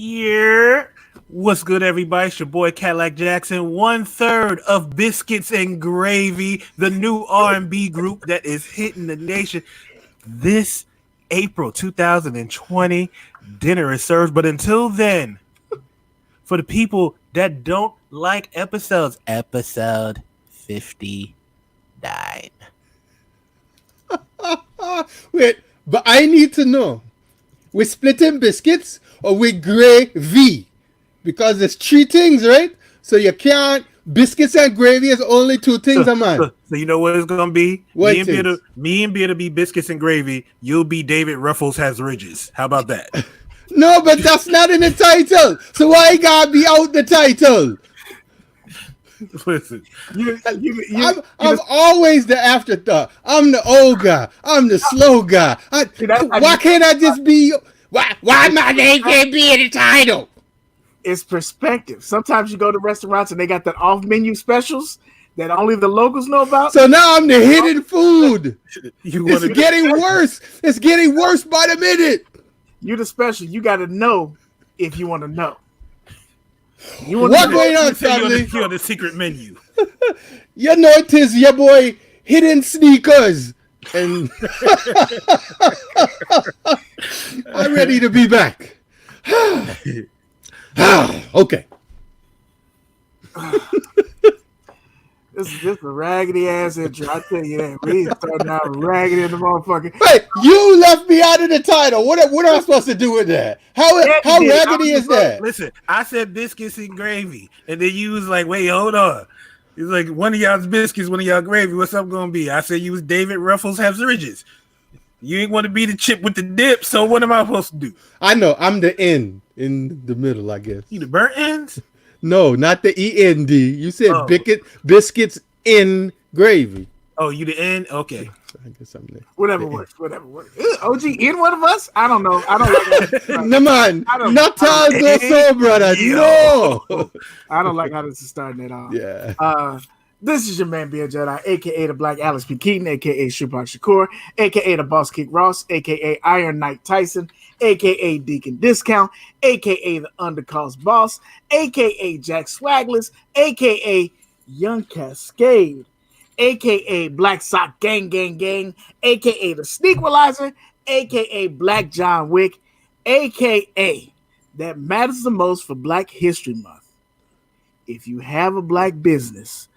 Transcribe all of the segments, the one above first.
Yeah. What's good, everybody? It's your boy Cadillac Jackson, 1/3 of Biscuits and Gravy, the new R&B group that is hitting the nation this April 2020. Dinner is served, but until then, for the people that don't like episode 59. Wait, but I need to know. We're splitting biscuits or we gravy? Because there's three things, right? So you can't. Biscuits and gravy is only two things, man. So you know what it's gonna be? What Me and Beer to be biscuits and gravy. You'll be David Ruffles has ridges. How about that? No, but that's not in the title. So why you gotta be out the title? Listen, I'm always the afterthought. I'm the old guy. I'm the slow guy. Why can't I just be? Why my name can't be in the title? It's perspective. Sometimes you go to restaurants and they got that off-menu specials that only the locals know about. So now I'm the hidden food. It's getting worse. It's getting worse by the minute. You the special. You got to know if you want to know. What's going on, family? You're on the secret menu. You know it is your boy Hidden Sneakers. And I'm ready to be back. Okay. This is just a raggedy ass intro. I tell you that. We starting out raggedy in the motherfucker. Hey, you left me out of the title. What am I supposed to do with that? How raggedy is that? Listen, I said biscuits and gravy, and then you was like, "Wait, hold on." It's like one of y'all's biscuits, one of y'all gravy. What's up gonna be? I said you was David Ruffles has ridges. You ain't want to be the chip with the dip, so what am I supposed to do? I know I'm the N in the middle, I guess. You the burnt ends? No, not the END. You said biscuits in gravy. Oh, you the N? Okay. I guess I'm there. Whatever works. OG in one of us? I don't know. I don't like that. No, man. Not how it goes so, brother. No. I don't like how this is starting at all. Yeah. This is your man, Beer Jedi, a.k.a. the Black Alice P. Keaton, a.k.a. Shupak Shakur, a.k.a. the Boss Kick Ross, a.k.a. Iron Knight Tyson, a.k.a. Deacon Discount, a.k.a. the Undercost Boss, a.k.a. Jack Swagless, a.k.a. Young Cascade, a.k.a. Black Sock Gang, a.k.a. the Sneakwalizer, a.k.a. Black John Wick, a.k.a. that matters the most for Black History Month. If you have a black business,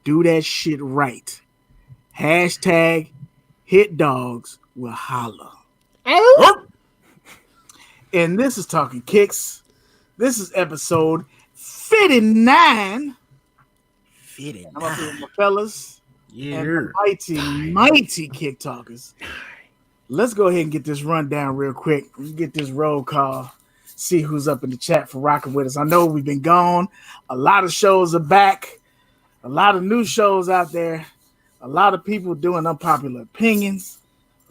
do that shit right. Hashtag hit dogs will holla. And this is Talking Kicks. This is episode 59. I'm up here with my fellas. Yeah. And the mighty kick talkers. Let's go ahead and get this rundown real quick. Let's get this roll call. See who's up in the chat for rocking with us. I know we've been gone. A lot of shows are back. A lot of new shows out there. A lot of people doing unpopular opinions.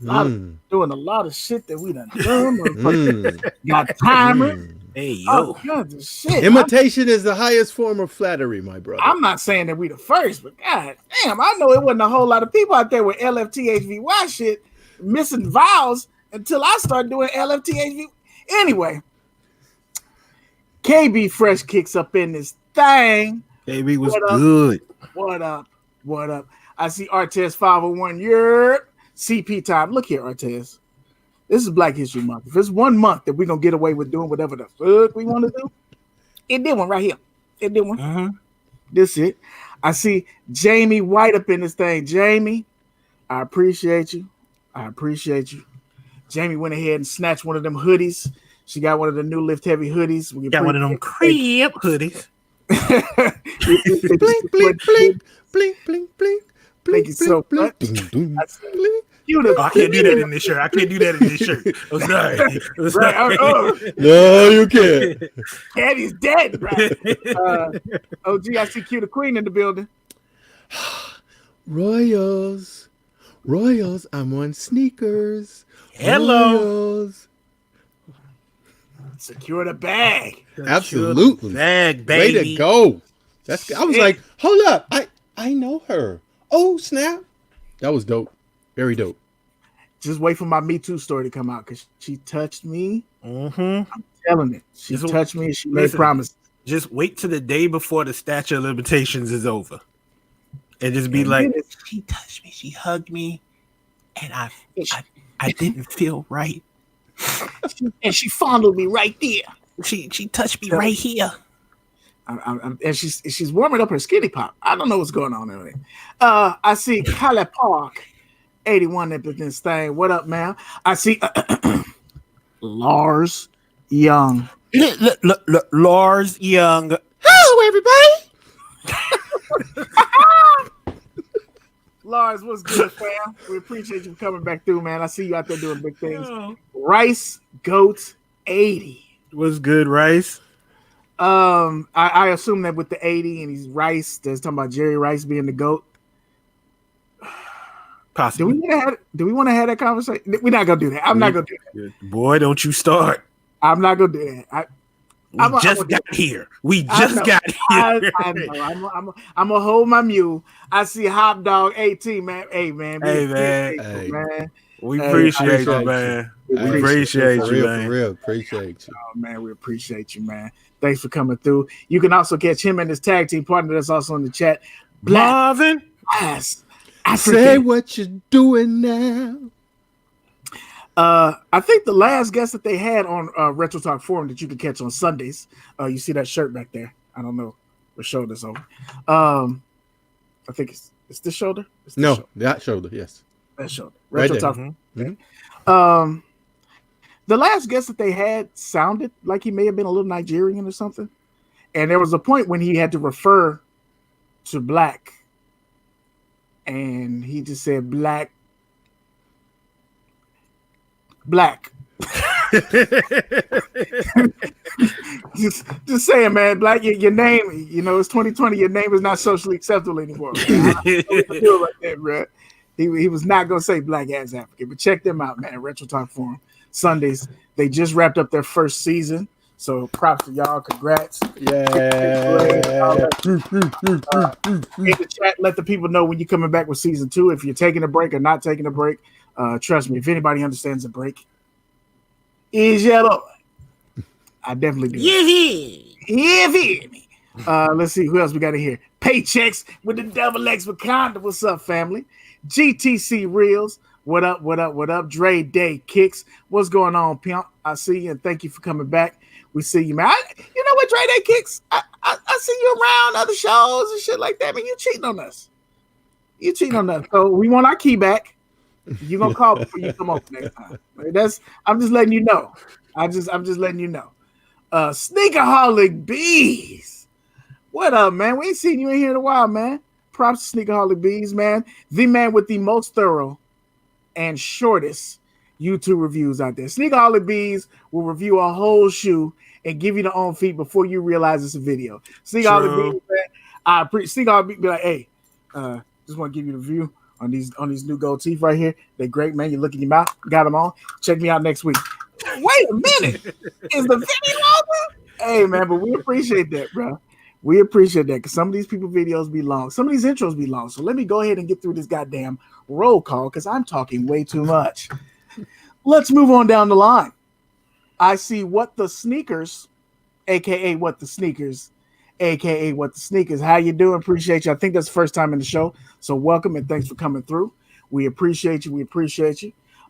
Doing a lot of shit that we done done. Got timer. Hey, yo. Shit. Imitation is the highest form of flattery, my brother. I'm not saying that we the first, but god damn, I know it wasn't a whole lot of people out there with LFTHVY shit missing vowels until I started doing LFTHV. Anyway, KB Fresh kicks up in this thing. KB was good. What up? I see Artez 501. You're CP time. Look here, Artez. This is Black History Month. If it's 1 month that we're going to get away with doing whatever the fuck we want to do, it did one right here. It did one. Uh-huh. This it. I see Jamie White up in this thing. Jamie, I appreciate you. Jamie went ahead and snatched one of them hoodies. She got one of the new Lift Heavy hoodies. We got one of them crib hoodies. blink, blink, blink. Thank you so much. I can't do that in this shirt. I'm sorry. No, you can't. Caddy's dead, right? OG, I see Q the Queen in the building. Royals, I'm on sneakers. Hello. Royals. Secure the bag. Absolutely. Bag, baby. Way to go. I was like, hold up. I know her. Oh, snap. That was dope. Very dope. Just wait for my Me Too story to come out because she touched me. Mm-hmm. I'm telling it. She Just- touched me and she made listen. promises. Just wait till the day before the statute of limitations is over, and just be And like, then it- she touched me, she hugged me, and I didn't feel right. and she fondled me right there. She touched me right here. And she's warming up her skinny pop. I don't know what's going on over there. I see Kylie Park, 81 up in this thing. What up, man? I see Lars Young. Lars Young. Hello, everybody. Lars, what's good, fam? We appreciate you coming back through, man. I see you out there doing big things. Rice Goat 80. What's good, Rice? I assume that with the 80 and he's Rice, there's talking about Jerry Rice being the GOAT. Possibly. Do we want to have that conversation? We're not gonna do that. I'm not gonna do that. Boy, don't you start. I'm not gonna do that. We just got here. We just got here. I know. I'm gonna hold my mule. I see Hot Dog 18, man. Hey, man. Man. We appreciate you, man. We appreciate you, man. For real, appreciate you. Oh, man, we appreciate you, man. Thanks for coming through. You can also catch him and his tag team partner that's also in the chat. Marvin. Yes. Say what you're doing now. I think the last guest that they had on Retro Talk Forum that you can catch on Sundays. You see that shirt back there? I don't know what shoulder it's over. I think it's this shoulder. It's this shoulder. That shoulder. Yes, that shoulder. Retro right Talk. Mm-hmm. The last guest that they had sounded like he may have been a little Nigerian or something, and there was a point when he had to refer to black, and he just said black. just saying, man. Black, your name. You know, it's 2020. Your name is not socially acceptable anymore. He was not gonna say black as African, but check them out, man. Retro Talk Forum Sundays. They just wrapped up their first season, so props to y'all. Congrats. Yeah. In the chat, let the people know when you're coming back with season 2. If you're taking a break or not taking a break. Trust me, if anybody understands a break, is yellow. I definitely do. Let's see who else we got in here. Paychecks with the double X Wakanda. What's up, family? GTC Reels. What up? What up? What up? Dre Day Kicks. What's going on, pimp? I see you and thank you for coming back. We see you, man. You know what, Dre Day Kicks? I see you around other shows and shit like that, man. You cheating on us. So we want our key back. You're gonna call before you come over next time. I'm just letting you know. I'm just letting you know. Sneakerholic Bees. What up, man? We ain't seen you in here in a while, man. Props to Sneakerholic Bees, man. The man with the most thorough and shortest YouTube reviews out there. Sneakerholic Bees will review a whole shoe and give you the on feet before you realize it's a video. Sneakerholic Bees, man. Sneakerholic Bees be like, hey, just want to give you the view on these new gold teeth right here. They're great, man. You look in your mouth, got them on. Check me out next week. Wait a minute. Is the video over? Hey, man, but we appreciate that, bro. We appreciate that because some of these people videos be long. Some of these intros be long. So let me go ahead and get through this goddamn roll call because I'm talking way too much. Let's move on down the line. I see What the Sneakers, a.k.a. What the Sneakers, a.k.a. What the Sneakers. How you doing? Appreciate you. I think that's the first time in the show. So welcome and thanks for coming through. We appreciate you.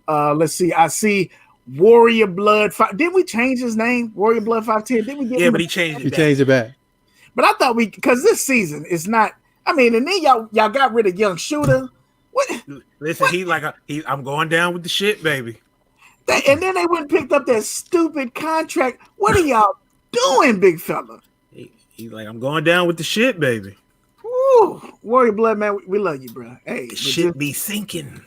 Let's see. I see Warrior Blood 5. Didn't we change his name? Warrior Blood 510. Didn't we get him? But he changed it. He changed it back. But I thought because this season is not. I mean, and then y'all got rid of Young Shooter. What? Listen, I'm going down with the shit, baby. And then they went and picked up that stupid contract. What are y'all doing, big fella? He's like, I'm going down with the shit, baby. Woo. Warrior Blood, man, we love you, bro. Hey, the shit be sinking.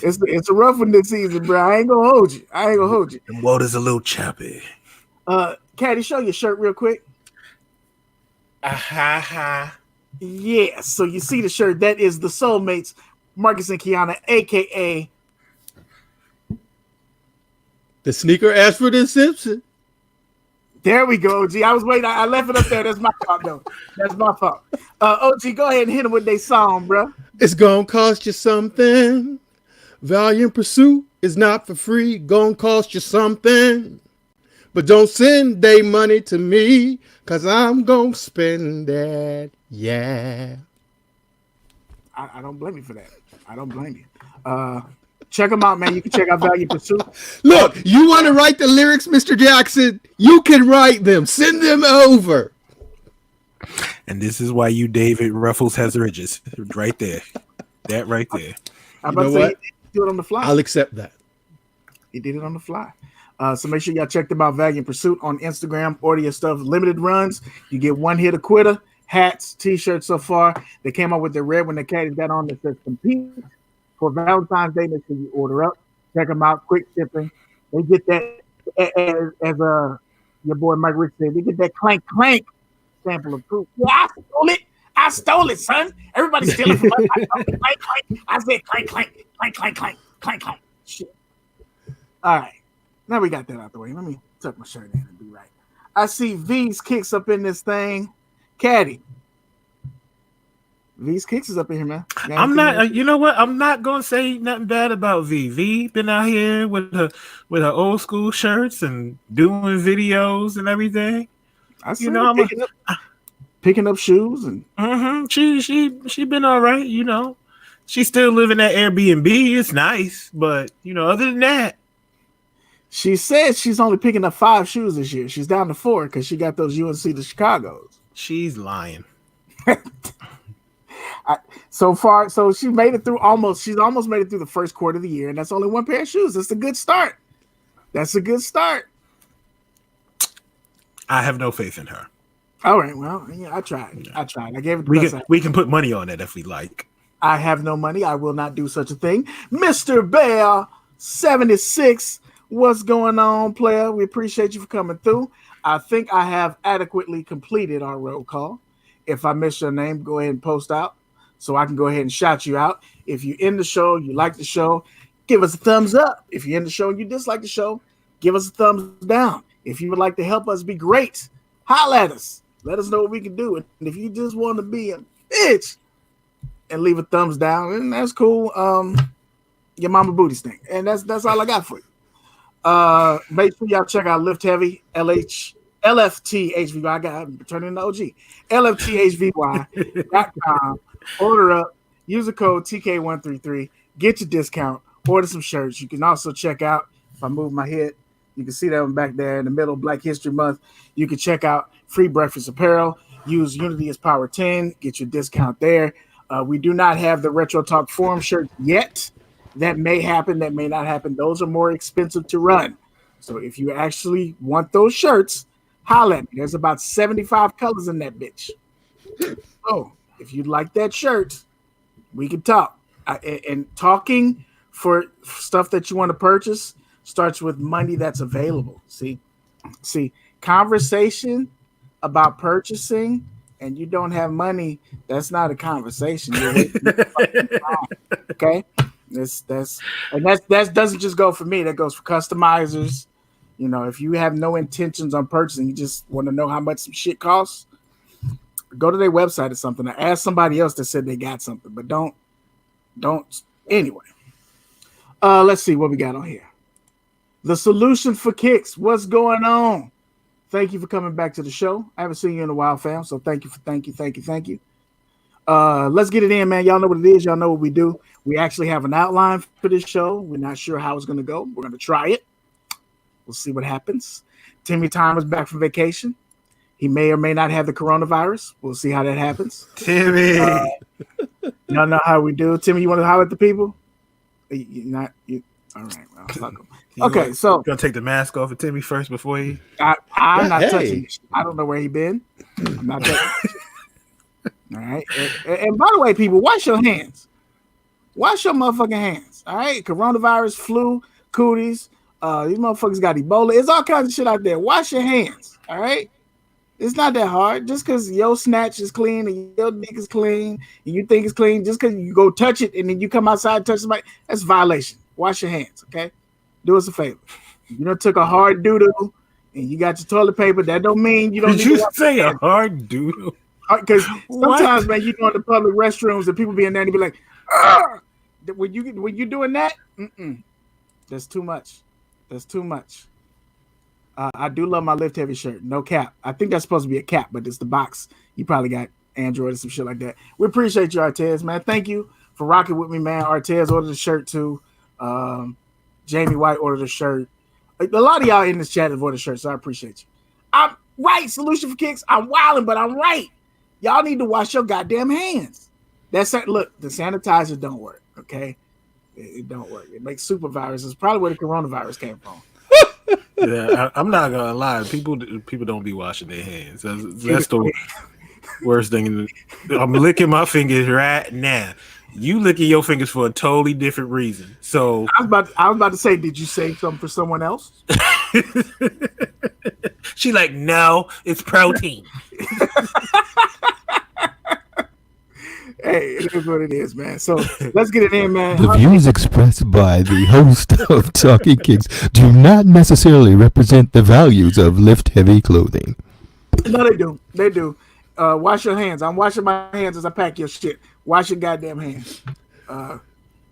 It's a rough one this season, bro. I ain't gonna hold you. The water's a little choppy. Caddy, show your shirt real quick. Yeah, so you see the shirt. That is the Soulmates, Marcus and Kiana, a.k.a. the sneaker Ashford and Simpson. There we go, OG. I was waiting. I left it up there. That's my fault, though. That's my fault. OG, go ahead and hit them with their song, bro. It's gonna cost you something. Valiant pursuit is not for free. Gonna cost you something. But don't send they money to me, cause I'm gonna spend that. Yeah. I don't blame you for that. I don't blame you. Check them out, man. You can check out Value Pursuit. Look, you want to write the lyrics, Mr. Jackson? You can write them. Send them over. And this is why you David Ruffles has ridges. Right there. That right there. I'm You about know to say what? he did it on the fly. I'll accept that. He did it on the fly. So make sure y'all check them out, Value Pursuit on Instagram. Order your stuff. Limited runs. You get one hit a quitter. Hats, t-shirts so far. They came out with the red when the cat got on that says compete. For Valentine's Day, make sure you order up. Check them out. Quick shipping. They get that, as your boy Mike Rich said, they get that clank sample of proof. Yeah, I stole it. I stole it, son. Everybody's stealing from us. I said clank. Shit. All right. Now we got that out the way. Let me tuck my shirt in and be right. I see V's Kicks up in this thing. Caddy. V's Kicks is up in here, man. I'm not. You know what? I'm not gonna say nothing bad about V. V been out here with her old school shirts and doing videos and everything. I see picking up shoes and she been all right. You know, she's still living at Airbnb. It's nice, but you know, other than that, she said she's only picking up 5 shoes this year. She's down to 4 because she got those UNC to Chicago's. She's lying. So far, so she made it through she's almost made it through the first quarter of the year, and that's only 1 pair of shoes. That's a good start. I have no faith in her. All right, well, yeah, I tried. I gave it the best. We can put money on it if we like. I have no money. I will not do such a thing. Mr. Bear 76, what's going on, player? We appreciate you for coming through. I think I have adequately completed our roll call. If I miss your name, go ahead and post out so I can go ahead and shout you out. If you in the show, you like the show, give us a thumbs up. If you're in the show and you dislike the show, give us a thumbs down. If you would like to help us be great, holla at us. Let us know what we can do. And if you just want to be a bitch and leave a thumbs down, and that's cool. Your mama booty stink. And that's all I got for you. Make sure y'all check out Lift Heavy, LFT HVY. I'm turning into OG. LFTHVY.com. Order up. Use the code TK133. Get your discount. Order some shirts. You can also check out, if I move my head, you can see that one back there in the middle of Black History Month. You can check out Free Breakfast Apparel. Use Unity as Power 10. Get your discount there. We do not have the Retro Talk Forum shirt yet. That may happen. That may not happen. Those are more expensive to run. So if you actually want those shirts, holla at me. There's about 75 colors in that bitch. So if you'd like that shirt, we can talk. And talking for stuff that you want to purchase starts with money that's available. See, conversation about purchasing and you don't have money, that's not a conversation. Okay? That doesn't just go for me. That goes for customizers. You know, if you have no intentions on purchasing, you just want to know how much some shit costs, go to their website or something, or ask somebody else that said they got something, but don't anyway. Let's see what we got on here. The Solution for Kicks. What's going on? Thank you for coming back to the show. I haven't seen you in a while, fam. So thank you. Let's get it in, man. Y'all know what it is. Y'all know what we do. We actually have an outline for this show. We're not sure how it's going to go. We're going to try it. We'll see what happens. Timmy Time is back from vacation. He may or may not have the coronavirus. We'll see how that happens. Timmy. Y'all know how we do. Timmy, you want to holler at the people? All right. Well, fuck him. Okay, so gonna take the mask off of Timmy first before he. I'm not touching it. I don't know where he been. I'm not touching it. All right. And by the way, people, wash your hands. Wash your motherfucking hands. All right. Coronavirus, flu, cooties. These motherfuckers got Ebola. It's all kinds of shit out there. Wash your hands. All right. It's not that hard. Just because your snatch is clean and your dick is clean and you think it's clean, just because you go touch it and then you come outside and touch somebody, that's a violation. Wash your hands, okay? Do us a favor. You took a hard doodle and you got your toilet paper. That don't mean you don't. Did you say a hard doodle? Because sometimes, man, you go in the public restrooms and people be in there and be like, "Argh!" When you doing that, that's too much. That's too much. I do love my Lift Heavy shirt. No cap. I think that's supposed to be a cap, but it's the box. You probably got Android or some shit like that. We appreciate you, Artez, man. Thank you for rocking with me, man. Artez ordered a shirt too. Jamie White ordered a shirt. A lot of y'all in this chat have ordered shirts, so I appreciate you. I'm right. Solution for Kicks. I'm wilding, but I'm right. Y'all need to wash your goddamn hands. Look, the sanitizer don't work. Okay, it don't work. It makes super viruses. Probably where the coronavirus came from. Yeah, I'm not gonna lie. People don't be washing their hands. That's the worst thing. I'm licking my fingers right now. You licking your fingers for a totally different reason. So I was about to say, did you save something for someone else? She like, no, it's protein. Hey, it is what it is, man. So let's get it in, man. The views expressed by the host of Talking Kicks do not necessarily represent the values of Lift Heavy Clothing. No, they do. They do. Wash your hands. I'm washing my hands as I pack your shit. Wash your goddamn hands.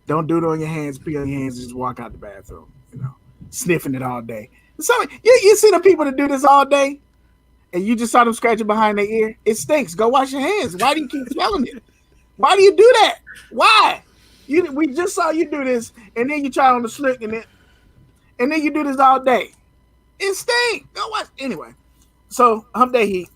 Don't do it on your hands. Pee on your hands. Just walk out the bathroom. Sniffing it all day. You see the people that do this all day, and you just saw them scratching behind their ear. It stinks. Go wash your hands. Why do you keep smelling it? Why do you do that? Why? We just saw you do this, and then you try on the slick, and then you do this all day. It stinks. Go watch anyway. So Hump Day Heat.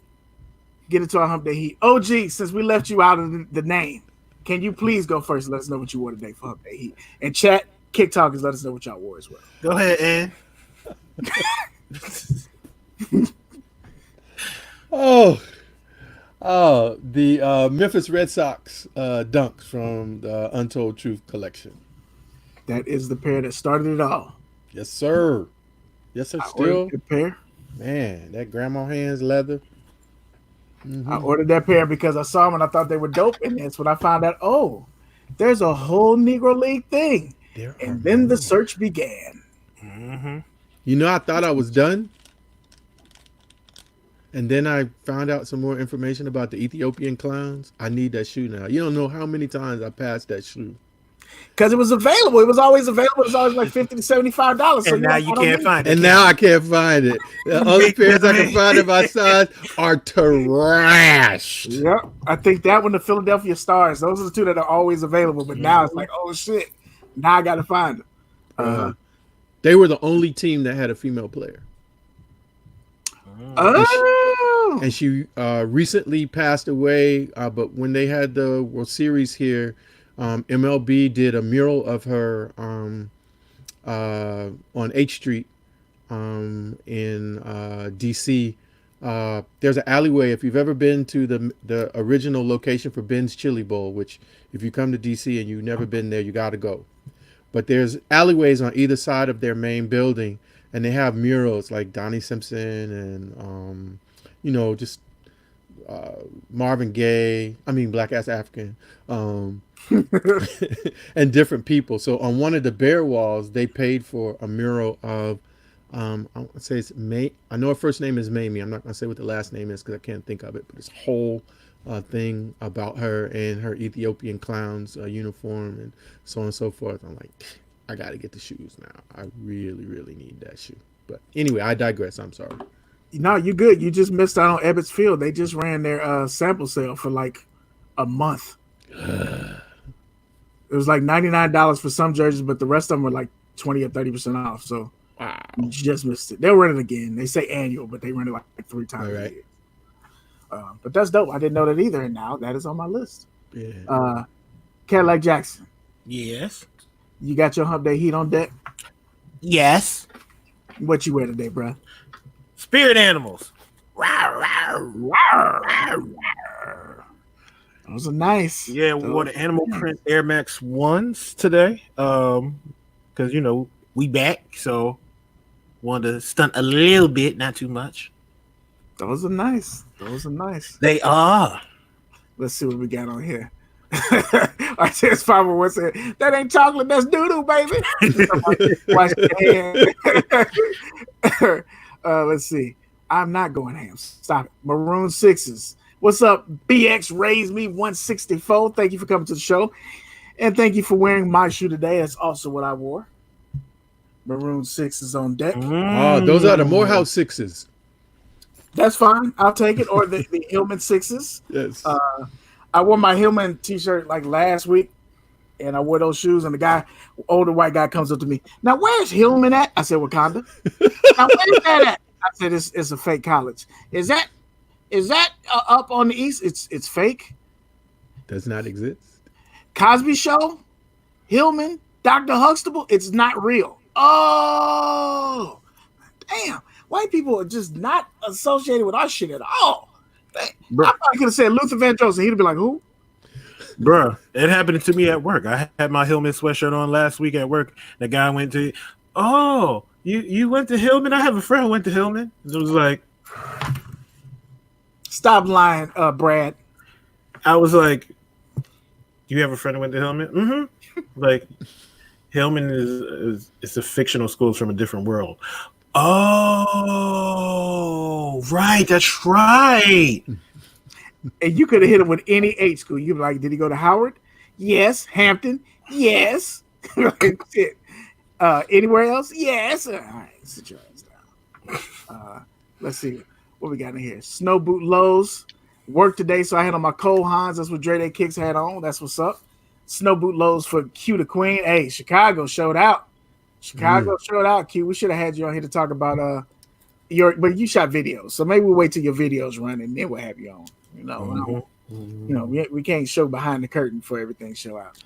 Get into our Hump Day Heat. OG, since we left you out of the name, can you please go first and let us know what you wore today for Hump Day Heat? And chat, Kick Talkers, let us know what y'all wore as well. Go ahead, Ann. The Memphis Red Sox dunks from the Untold Truth collection. That is the pair that started it all. Yes, sir. Yes, sir. Still, the pair. Man, that grandma hands leather. I ordered that pair because I saw them and I thought they were dope. And that's when I found out, there's a whole Negro League thing. And then the search began. Mm-hmm. I thought I was done. And then I found out some more information about the Ethiopian clowns. I need that shoe now. You don't know how many times I passed that shoe. Because it was available. It was always available. It was always like $50 to $75. So and now you can't find it. And now I can't find it. The only pairs I can find in my size are trash. Yep. I think that one, the Philadelphia Stars, those are the two that are always available. But now it's like, oh, shit. Now I got to find them. They were the only team that had a female player. And she recently passed away. But when they had the World Series here, MLB did a mural of her on H Street in DC. There's an alleyway. If you've ever been to the original location for Ben's Chili Bowl, which if you come to DC and you've never been there, you got to go. But there's alleyways on either side of their main building, and they have murals like Donnie Simpson and just Marvin Gaye. I mean, Black Ass African. And different people. So on one of the bare walls, they paid for a mural of, I want to say it's May. I know her first name is Mamie. I'm not going to say what the last name is because I can't think of it. But it's a whole thing about her and her Ethiopian clown's uniform and so on and so forth. I'm like, I got to get the shoes now. I really, really need that shoe. But anyway, I digress. I'm sorry. No, you're good. You just missed out on Ebbets Field. They just ran their sample sale for like a month. It was like $99 for some jerseys, but the rest of them were like 20 or 30% off. So wow, you just missed it. They'll run it again. They say annual, but they run it like 3 times a year. But that's dope. I didn't know that either, and now that is on my list. Yeah. Cadillac Jackson. Yes. You got your Hump Day Heat on deck? Yes. What you wear today, bro? Spirit animals. Those are nice. Yeah, we wore the animal print Air Max 1s today. Because we back, so wanted to stunt a little bit, not too much. Those are nice. They are. Let's see what we got on here. Artist 501 said, that ain't chocolate, that's doo-doo, baby. Wash your hands. Let's see. I'm not going ham. Stop it. Maroon 6s. What's up? BX Raised Me 164. Thank you for coming to the show. And thank you for wearing my shoe today. That's also what I wore. Maroon 6s on deck. Oh, those are the Morehouse 6s. That's fine. I'll take it. Or the Hillman 6s. Yes. I wore my Hillman t-shirt like last week, and I wore those shoes, and the older white guy comes up to me. Now, where's Hillman at? I said, Wakanda. Now, where's that at? I said, it's a fake college. Is that up on the east? It's fake. Does not exist. Cosby Show, Hillman, Dr. Huxtable, it's not real. Oh, damn. White people are just not associated with our shit at all. I probably could have said Luther Vandross, and he'd be like, who? Bruh, it happened to me at work. I had my Hillman sweatshirt on last week at work. The guy went to, oh, you went to Hillman? I have a friend who went to Hillman. It was like, stop lying, Brad. I was like, you have a friend who went to Hillman? Mm-hmm. Like, Hillman is a fictional school from a different world. Oh, right. That's right. And you could have hit him with any H school. You'd be like, did he go to Howard? Yes. Hampton? Yes. Anywhere else? Yes. All right, sit your ass down. Let's see what we got in here. Snow boot lows. Work today, so I had on my Cole Hans. That's what Dre Day Kicks had on. That's what's up. Snow boot lows for Q the Queen. Hey, Chicago showed out. Showed out, Q. We should have had you on here to talk about but you shot videos, so maybe we'll wait till your videos run and then we'll have you on. You know, we can't show behind the curtain for everything show out.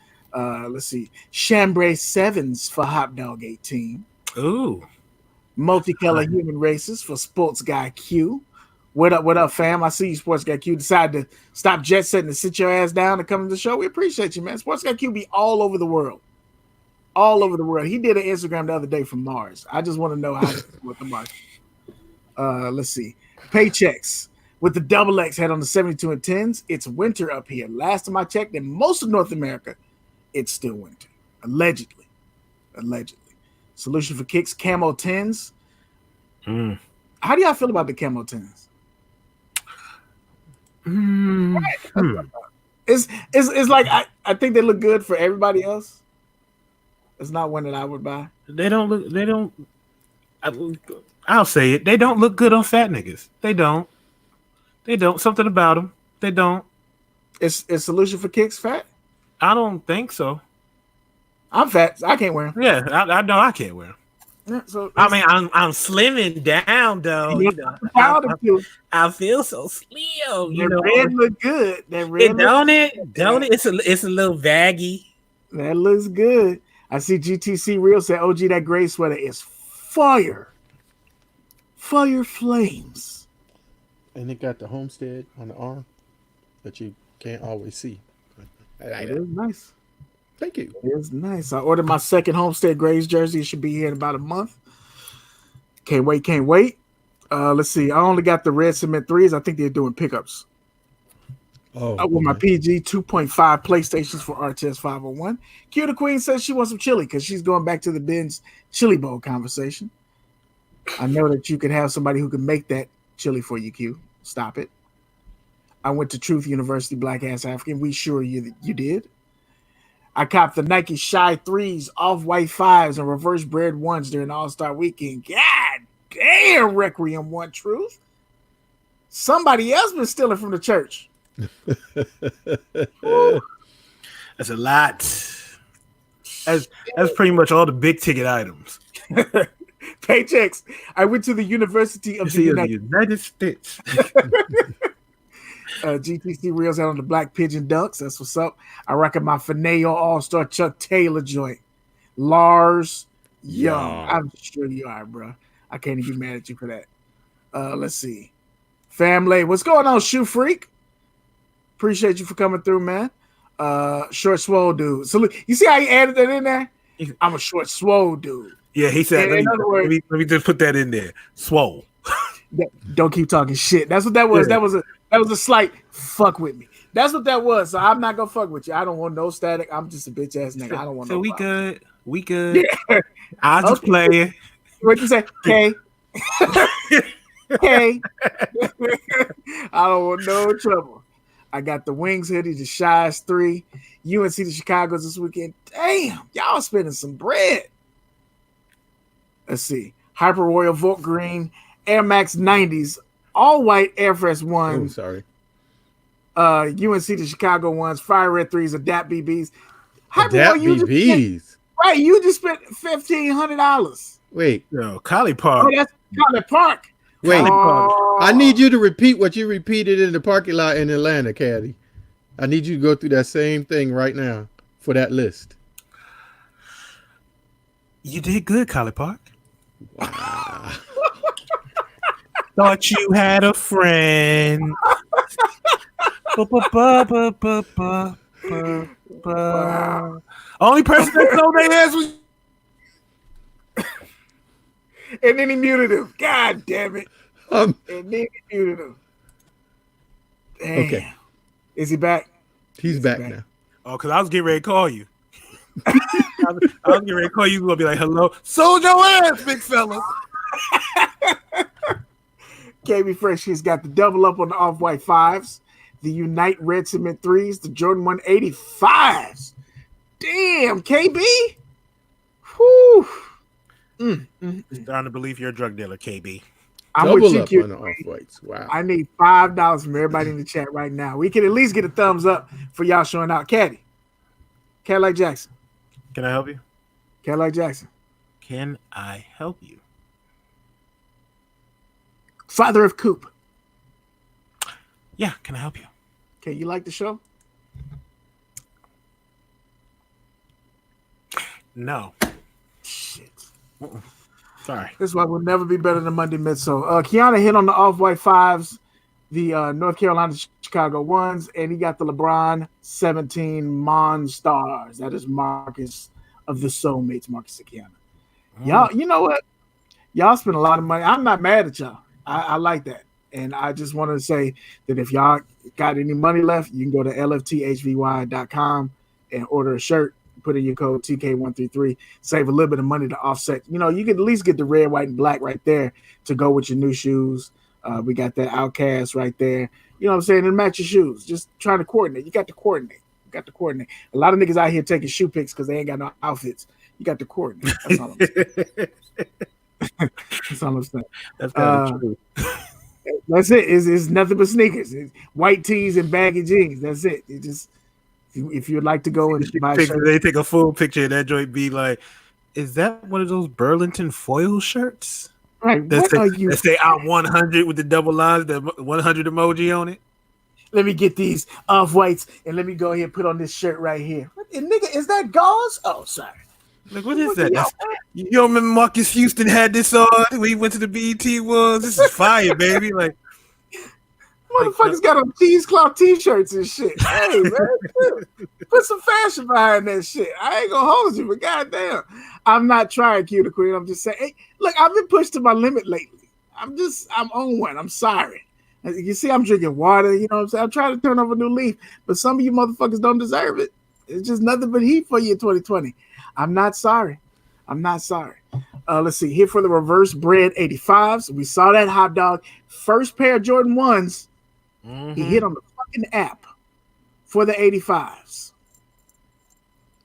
Let's see. Chambray 7s for Hot Dog 18. Ooh. Multicolor human races for Sports Guy Q. What up, fam? I see you, Sports Guy Q. Decided to stop jet setting and sit your ass down to come to the show. We appreciate you, man. Sports Guy Q be all over the world. All over the world. He did an Instagram the other day from Mars. I just want to know how with the Mars. Let's see. Paychecks with the double X head on the 72 and 10s. It's winter up here. Last time I checked, in most of North America, it's still winter. Allegedly. Solution for Kicks, camo 10s. How do y'all feel about the camo 10s? It's like I think they look good for everybody else. It's not one that I would buy. I'll say it. They don't look good on fat niggas. They don't. Something about them. They don't. Is Solution for Kicks fat? I don't think so. I'm fat. So I can't wear them. Yeah, I know I can't wear them. Yeah, so I mean, I'm slimming down though. I feel so slim. The red look good. That red don't it? It's a little baggy. That looks good. I see GTC Real said, OG, that gray sweater is fire. Fire flames. And it got the homestead on the arm that you can't always see. It is nice. Thank you. It is nice. I ordered my second Homestead Grays jersey. It should be here in about a month. Can't wait. Let's see. I only got the red cement 3s. I think they're doing pickups. Oh, I want my PG 2.5 PlayStations for RTS 501. Q the Queen says she wants some chili because she's going back to the Ben's Chili Bowl conversation. I know that you could have somebody who can make that chili for you, Q. Stop it. I went to Truth University, Black Ass African. We sure you did. I copped the Nike Shy 3s, off-white 5s, and reverse bred 1s during All-Star Weekend. God damn, Requiem One Truth. Somebody else been stealing from the church. That's a lot. That's pretty much all the big ticket items. Paychecks. I went to the University of the United States. GTC Reels out on the Black Pigeon Ducks. That's what's up. I reckon my Fineo All-Star Chuck Taylor joint. Lars Young. I'm sure you are, bro. I can't even be mad at you for that. Let's see. Family, what's going on, Shoe Freak? Appreciate you for coming through, man. Short swole dude. So look, you see how he added that in there? I'm a short swole dude. Yeah, he said, let me just put that in there. Swole. Don't keep talking shit. That's what that was. Yeah. That was a slight fuck with me. That's what that was. So I'm not gonna fuck with you. I don't want no static. I'm just a bitch ass nigga. I don't want no. So we good. We good. Yeah. I'll just play it. What'd you say? Okay. Okay. I don't want no trouble. I got the Wings hoodie, the Shies 3, UNC the Chicago's this weekend. Damn, y'all spending some bread. Let's see. Hyper Royal Volt Green, Air Max 90s, all white Air Force Oh, Ones, sorry. UNC to Chicago ones, Fire Red 3s, Adapt BBs. Hyper Adapt Royal, BBs. you just spent $1,500. Wait, Yo, Collie Oh, Park. that's College Park. wait. Oh, I need you to repeat what you repeated in the parking lot in Atlanta, Caddy. I need you to go through that same thing right now for that list. You did good, Collie Park. Thought you had a friend. Wow. Only person that told their ass was And then he muted him. God damn it. Um, And then he muted him. Damn. Okay. Is he back? he's back now. Oh, because I was getting ready to call you. I was getting ready to call you. You're going to be like, hello. Sold your ass, big fella. KB Fresh, he's got the double up on the off-white 5s, the Unite Red Cement 3s, the Jordan 185s. Damn, KB. Whew. Starting to believe you're a drug dealer, KB. I'm Double with you, up Q. on the off-whites. Wow. I need $5 from everybody in the chat right now. We can at least get a thumbs up for y'all showing out. Caddy. Cadillac Jackson. Can I help you? Cadillac Jackson. Can I help you? Father of Coop. Yeah, can I help you? Okay, you like the show? No. Shit. Sorry. This is why we'll never be better than Monday Midsole. Kiana hit on the off-white 5s, the North Carolina Chicago 1s, and he got the LeBron 17 Monstars. That is Marcus of the Soulmates, Marcus and Kiana. Y'all, you know what? Y'all spend a lot of money. I'm not mad at y'all. I like that. And I just wanted to say that if y'all got any money left, you can go to lfthvy.com and order a shirt. Put in your code TK133, save a little bit of money to offset. You know, you can at least get the red, white, and black right there to go with your new shoes. We got that Outcast right there. You know what I'm saying? And match your shoes. Just trying to coordinate. You got to coordinate. A lot of niggas out here taking shoe pics because they ain't got no outfits. You got to coordinate. That's all I'm saying. That's all I'm saying. That's kind of true. That's it. It's nothing but sneakers. It's white tees and baggy jeans. That's it. It just if you would like to go and buy a shirt. They take a full picture and that joint be like, is that one of those Burlington foil shirts? Right. That What are you? That say out 100 with the double lines, the 100 emoji on it. Let me get these off-whites and let me go ahead and put on this shirt right here. And nigga, is that gauze? Oh, sorry. Like, what is that? You don't remember Marcus Houston had this on when he went to the BET Awards? This is fire, baby. Like, motherfuckers got on cheesecloth t-shirts and shit. Hey, man, put some fashion behind that shit. I ain't gonna hold you, but goddamn, I'm not trying, Q the Queen. I'm just saying, hey, look, I've been pushed to my limit lately. I'm on one. I'm sorry. You see, I'm drinking water. You know what I'm saying? I'm trying to turn over a new leaf, but some of you motherfuckers don't deserve it. It's just nothing but heat for you in 2020. I'm not sorry. Let's see. Here for the reverse bread 85s. We saw that hot dog. First pair of Jordan 1s. Mm-hmm. He hit on the fucking app for the 85s.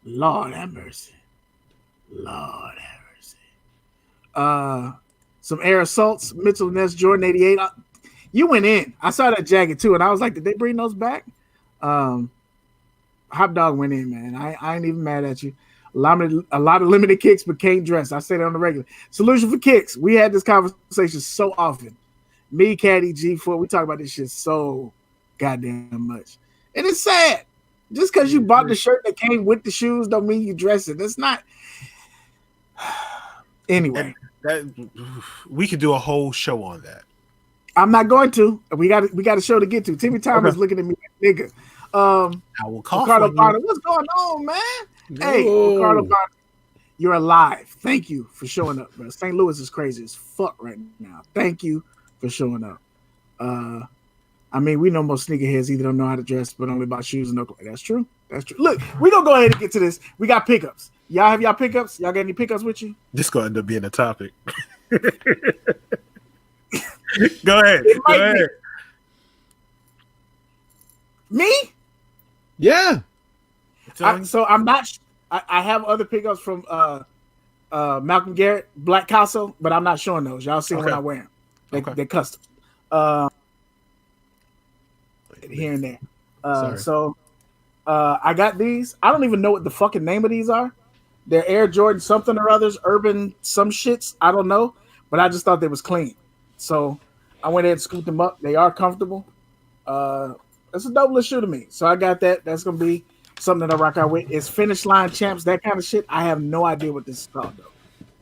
Lord have mercy. Some Air Assaults, Mitchell Ness, Jordan 88. You went in. I saw that jacket too, and I was like, did they bring those back? Hot dog went in, man. I ain't even mad at you. A lot of limited kicks, but can't dress. I say that on the regular. Solution for kicks. We had this conversation so often. Me, Caddy, G4, we talk about this shit so goddamn much. And it's sad. Just because you bought the shirt that came with the shoes don't mean you dress it. That's not. Anyway. We could do a whole show on that. I'm not going to. We got a show to get to. Timmy Thomas looking at me like nigga. I will call Ricardo Bonner, what's going on, man? No. Hey, Ricardo Bonner, you're alive. Thank you for showing up, bro. St. Louis is crazy as fuck right now. Thank you for showing up. I mean, we know most sneakerheads either don't know how to dress, but only about shoes and no clothes. That's true. Look, we're going to go ahead and get to this. We got pickups. Y'all have y'all pickups? Y'all got any pickups with you? This going to end up being a topic. Go ahead. Me? Yeah. So I'm not. I have other pickups from Malcolm Garrett, Black Castle, but I'm not showing those. Y'all see when I wear them. They're custom. Here and there. I got these. I don't even know what the fucking name of these are. They're Air Jordan something or others, urban some shits. I don't know, but I just thought they was clean. So I went ahead and scooped them up. They are comfortable. It's a double shoe to me. So I got that. That's gonna be something that I rock out with. It's Finish Line Champs, that kind of shit. I have no idea what this is called though.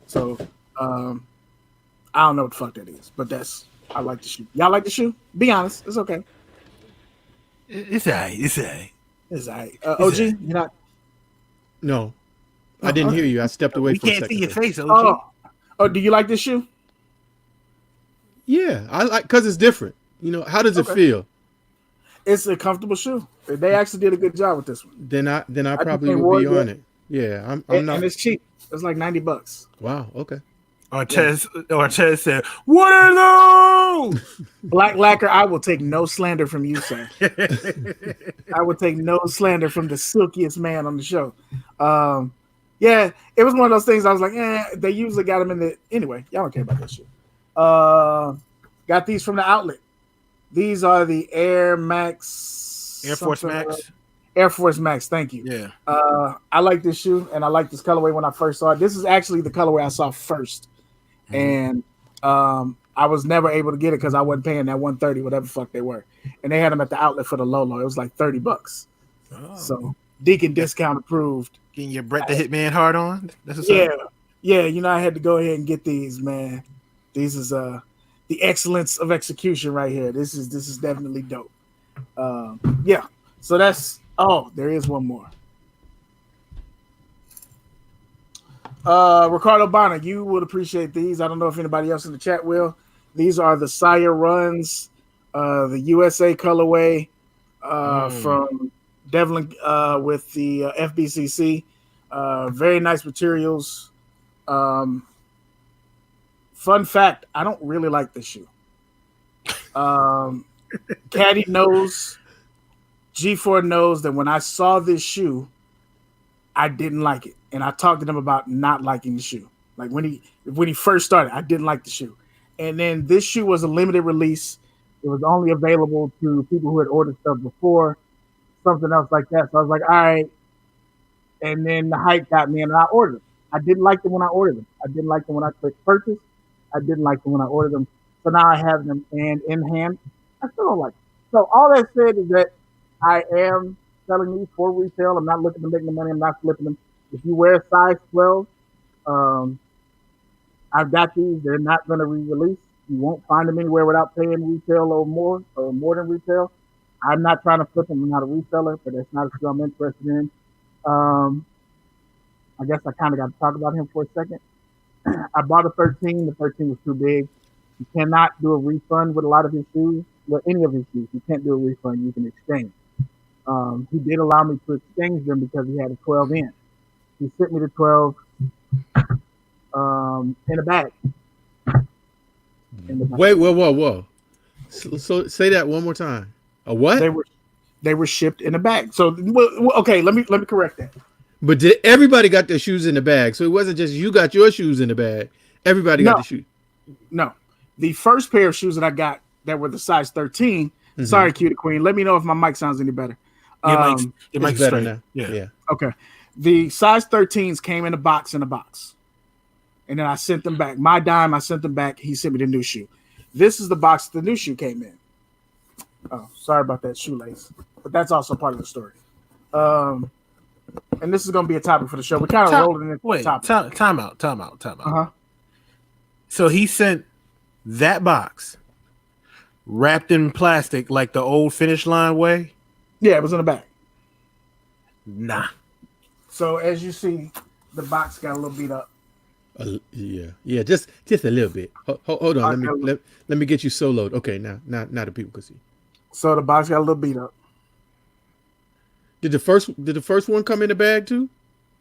So I don't know what the fuck that is, but I like the shoe. Y'all like the shoe? Be honest. It's okay. It's alright. It's alright. It's alright. OG, you're not. No, I didn't hear you. I stepped away for a second. We can't see your face, OG. Oh, do you like this shoe? Yeah, I like because it's different. You know, how does it feel? It's a comfortable shoe. They actually did a good job with this one. Then I probably would be on it. Yeah, I'm not. And it's cheap. It's like $90. Wow. Okay. Ortez said, "What are those?" Black Lacquer, I will take no slander from you, sir. I will take no slander from the silkiest man on the show. Yeah, it was one of those things I was like, they usually got them in the... Anyway, y'all don't care about that shit. Got these from the outlet. These are the Air Force Max, thank you. Yeah. I like this shoe, and I like this colorway when I first saw it. This is actually the colorway I saw first. And I was never able to get it because I wasn't paying that $130, whatever the fuck they were. And they had them at the outlet for the low. It was like $30. Oh. So Deacon discount approved. Getting your Brett the Hitman hard on? That's what's Yeah. up. Yeah, I had to go ahead and get these, man. These is the excellence of execution right here. This is definitely dope. Yeah. So that's there is one more. Ricardo Bonner, you would appreciate these. I don't know if anybody else in the chat will. These are the Sire Runs, the USA colorway from Devlin with the FBCC. Very nice materials. Fun fact, I don't really like this shoe. Caddy knows, G4 knows that when I saw this shoe, I didn't like it. And I talked to them about not liking the shoe. Like when he first started, I didn't like the shoe. And then this shoe was a limited release. It was only available to people who had ordered stuff before, something else like that. So I was like, all right. And then the hype got me and I ordered them. I didn't like them when I ordered them. I didn't like them when I clicked purchase. I didn't like them when I ordered them. So now I have them in hand. I still don't like them. So all that said is that I am selling these for retail. I'm not looking to make the money. I'm not flipping them. If you wear size 12, I've got these. They're not going to re-release. You won't find them anywhere without paying retail or more than retail. I'm not trying to flip them. I'm not a reseller, but that's not a shoe I'm interested in. I guess I kind of got to talk about him for a second. I bought a 13. The 13 was too big. You cannot do a refund with a lot of his shoes. Well, any of his shoes. You can't do a refund. You can exchange. He did allow me to exchange them because he had a 12 in. He sent me the 12 in a bag. Wait, whoa. So say that one more time. A what? They were shipped in a bag. So okay, let me correct that. But everybody got their shoes in the bag? So it wasn't just you got your shoes in the bag. Everybody got the shoes. No, the first pair of shoes that I got that were the size 13. Mm-hmm. Sorry, Cutie Queen. Let me know if my mic sounds any better. Your mic's better now. Yeah. Okay. The size 13s came in a box, and then I sent them back. My dime, I sent them back. He sent me the new shoe. This is the box the new shoe came in. Oh, sorry about that shoelace, but that's also part of the story. And this is going to be a topic for the show. We're kind of rolling into the topic. Time out. Uh-huh. So he sent that box wrapped in plastic like the old Finish Line way? Yeah, it was in the bag. Nah. So as you see, the box got a little beat up. Yeah, just a little bit. Hold on, let me get you soloed. Okay, now the people can see. So the box got a little beat up. Did the first one come in the bag too?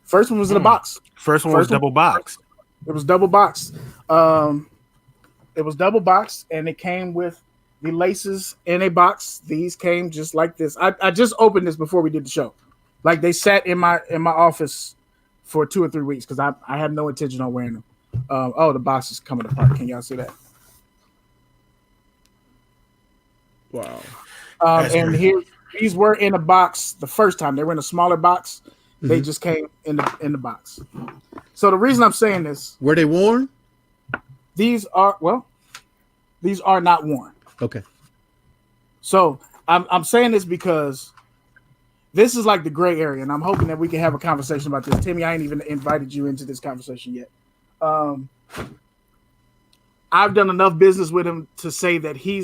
First one was in the box. First one was double boxed. It was double boxed. It was double boxed, and it came with the laces in a box. These came just like this. I just opened this before we did the show. Like they sat in my office for 2 or 3 weeks because I have no intention on wearing them. Oh, the box is coming apart. Can y'all see that? Wow. And here these were in a box the first time. They were in a smaller box. They just came in the box. So the reason I'm saying this, Were they worn? these are not worn. Okay. So I'm saying this because this is like the gray area, and I'm hoping that we can have a conversation about this. Timmy, I ain't even invited you into this conversation yet. I've done enough business with him to say that he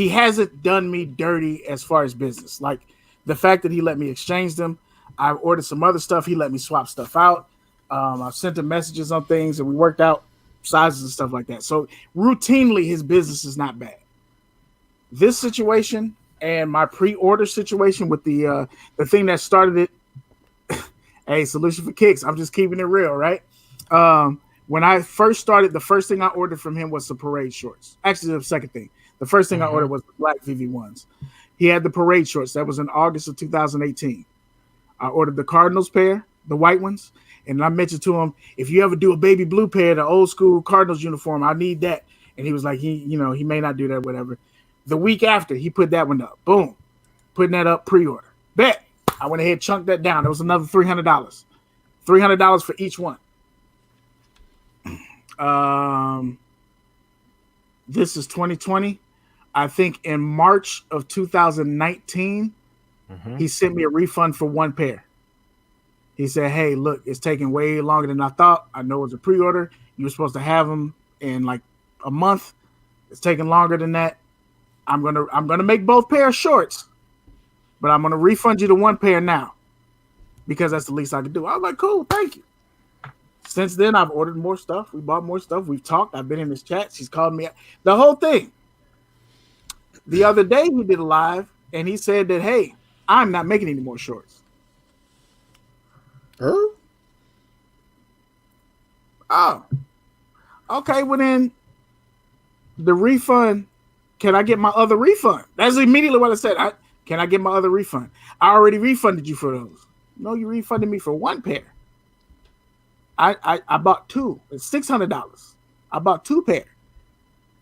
hasn't done me dirty as far as business. Like the fact that he let me exchange them. I've ordered some other stuff. He let me swap stuff out. I've sent him messages on things, and we worked out sizes and stuff like that. So routinely, his business is not bad. This situation and my pre-order situation with the thing that started it, hey, solution for kicks. I'm just keeping it real, right? When I first started, the first thing I ordered from him was the parade shorts. Actually, the second thing. The first thing I ordered was the black VV1s. He had the parade shorts. That was in August of 2018. I ordered the Cardinals pair, the white ones, and I mentioned to him, if you ever do a baby blue pair, the old school Cardinals uniform, I need that. And he was like, he may not do that, whatever. The week after, he put that one up. Boom. Putting that up, pre-order. Bet. I went ahead and chunked that down. It was another $300. $300 for each one. This is 2020. I think in March of 2019, he sent me a refund for one pair. He said, hey, look, it's taking way longer than I thought. I know it was a pre-order. You were supposed to have them in like a month. It's taking longer than that. I'm gonna make both pair of shorts, but I'm gonna refund you the one pair now because that's the least I could do. I was like, cool, thank you. Since then, I've ordered more stuff. We bought more stuff. We've talked. I've been in his chats. He's called me. The whole thing. The other day, he did a live, and he said that, hey, I'm not making any more shorts. Her? Oh. Okay, well then, the refund, can I get my other refund? That's immediately what I said. Can I get my other refund? I already refunded you for those. No, you refunded me for one pair. I bought two. It's $600. I bought two pair.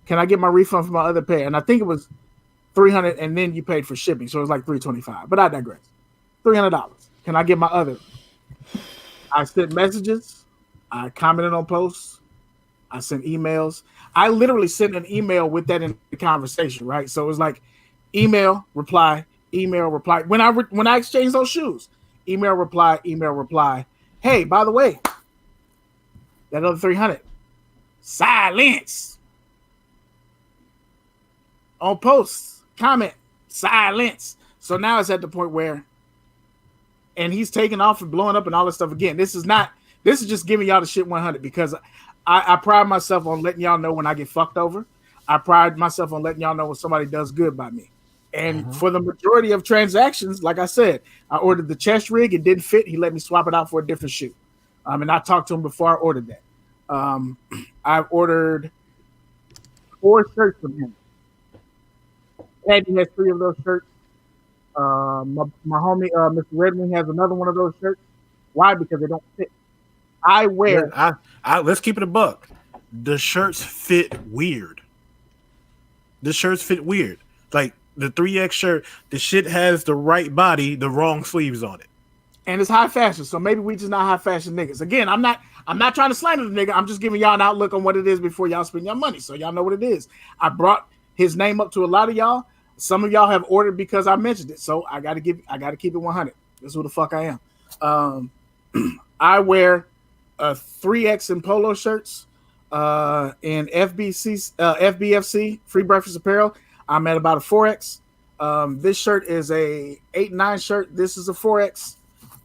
Can I get my refund for my other pair? And I think it was $300, and then you paid for shipping, so it was like $325. But I digress. $300. Can I get my other? I sent messages. I commented on posts. I sent emails. I literally sent an email with that in the conversation, right? So it was like email, reply, email, reply. When I exchanged those shoes, email, reply. Hey, by the way, that other 300, silence. On posts, comment, silence. So now it's at the point where, and he's taking off and blowing up and all this stuff again. This is just giving y'all the shit 100 because I pride myself on letting y'all know when I get fucked over. I pride myself on letting y'all know when somebody does good by me. And for the majority of transactions, like I said, I ordered the chest rig. It didn't fit. He let me swap it out for a different shoe. And I talked to him before I ordered that. I ordered 4 shirts from him. Eddie has 3 of those shirts. My homie, Mr. Redmond, has another one of those shirts. Why? Because they don't fit. I wear. I let's keep it a buck. The shirts fit weird. Like the 3X shirt, the shit has the right body, the wrong sleeves on it. And it's high fashion, so maybe we just not high fashion niggas. Again, I'm not trying to slander the nigga. I'm just giving y'all an outlook on what it is before y'all spend your money, so y'all know what it is. I brought his name up to a lot of y'all. Some of y'all have ordered because I mentioned it, so I gotta keep it 100. That's who the fuck I am. I wear 3X in polo shirts, in FBFC Free Breakfast Apparel. I'm at about a 4X. This shirt is a 8-9 shirt. This is a 4X.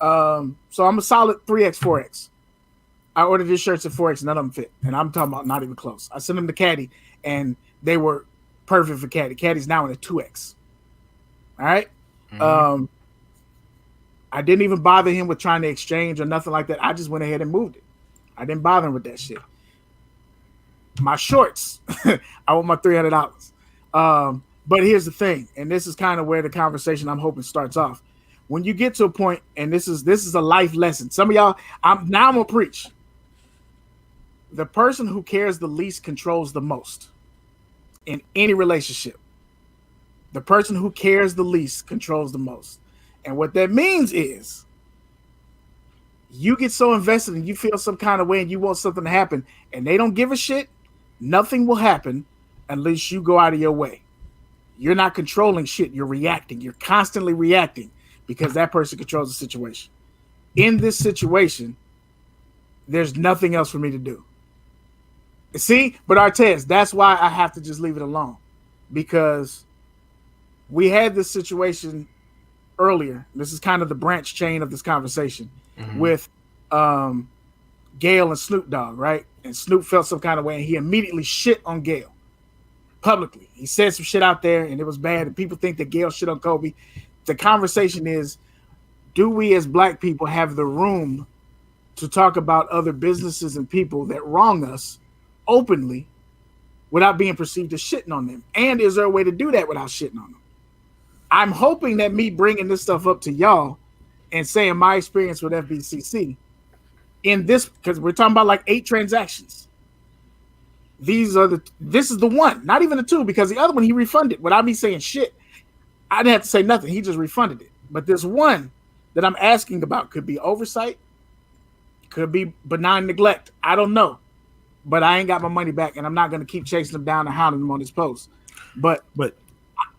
So I'm a solid 3X, 4X. I ordered these shirts at 4X, none of them fit. And I'm talking about not even close. I sent them to Caddy, and they were perfect for Caddy. Caddy's now in a 2X. All right? Mm-hmm. I didn't even bother him with trying to exchange or nothing like that. I just went ahead and moved it. I didn't bother him with that shit. My shorts, I want my $300. But here's the thing, and this is kind of where the conversation I'm hoping starts off. when you get to a point, and this is a life lesson. Some of y'all, I'm gonna preach. The person who cares the least controls the most in any relationship. The person who cares the least controls the most. And what that means is you get so invested and you feel some kind of way and you want something to happen and they don't give a shit, nothing will happen unless you go out of your way. You're not controlling shit. You're reacting. You're constantly reacting because that person controls the situation. In this situation, there's nothing else for me to do. See? But Artez, that's why I have to just leave it alone. Because we had this situation earlier. This is kind of the branch chain of this conversation with Gail and Snoop Dogg, right? And Snoop felt some kind of way and he immediately shit on Gail publicly. He said some shit out there and it was bad. And people think that Gail shit on Kobe. The conversation is, do we as black people have the room to talk about other businesses and people that wrong us openly without being perceived as shitting on them? And is there a way to do that without shitting on them? I'm hoping that me bringing this stuff up to y'all and saying my experience with FBCC in this, because we're talking about like 8 transactions. This is the one, not even the 2, because the other one he refunded without me saying shit. I didn't have to say nothing. He just refunded it. But this one that I'm asking about could be oversight, could be benign neglect. I don't know. But I ain't got my money back, and I'm not going to keep chasing him down and hounding him on his post. But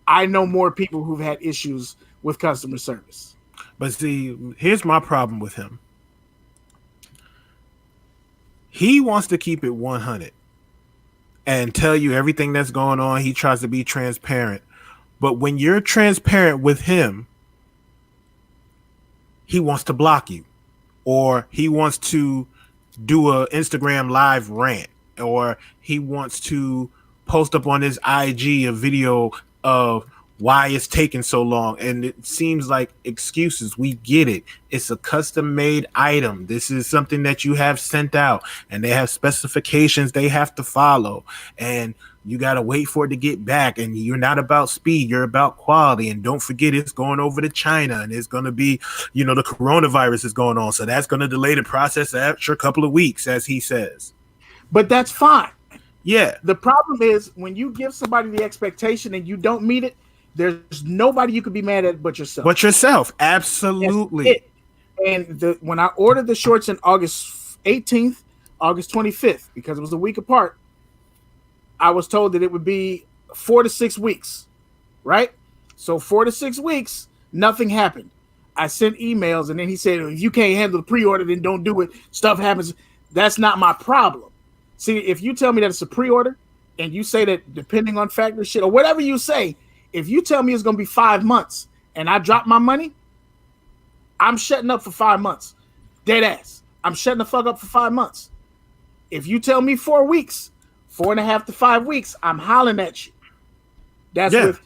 I know more people who've had issues with customer service. But see, here's my problem with him. He wants to keep it 100 and tell you everything that's going on. He tries to be transparent. But when you're transparent with him, he wants to block you, or he wants to do a Instagram live rant, or he wants to post up on his IG a video of why it's taking so long. And it seems like excuses. We get it. It's a custom made item. This is something that you have sent out and they have specifications they have to follow. And you got to wait for it to get back. And you're not about speed. You're about quality. And don't forget, it's going over to China and it's going to be, the coronavirus is going on. So that's going to delay the process after a couple of weeks, as he says. But that's fine. Yeah. The problem is when you give somebody the expectation and you don't meet it, there's nobody you could be mad at but yourself. Absolutely. And when I ordered the shorts in August 18th, August 25th, because it was a week apart, I was told that it would be 4 to 6 weeks, right? So 4 to 6 weeks, nothing happened. I sent emails, and then he said, if you can't handle the pre-order, then don't do it. Stuff happens. That's not my problem. See, if you tell me that it's a pre-order, and you say that depending on factory shit, or whatever you say, if you tell me it's going to be 5 months, and I drop my money, I'm shutting up for 5 months. Dead ass. I'm shutting the fuck up for 5 months. If you tell me 4 weeks, 4.5 to 5 weeks, I'm hollering at you. That's what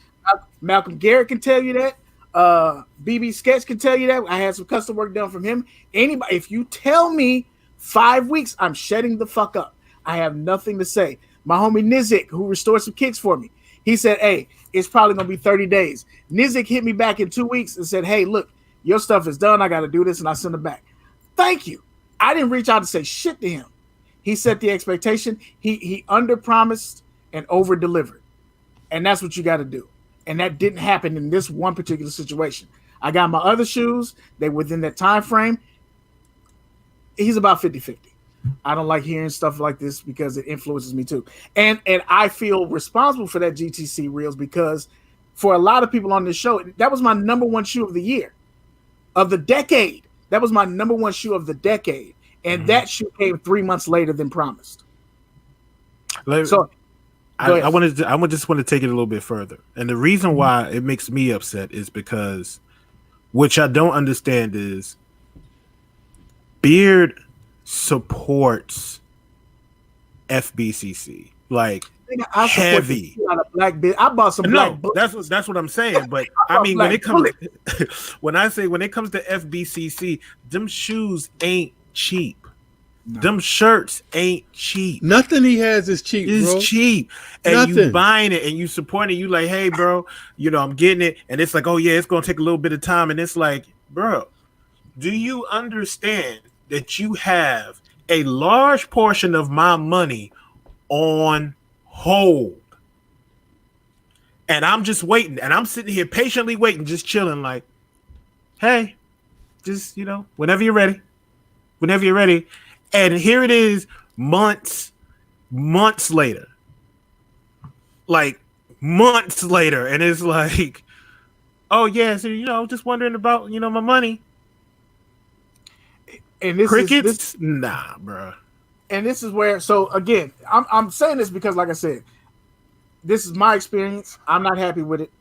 Malcolm Garrett can tell you that. BB Sketch can tell you that. I had some custom work done from him. Anybody, if you tell me 5 weeks, I'm shutting the fuck up. I have nothing to say. My homie Nizik, who restored some kicks for me, he said, hey, it's probably going to be 30 days. Nizik hit me back in 2 weeks and said, hey, look, your stuff is done. I got to do this. And I sent it back. Thank you. I didn't reach out to say shit to him. He set the expectation. He under-promised and over-delivered. And that's what you got to do. And that didn't happen in this one particular situation. I got my other shoes. They within that time frame. He's about 50-50. I don't like hearing stuff like this because it influences me too. And I feel responsible for that GTC Reels because for a lot of people on this show, that was my number one shoe of the year, of the decade. That was my number one shoe of the decade. And that shoe came 3 months later than promised. So I just want to take it a little bit further. And the reason why it makes me upset is because, which I don't understand, is Beard supports FBCC like heavy. I bought some black books. That's what I'm saying. But I mean, when it comes when it comes to FBCC, them shoes ain't cheap. Them shirts ain't cheap. Nothing he has is cheap, It's bro. cheap. And Nothing. you buying it and you supporting it. You like, hey, bro, I'm getting it. And it's like, oh, yeah, it's going to take a little bit of time. And it's like, bro, do you understand that you have a large portion of my money on hold? And I'm just waiting. And I'm sitting here patiently waiting, just chilling like, hey, just, whenever you're ready. Whenever you're ready. And here it is months later. Like months later. And it's like, oh, yeah, so, just wondering about, my money. And this crickets? Nah, bro. And this is where, so again, I'm saying this because, like I said, this is my experience. I'm not happy with it.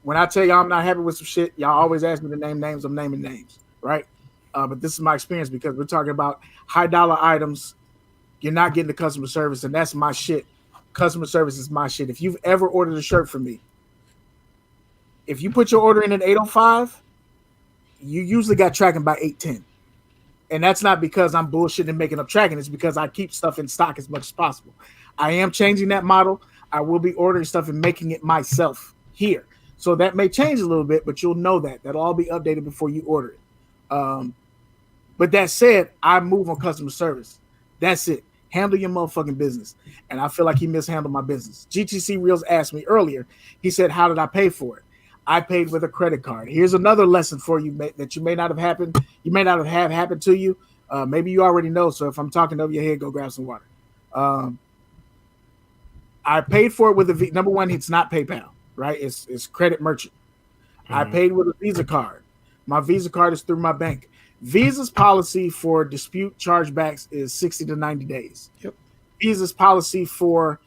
When I tell y'all I'm not happy with some shit, y'all always ask me to name names. I'm naming names, right? But this is my experience because we're talking about high dollar items. You're not getting the customer service, and that's my shit. Customer service is my shit. If you've ever ordered a shirt from me, if you put your order in at 8:05, you usually got tracking by 8:10. And that's not because I'm bullshitting and making up tracking. It's because I keep stuff in stock as much as possible. I am changing that model. I will be ordering stuff and making it myself here. So that may change a little bit, but you'll know that. That'll all be updated before you order it. But that said, I move on customer service. That's it. Handle your motherfucking business. And I feel like he mishandled my business. GTC Reels asked me earlier. He said, how did I pay for it? I paid with a credit card. Here's another lesson for you that you may not have happened. You may not have happened to you. Maybe you already know. So if I'm talking over your head, go grab some water. I paid for it with a number one. It's not PayPal, right? It's credit merchant. Mm-hmm. I paid with a Visa card. My Visa card is through my bank. Visa's policy for dispute chargebacks is 60 to 90 days. Yep. Visa's policy for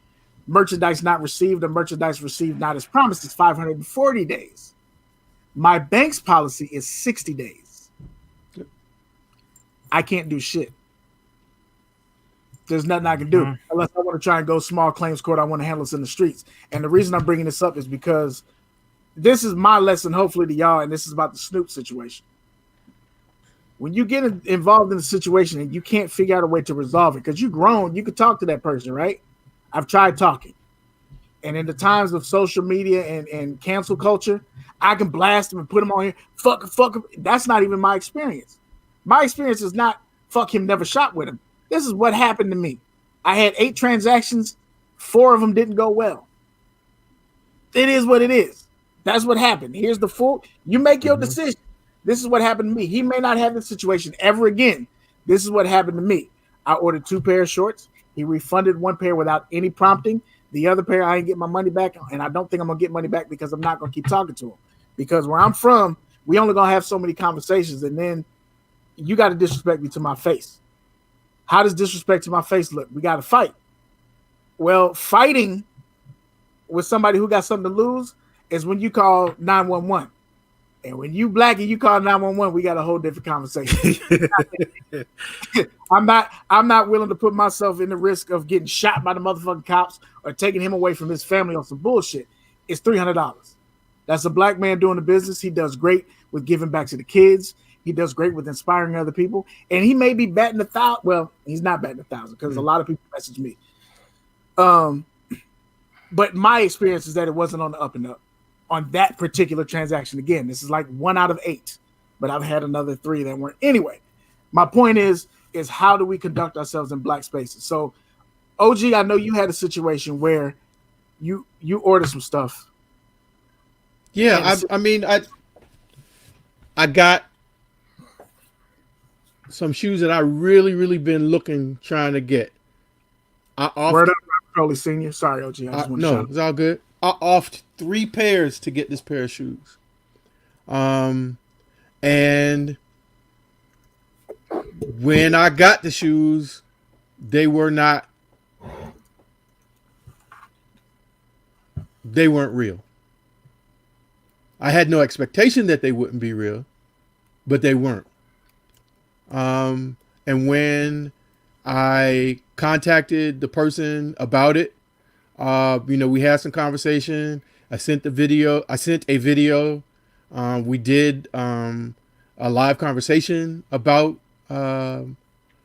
merchandise not received or merchandise received not as promised is 540 days. My bank's policy is 60 days. Yep. I can't do shit. There's nothing I can do unless I want to try and go small claims court. I want to handle this in the streets. And the reason I'm bringing this up is because this is my lesson, hopefully, to y'all, and this is about the Snoop situation. When you get involved in a situation and you can't figure out a way to resolve it, because you're grown, you could talk to that person, right? I've tried talking. And in the times of social media and cancel culture, I can blast them and put them on here. Fuck him. That's not even my experience. My experience is not fuck him, never shot with him. This is what happened to me. I had 8 transactions. 4 of them didn't go well. It is what it is. That's what happened. Here's the full. You make your decision. This is what happened to me. He may not have this situation ever again. This is what happened to me. I ordered 2 pairs of shorts. He refunded 1 pair without any prompting. The other pair, I ain't get my money back. And I don't think I'm going to get money back because I'm not going to keep talking to him. Because where I'm from, we only going to have so many conversations. And then you got to disrespect me to my face. How does disrespect to my face look? We got to fight. Well, fighting with somebody who got something to lose is when you call 911. And when you black and you call 911, we got a whole different conversation. I'm not willing to put myself in the risk of getting shot by the motherfucking cops or taking him away from his family on some bullshit. It's $300. That's a black man doing the business. He does great with giving back to the kids. He does great with inspiring other people. And he may be batting 1,000. Well, he's not batting 1,000 because a lot of people message me. But my experience is that it wasn't on the up and up on that particular transaction. Again, this is like 1 out of 8, but I've had another 3 that weren't. Anyway, my point is how do we conduct ourselves in black spaces? So, OG, I know you had a situation where you ordered some stuff. Yeah, I got some shoes that I really been trying to get. Word up, Crowley Senior. Sorry, OG. It's all good. I offed 3 pairs to get this pair of shoes. And when I got the shoes, they weren't real. I had no expectation that they wouldn't be real, but they weren't. And when I contacted the person about it, we had some conversation. I sent a video. We did a live conversation about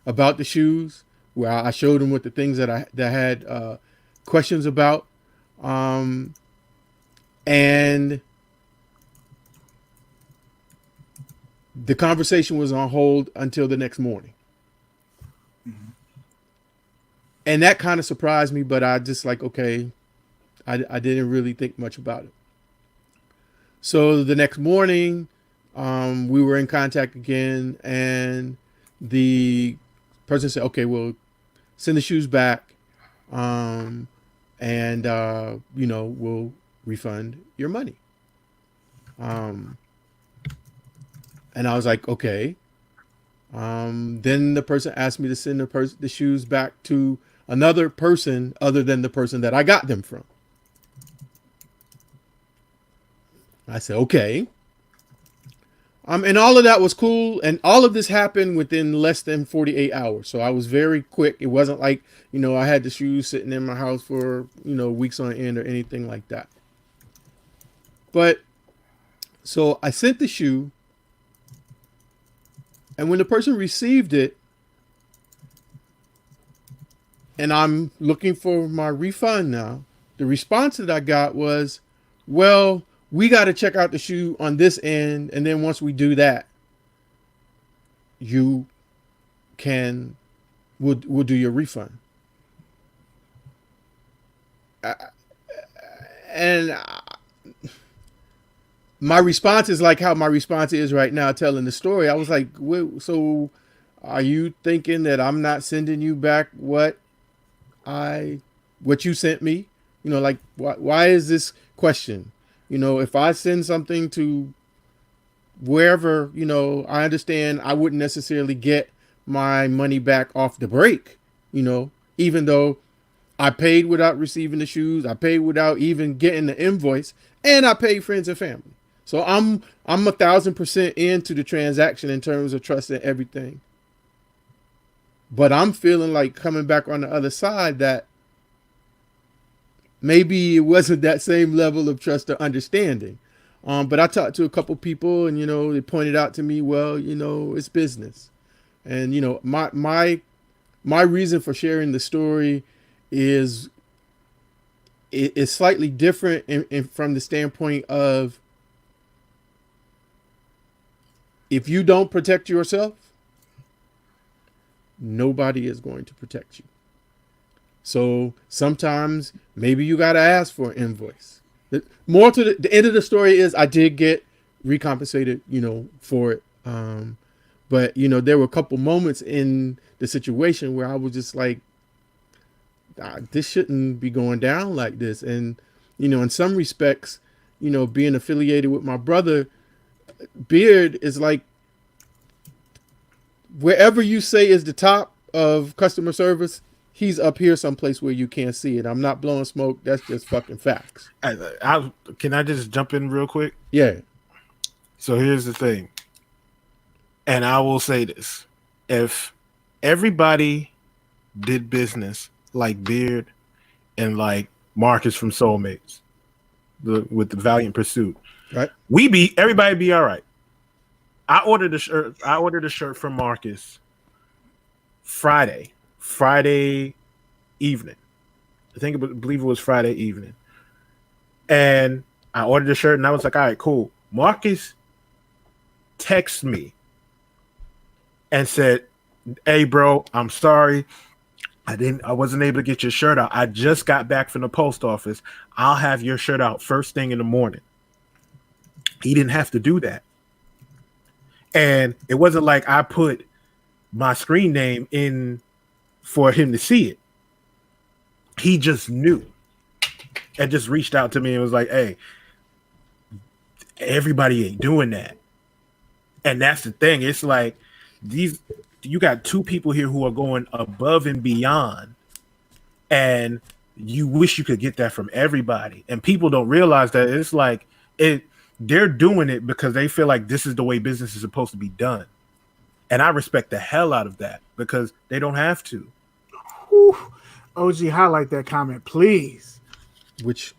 about the shoes, where I showed him what the things that I had questions about, and the conversation was on hold until the next morning. And that kind of surprised me, but I just like, okay, I didn't really think much about it. So the next morning, we were in contact again, and the person said, okay, well, send the shoes back, and, we'll refund your money. And I was like, okay. Then the person asked me to send the shoes back to another person other than the person that I got them from. I said, okay. And all of that was cool. And all of this happened within less than 48 hours. So I was very quick. It wasn't like, I had the shoes sitting in my house for, weeks on end or anything like that. But so I sent the shoe. And when the person received it, and I'm looking for my refund now, the response that I got was, well, we got to check out the shoe on this end. And then once we do that, we'll do your refund. My response is like how my response is right now telling the story. I was like, so are you thinking that I'm not sending you back what you sent me? Like, why is this question? If I send something to wherever, I understand I wouldn't necessarily get my money back off the break, even though I paid without receiving the shoes, I paid without even getting the invoice, and I paid friends and family. So I'm 1,000% into the transaction in terms of trust and everything. But I'm feeling like coming back on the other side that maybe it wasn't that same level of trust or understanding. But I talked to a couple people, and they pointed out to me, well, it's business. And my reason for sharing the story is slightly different from the standpoint of, if you don't protect yourself, nobody is going to protect you. So sometimes maybe you got to ask for an invoice. More to the end of the story is I did get recompensated, for it. But, there were a couple moments in the situation where I was just like, this shouldn't be going down like this. And, in some respects, being affiliated with my brother, Beard is like, wherever you say is the top of customer service, he's up here someplace where you can't see it. I'm not blowing smoke. That's just fucking facts. Can I just jump in real quick? Yeah. So here's the thing. And I will say this. If everybody did business like Beard and like Marcus from Soulmates, with the Valiant Pursuit, right? Everybody be all right. I ordered a shirt from Marcus Friday evening. I believe it was Friday evening. And I ordered the shirt and I was like, all right, cool. Marcus texted me and said, hey bro, I'm sorry. I wasn't able to get your shirt out. I just got back from the post office. I'll have your shirt out first thing in the morning. He didn't have to do that. And it wasn't like I put my screen name in for him to see it. He just knew and just reached out to me and was like, hey, everybody ain't doing that. And that's the thing. It's like you got two people here who are going above and beyond, and you wish you could get that from everybody. And people don't realize that it's like they're doing it because they feel like this is the way business is supposed to be done. And I respect the hell out of that because they don't have to. Whew. OG, highlight that comment, please. Which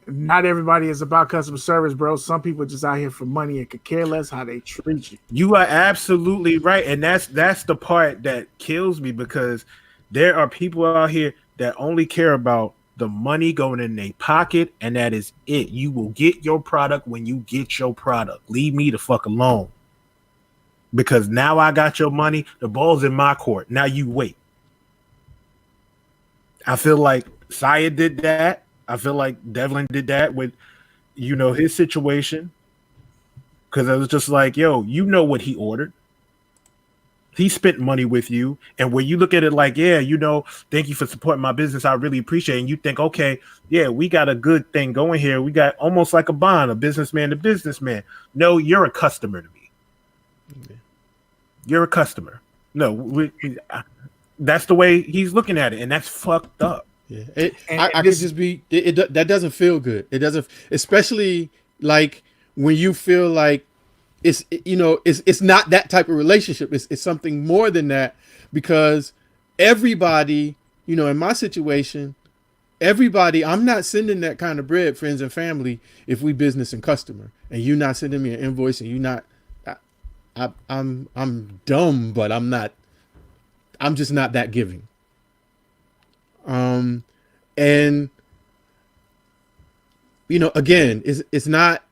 Not everybody is about customer service, bro. Some people just out here for money and could care less how they treat you. You are absolutely right, and that's the part that kills me because there are people out here that only care about the money going in their pocket, and that is it. You will get your product when you get your product. Leave me the fuck alone. Because now I got your money, the ball's in my court. Now you wait. I feel like Syed did that. I feel like Devlin did that with, his situation. Because I was just like, yo, you know what he ordered. He spent money with you. And when you look at it like, yeah, thank you for supporting my business. I really appreciate it. And you think, okay, yeah, we got a good thing going here. We got almost like a bond, a businessman to businessman. No, you're a customer to me. Okay. You're a customer. No, that's the way he's looking at it. And that's fucked up. Yeah, I could just be, that doesn't feel good. It doesn't, especially like when you feel like, it's not that type of relationship. It's something more than that, because everybody, in my situation, I'm not sending that kind of bread, friends and family, if we business and customer, and you not sending me an invoice, and you not, I'm dumb, but I'm just not that giving. And again, it's not,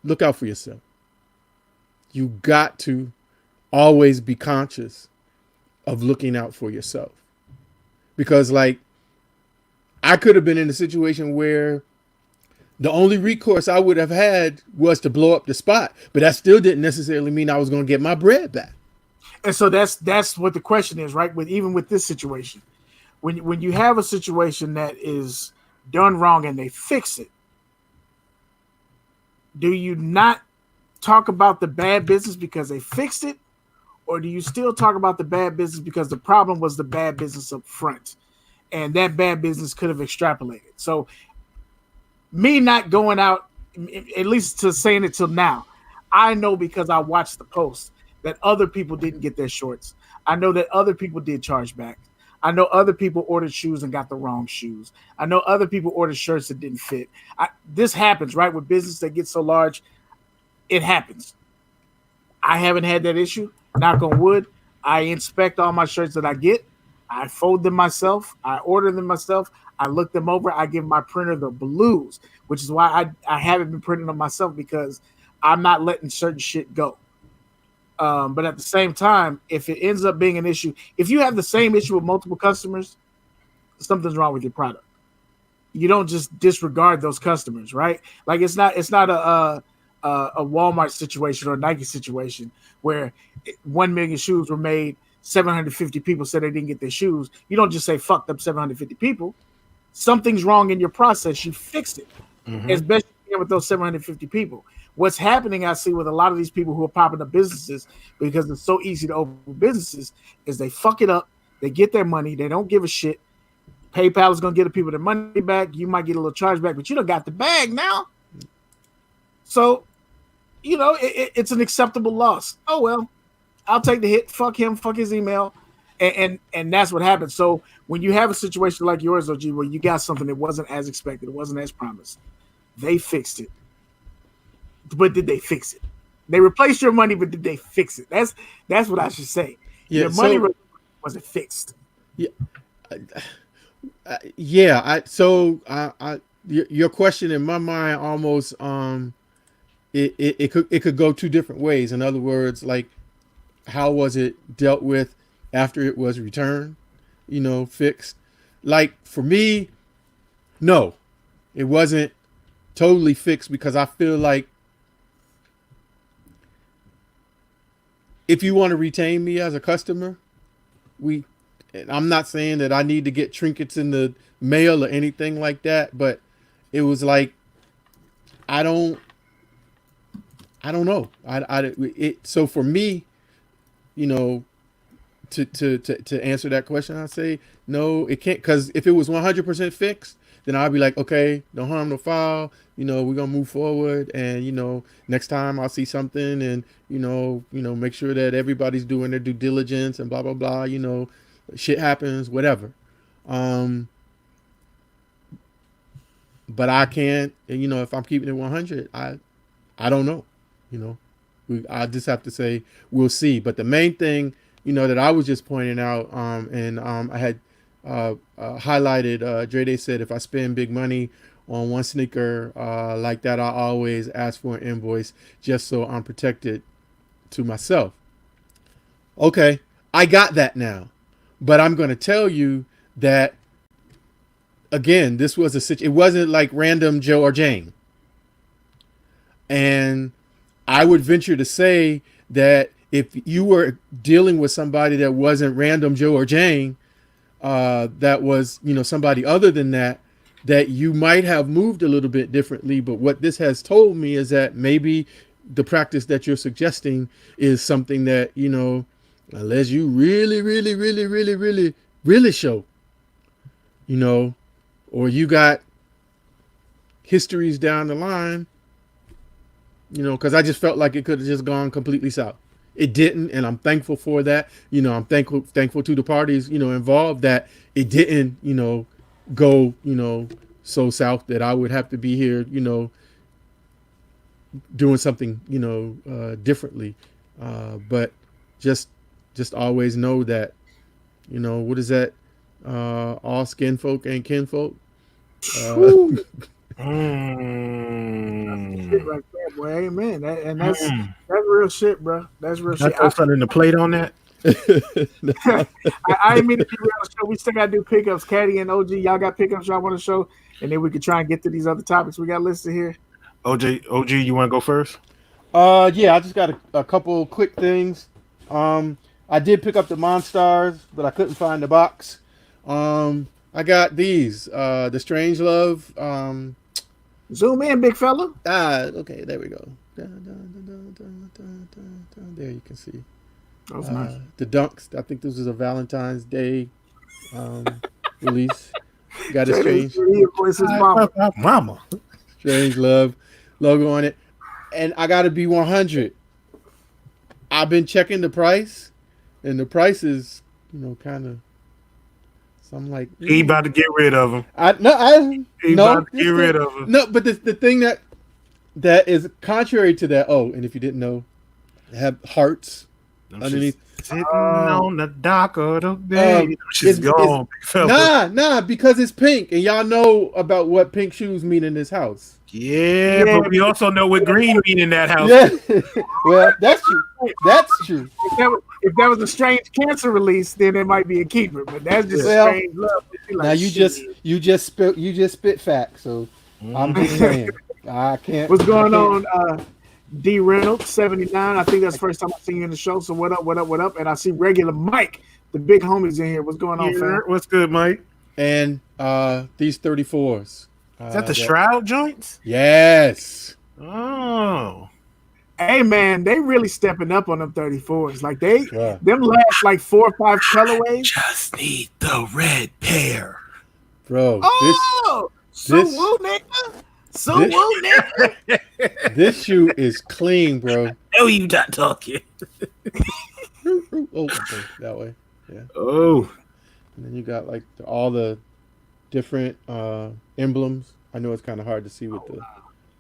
look out for yourself. You got to always be conscious of looking out for yourself, because like I could have been in a situation where the only recourse I would have had was to blow up the spot, but that still didn't necessarily mean I was going to get my bread back. And so that's what the question is, right? Even with this situation, when you have a situation that is done wrong and they fix it, do you not talk about the bad business because they fixed it, or do you still talk about the bad business because the problem was the bad business up front, and that bad business could have extrapolated? So, me not going out, at least to saying it till now, I know because I watched the post that other people didn't get their shorts. I know that other people did charge back. I know other people ordered shoes and got the wrong shoes. I know other people ordered shirts that didn't fit. This happens, right? With business that gets so large, it happens. I haven't had that issue. Knock on wood. I inspect all my shirts that I get. I fold them myself. I order them myself. I look them over. I give my printer the blues, which is why I haven't been printing them myself, because I'm not letting certain shit go. But at the same time, if it ends up being an issue, if you have the same issue with multiple customers, something's wrong with your product. You don't just disregard those customers, right? Like it's not a Walmart situation or a Nike situation where 1 million shoes were made, 750 people said they didn't get their shoes. You don't just say fuck them 750 people. Something's wrong in your process. You fix it as best you can with those 750 people. What's happening, I see, with a lot of these people who are popping up businesses, because it's so easy to open businesses, is they fuck it up. They get their money. They don't give a shit. PayPal is going to get the people their money back. You might get a little charge back, but you don't got the bag now. So, it's an acceptable loss. Oh, well, I'll take the hit. Fuck him. Fuck his email. And that's what happens. So when you have a situation like yours, OG, where you got something that wasn't as expected, it wasn't as promised, they fixed it. But did they fix it? They replaced your money, but did they fix it? That's what I should say. Yeah, your money wasn't fixed. Yeah. Your question in my mind almost it could go two different ways. In other words, like, how was it dealt with after it was returned? Fixed. Like for me, no, it wasn't totally fixed, because I feel like if you want to retain me as a customer, I'm not saying that I need to get trinkets in the mail or anything like that, but it was like, I don't know. So for me, to answer that question, I'd say no, it can't, because if it was 100% fixed, then I'd be like, okay, no harm, no foul. We're gonna move forward, and next time I'll see something, and make sure that everybody's doing their due diligence and blah blah blah. Shit happens, whatever. But I can't, if I'm keeping it 100, I don't know. I just have to say we'll see. But the main thing, that I was just pointing out, and I had highlighted. Dre Day said if I spend big money on one sneaker like that, I always ask for an invoice just so I'm protected to myself. Okay, I got that now, but I'm going to tell you that again, this was it wasn't like random Joe or Jane. And I would venture to say that if you were dealing with somebody that wasn't random Joe or Jane, that was, somebody other than that you might have moved a little bit differently. But what this has told me is that maybe the practice that you're suggesting is something that, unless you really, really, really, really, really, really show, or you got histories down the line, because I just felt like it could have just gone completely south. It didn't, and I'm thankful for that. I'm thankful to the parties, involved that it didn't, go, so south that I would have to be here, doing something, differently. But just always know that, what is that? All skin folk ain't kinfolk. Shit right there, boy. Amen. That's real shit, bro. That's real shit. I throw something to plate on that. I ain't mean to be real show. We still gotta do pickups. Caddy and OG, y'all got pickups y'all want to show, and then we could try and get to these other topics we got listed here. OG, you want to go first? Yeah, I just got a couple quick things. I did pick up the Monstars, but I couldn't find the box. I got these, the Strange Love. Zoom in, big fella. Okay, there we go. There you can see. That was nice. The Dunks. I think this was a Valentine's Day release. Got a Mama. Strange Love logo on it. And I got to be 100. I've been checking the price, and the price is, kind of. So I'm like, he about to get rid of them. About to get rid of them. No, but the thing that is contrary to that. Oh, and if you didn't know, they have hearts underneath. Sitting on the dock of the bay. She's gone. Nah, because it's pink, and y'all know about what pink shoes mean in this house. Yeah, but we also know what green mean in that house. Yeah. Well, that's true. That's true. If that was a Strange Cancer release, then it might be a keeper. But that's just Strange Love. Like, now you just spit facts. So I'm just saying I can't. What's going on? D Reynolds 79. I think that's the first time I've seen you in the show. So what up? And I see regular Mike, the big homies in here. What's going on, fam? What's good, Mike? And these 34s. Is that the Shroud joints? Yes. Oh. Hey man, they really stepping up on them 34s. Like them last like 4 or 5 colorways. Just need the red pair. Bro. This shoe is clean, bro. No, you not talking. Okay, that way. Yeah. Oh. And then you got like all the different emblems. I know it's kind of hard to see with the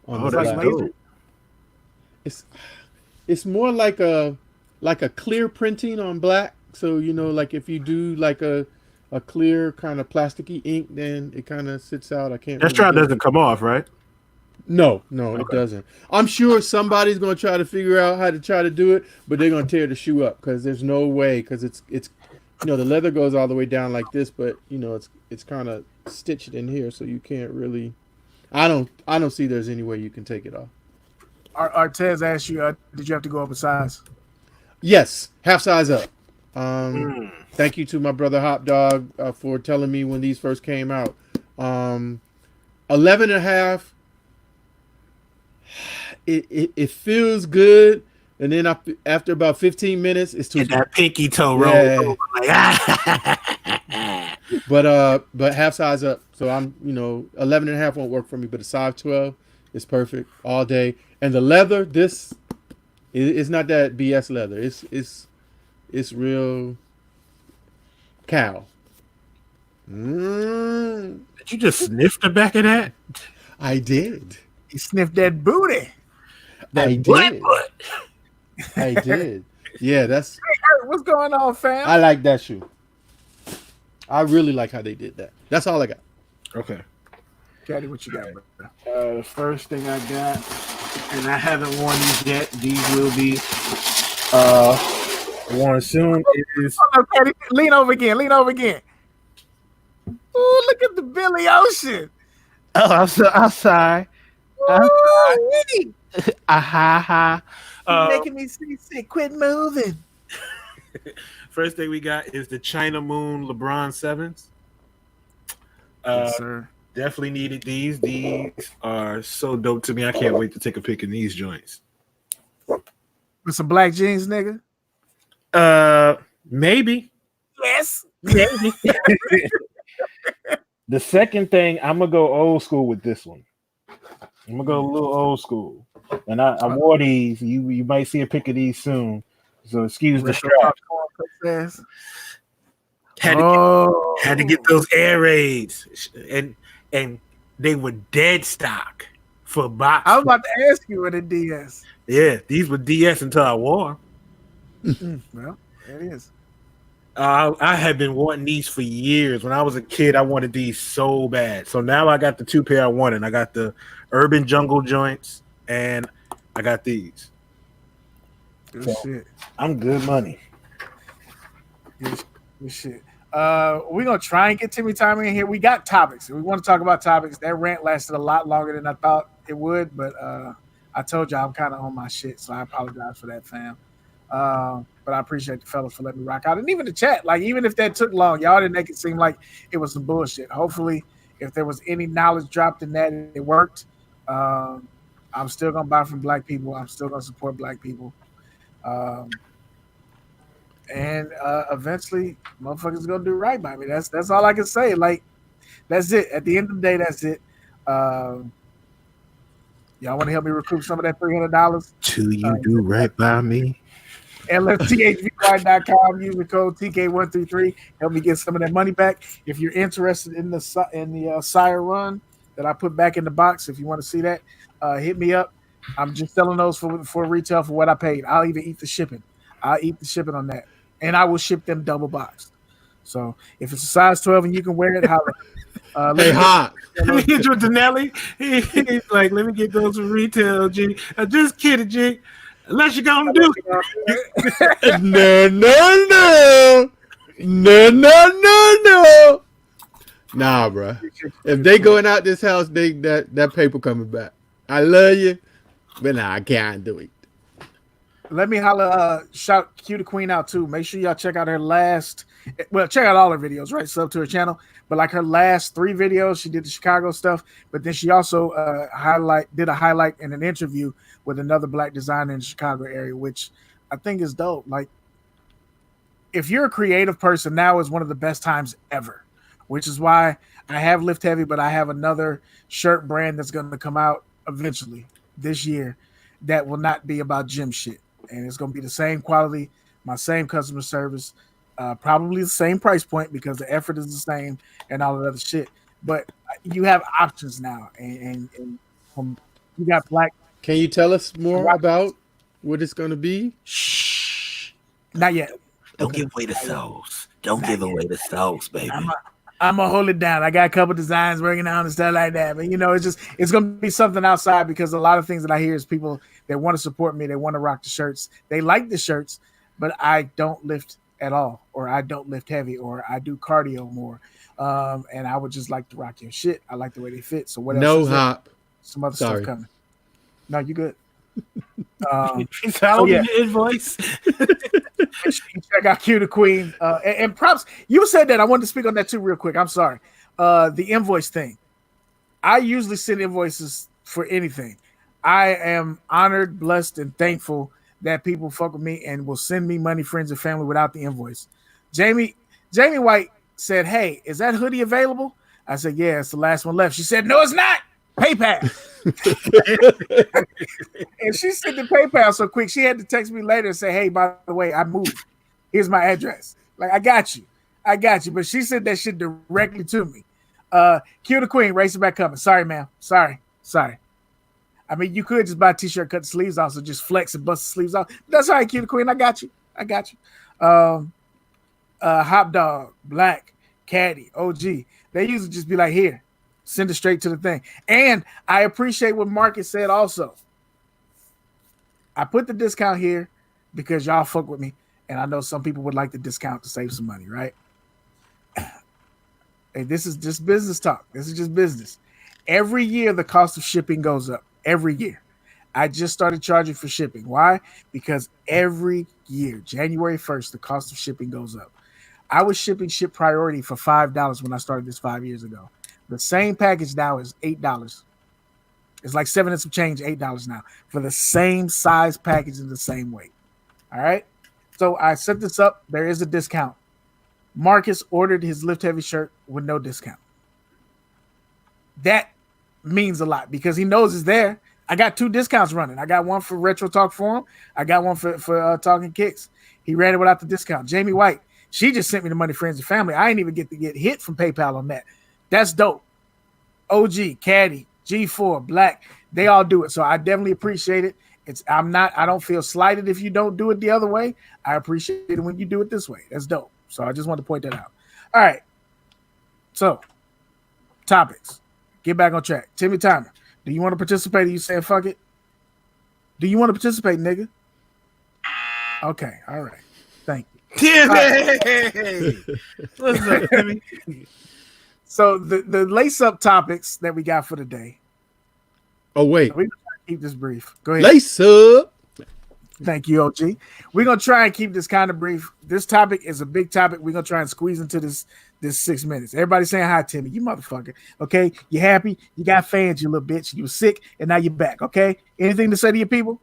on the black. Cool. It's more like a clear printing on black. So like if you do like a clear kind of plasticky ink, then it kind of sits out. I can't. That Shroud doesn't come off, right? No, okay. It doesn't. I'm sure somebody's going to try to figure out how to try to do it, but they're going to tear the shoe up because there's no way, because it's the leather goes all the way down like this, but it's kind of stitched in here, so you can't really. I don't see there's any way you can take it off. Artez asked you, did you have to go up a size? Yes, half size up. Thank you to my brother Hop Dog for telling me when these first came out. 11 and a half. It feels good, and then after about 15 minutes, it's too. That pinky toe roll. Yeah. But half size up. So I'm 11 and a half won't work for me, but a size 12 is perfect all day. And the leather, it's not that BS leather. It's real cow. Mm, Did you just sniff the back of that? I did. He sniffed that booty. I Butt, did. butt. I did. Yeah, that's. Hey, what's going on, fam? I like that shoe. I really like how they did that. That's all I got. Okay. Caddy, what you got, bro? The first thing I got, and I haven't worn these yet. These will be worn soon. Is Oh, Caddy, lean over again. Lean over again. Ooh, look at the Billy Ocean. I'm sorry. Ooh, Ha. making me sick. Quit moving. First thing we got is the China Moon LeBron 7s. Yes, sir. Definitely needed these. These are so dope to me. I can't wait to take a pic in these joints. With some black jeans, nigga. Maybe. Yes. Maybe. The second thing, I'm gonna go old school with this one. I'm gonna go a little old school. And I wore these. You might see a pic of these soon. So excuse the strap. Had to get those air raids. And they were dead stock for box. I was about to ask you what a DS. Yeah, these were DS until I wore them. Well, there it is. I had been wanting these for years. When I was a kid, I wanted these so bad. So now I got the two pair I wanted. I got the Urban Jungle joints, and I got these. Good So, shit. I'm good money. Good shit. We're gonna try and get Timmy Time in here. We got topics. We want to talk about topics. That rant lasted a lot longer than I thought it would, but I told you I'm kind of on my shit, so I apologize for that, fam. But I appreciate the fellas for letting me rock out, and even the chat. Like, even if that took long, y'all didn't make it seem like it was some bullshit. Hopefully, if there was any knowledge dropped in that, it worked. I'm still gonna buy from black people. I'm still gonna support black people. And eventually, motherfuckers gonna do right by me. That's all I can say. Like, that's it. At the end of the day, that's it. Y'all want to help me recoup some of that $300? Do you do right by me? LFTHVY.com. Use the code TK133. Help me get some of that money back. If you're interested in the Sire run that I put back in the box, if you want to see that, hit me up. I'm just selling those for retail for what I paid. I'll even eat the shipping. I'll eat the shipping on that, and I will ship them double boxed. So if it's a size 12 and you can wear it, holla. Hey, Hot. Let me get you with Denelli. He's like, let me get those from retail, G. I'm just kidding, G. Unless you're gonna do it. No. Nah, bro. If they going out this house, that paper coming back. I love you, but nah, I can't do it. Let me holla, shout Q the Queen out too. Make sure y'all check out her last. Well, check out all her videos, right? Sub to her channel. But like her last 3 videos, she did the Chicago stuff. But then she also did a highlight and an interview with another black designer in the Chicago area, which I think is dope. Like, if you're a creative person, now is one of the best times ever. Which is why I have Lift Heavy, but I have another shirt brand that's going to come out eventually this year that will not be about gym shit. And it's going to be the same quality, my same customer service, probably the same price point because the effort is the same and all that other shit. But you have options now. And you got black. Can you tell us more about what it's going to be? Shh. Not yet. Don't give away the sauce. Don't give away the sauce, baby. I'm gonna hold it down. I got a couple designs working on and stuff like that. But it's gonna be something outside because a lot of things that I hear is people that want to support me, they want to rock the shirts, they like the shirts, but I don't lift at all, or I don't lift heavy, or I do cardio more. And I would just like to rock your shit. I like the way they fit. So what else? No hop. Some other stuff coming. No, you good. Your invoice. Check out Q the Queen. And props. You said that. I wanted to speak on that too real quick. I'm sorry. The invoice thing. I usually send invoices for anything. I am honored, blessed, and thankful that people fuck with me and will send me money, friends, and family without the invoice. Jamie White said, "Hey, is that hoodie available?" I said, "Yeah, it's the last one left." She said, "No, it's not. PayPal." And she sent the PayPal so quick she had to text me later and say, "Hey, by the way, I moved. Here's my address." Like, I got you. I got you. But she said that shit directly to me. Q the Queen, Razorback coming. Sorry, ma'am. Sorry. I mean, you could just buy a t-shirt, cut the sleeves off, so just flex and bust the sleeves off. That's all right, Q the Queen. I got you. Hop Dog, Black, Caddy, OG. They usually just be like, here, send it straight to the thing. And I appreciate what Marcus said also. I put the discount here because y'all fuck with me. And I know some people would like the discount to save some money, right? Hey, this is just business talk. This is just business. Every year, the cost of shipping goes up. Every year. I just started charging for shipping. Why? Because every year, January 1st, the cost of shipping goes up. I was shipping ship priority for $5 when I started this 5 years ago. The same package now is $8. It's like 7 and some change, $8 now for the same size package in the same weight. All right. So I set this up. There is a discount. Marcus ordered his Lift Heavy shirt with no discount. That means a lot because he knows it's there. I got 2 discounts running. I got one for Retro Talk Forum. I got one for Talking Kicks. He ran it without the discount. Jamie White, she just sent me the money, friends and family. I ain't even get to get hit from PayPal on that. That's dope. OG, Caddy, G4, Black, they all do it. So I definitely appreciate it. I don't feel slighted if you don't do it the other way. I appreciate it when you do it this way. That's dope. So I just wanted to point that out. All right. So, topics. Get back on track. Timmy Timer, do you want to participate? Or you saying fuck it? Do you want to participate, nigga? Okay. All right. Thank you. Timmy! What's up, Timmy? So the lace up topics that we got for today. Oh, wait. We're going to keep this brief. Go ahead. Lace up. Thank you, OG. We're going to try and keep this kind of brief. This topic is a big topic. We're going to try and squeeze into this 6 minutes. Everybody saying hi, Timmy. You motherfucker. Okay? You happy? You got fans, you little bitch. You were sick, and now you're back. Okay? Anything to say to your people?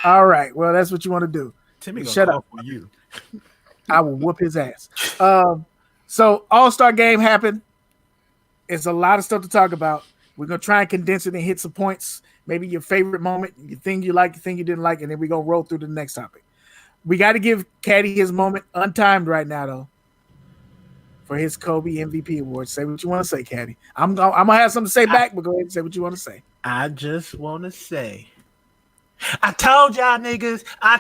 All right. Well, that's what you want to do. Timmy, shut up for you. I will whoop his ass. So All-Star game happened. It's a lot of stuff to talk about. We're going to try and condense it and hit some points. Maybe your favorite moment, your thing you like, your thing you didn't like, and then we're going to roll through to the next topic. We got to give Caddy his moment, untimed right now, though, for his Kobe MVP award. Say what you want to say, Caddy. I'm going to have something to say back, but go ahead and say what you want to say. I just want to say, I told y'all niggas, I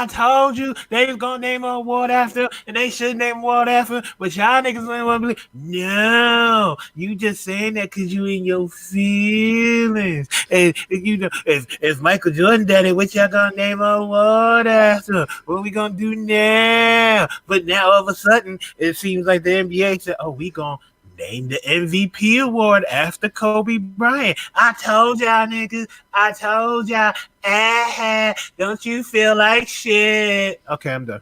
told you they was gonna name an award after, and they should name an award after, but y'all niggas ain't want to believe. No, you just saying that because you in your feelings. And you know, if Michael Jordan did it, what y'all gonna name an award after? What we gonna do now? But now all of a sudden, it seems like the NBA said, oh, we gonna name the MVP award after Kobe Bryant. I told y'all niggas. I told y'all. Don't you feel like shit? Okay, I'm done.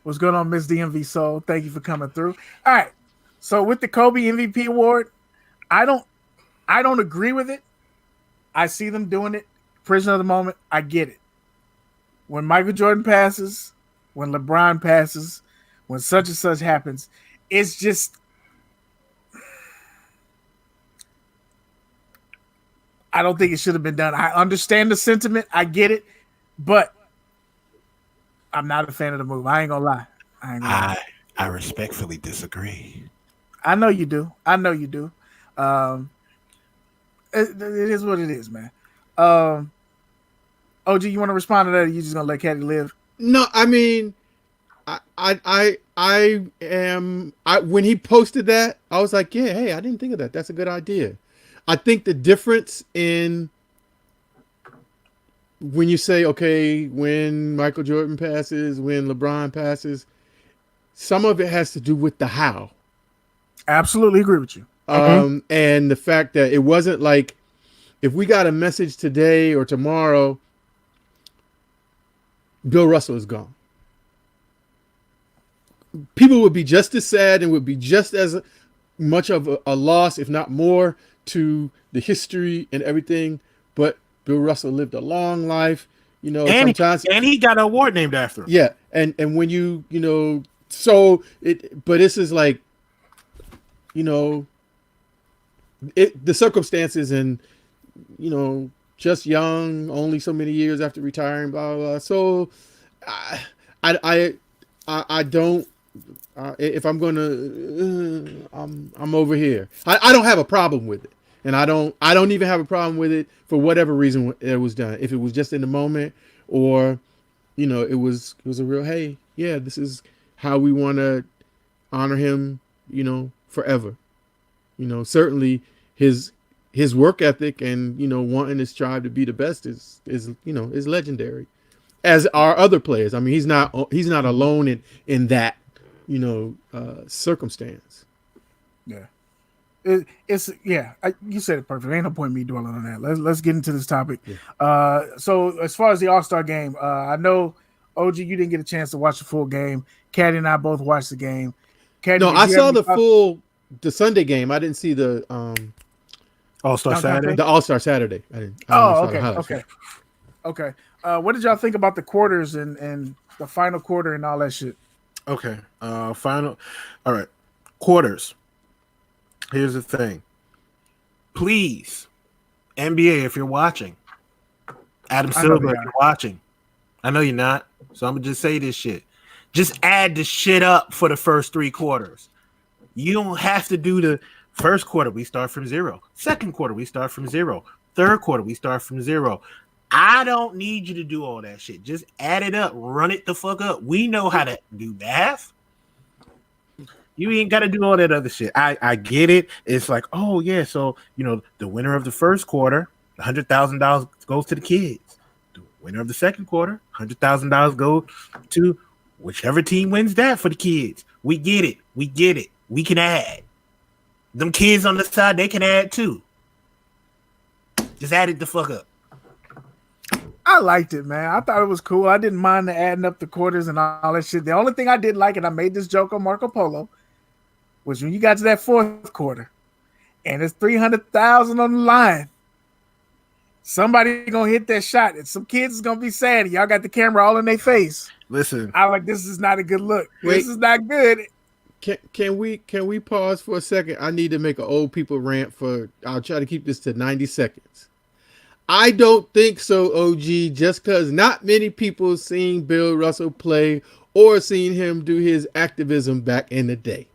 What's going on, Miss DMV Soul? Thank you for coming through. All right. So with the Kobe MVP award, I don't agree with it. I see them doing it. Prisoner of the moment. I get it. When Michael Jordan passes, when LeBron passes, when such and such happens, it's just I don't think it should have been done. I understand the sentiment. I get it. But I'm not a fan of the move. I ain't going to lie. I respectfully disagree. I know you do. It is what it is, man. OG, you want to respond to that, or you just going to let Caddy live? No, I mean, I am. When he posted that, I was like, yeah, hey, I didn't think of that. That's a good idea. I think the difference in when you say, okay, when Michael Jordan passes, when LeBron passes, some of it has to do with the how. Absolutely agree with you. And the fact that it wasn't like if we got a message today or tomorrow, Bill Russell is gone. People would be just as sad and would be just as much of a loss, if not more, to the history and everything. But Bill Russell lived a long life, you know. And sometimes he got an award named after him. Yeah, and when you know, so it. But this is like, you know, the circumstances and, you know, just young, only so many years after retiring, blah blah blah. So, I don't. If I'm gonna, I'm over here. I don't have a problem with it, and I don't even have a problem with it for whatever reason it was done. If it was just in the moment, or it was a real, hey, yeah, this is how we want to honor him, forever. Certainly his work ethic and wanting his tribe to be the best is legendary. As are other players. I mean, he's not alone in that circumstance. Yeah. You said it perfect. Ain't no point in me dwelling on that. Let's get into this topic. Yeah. So as far as the All-Star game, I know OG, you didn't get a chance to watch the full game. Caddy and I both watched the game. Caddy, No, I saw the Sunday game. I didn't see the All-Star Saturday. the All-Star Saturday. I only saw the highlights. Okay. What did y'all think about the quarters and the final quarter and all that shit? Okay. Final. All right. Quarters. Here's the thing. Please, NBA, if you're watching, Adam Silver, if you're watching, I know you're not, so I'm gonna just say this shit. Just add the shit up for the first 3 quarters. You don't have to do the first quarter. We start from 0. Second quarter, we start from 0. Third quarter, we start from 0. I don't need you to do all that shit. Just add it up. Run it the fuck up. We know how to do math. You ain't got to do all that other shit. I get it. It's like, oh, yeah, so, the winner of the first quarter, $100,000 goes to the kids. The winner of the second quarter, $100,000 goes to whichever team wins that for the kids. We get it. We can add. Them kids on the side, they can add too. Just add it the fuck up. I liked it, man. I thought it was cool. I didn't mind the adding up the quarters and all that shit. The only thing I didn't like, and I made this joke on Marco Polo, was when you got to that fourth quarter and it's 300,000 on the line. Somebody gonna hit that shot, and some kids is gonna be sad. Y'all got the camera all in their face. Listen, I'm like, this is not a good look. This is not good. Can we pause for a second? I need to make an old people rant I'll try to keep this to 90 seconds. I don't think so, OG, just because not many people seen Bill Russell play or seen him do his activism back in the day.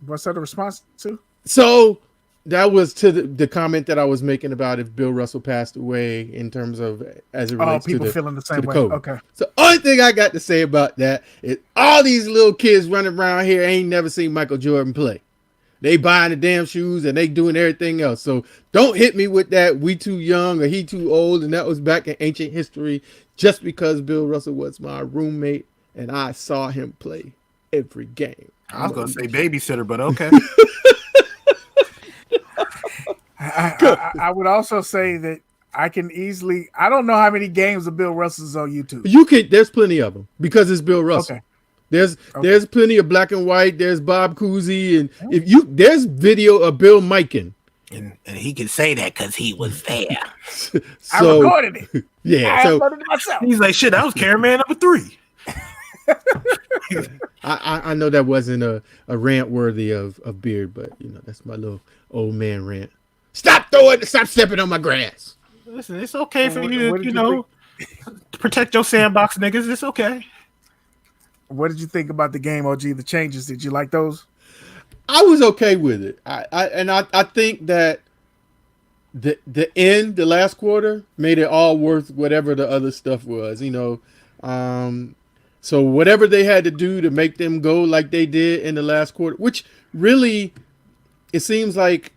What's that a response to? So that was to the comment that I was making about if Bill Russell passed away in terms of as it relates people to feeling the same way. COVID. Okay. So only thing I got to say about that is all these little kids running around here ain't never seen Michael Jordan play. They buying the damn shoes and they doing everything else. So don't hit me with that we too young or he too old and that was back in ancient history just because Bill Russell was my roommate and I saw him play every game. I was going to say babysitter, but okay. I would also say that I don't know how many games of Bill Russell's on YouTube. There's plenty of them because it's Bill Russell. Okay. There's plenty of black and white. There's Bob Cousy, and there's video of Bill Mikan, and he can say that because he was there. I recorded it. Yeah, I recorded it myself. He's like, shit, I was cameraman number 3. I know that wasn't a rant worthy of Beard, but that's my little old man rant. Stop stepping on my grass. Listen, it's okay for you to protect your sandbox niggas. It's okay. What did you think about the game, OG? The changes, did you like those? I was okay with it. I think that the last quarter made it all worth whatever the other stuff was. So whatever they had to do to make them go like they did in the last quarter, which really, it seems like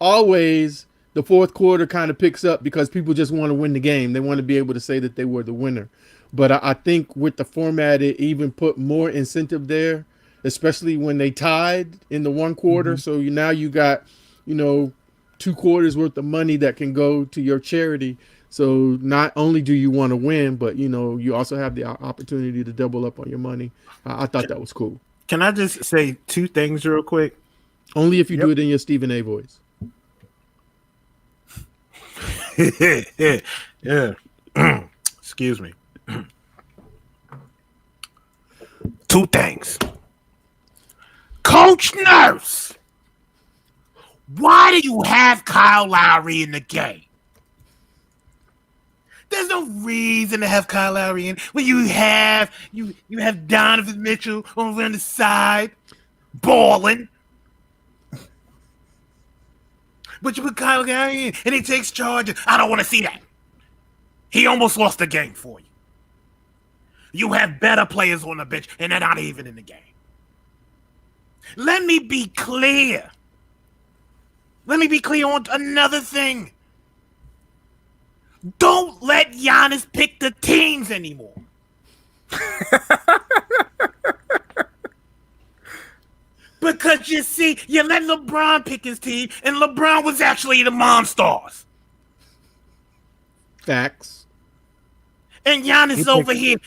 always the fourth quarter kind of picks up because people just want to win the game. They want to be able to say that they were the winner. But I think with the format, it even put more incentive there, especially when they tied in the one quarter. Mm-hmm. So now you got, 2 quarters worth of money that can go to your charity. So not only do you want to win, but, you also have the opportunity to double up on your money. I thought that was cool. Can I just say 2 things real quick? Only if you do it in your Stephen A. voice. Yeah. Excuse me. 2 things. Coach Nurse, why do you have Kyle Lowry in the game? There's no reason to have Kyle Lowry in when you have Donovan Mitchell over on the side balling. But you put Kyle Lowry in and he takes charge. I don't want to see that. He almost lost the game for you. You have better players on the bench and they're not even in the game. Let me be clear. Let me be clear on another thing. Don't let Giannis pick the teams anymore. Because you see, you let LeBron pick his team, and LeBron was actually the Monstars. Facts. And Giannis over here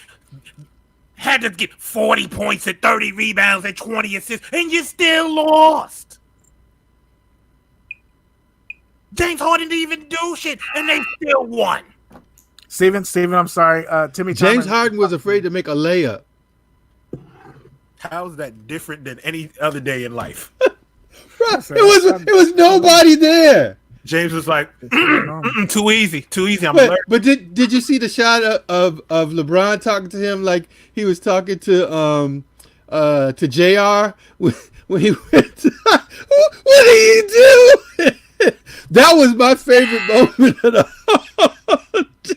had to get 40 points and 30 rebounds and 20 assists, and you still lost. James Harden didn't even do shit, and they still won. Steven, I'm sorry. Timmy James Thomas. Harden was afraid to make a layup. How is that different than any other day in life? It was nobody there. James was like, too easy. I'm alert. But did you see the shot of LeBron talking to him like he was talking to JR when he went to, what do you do? That was my favorite moment of the whole day.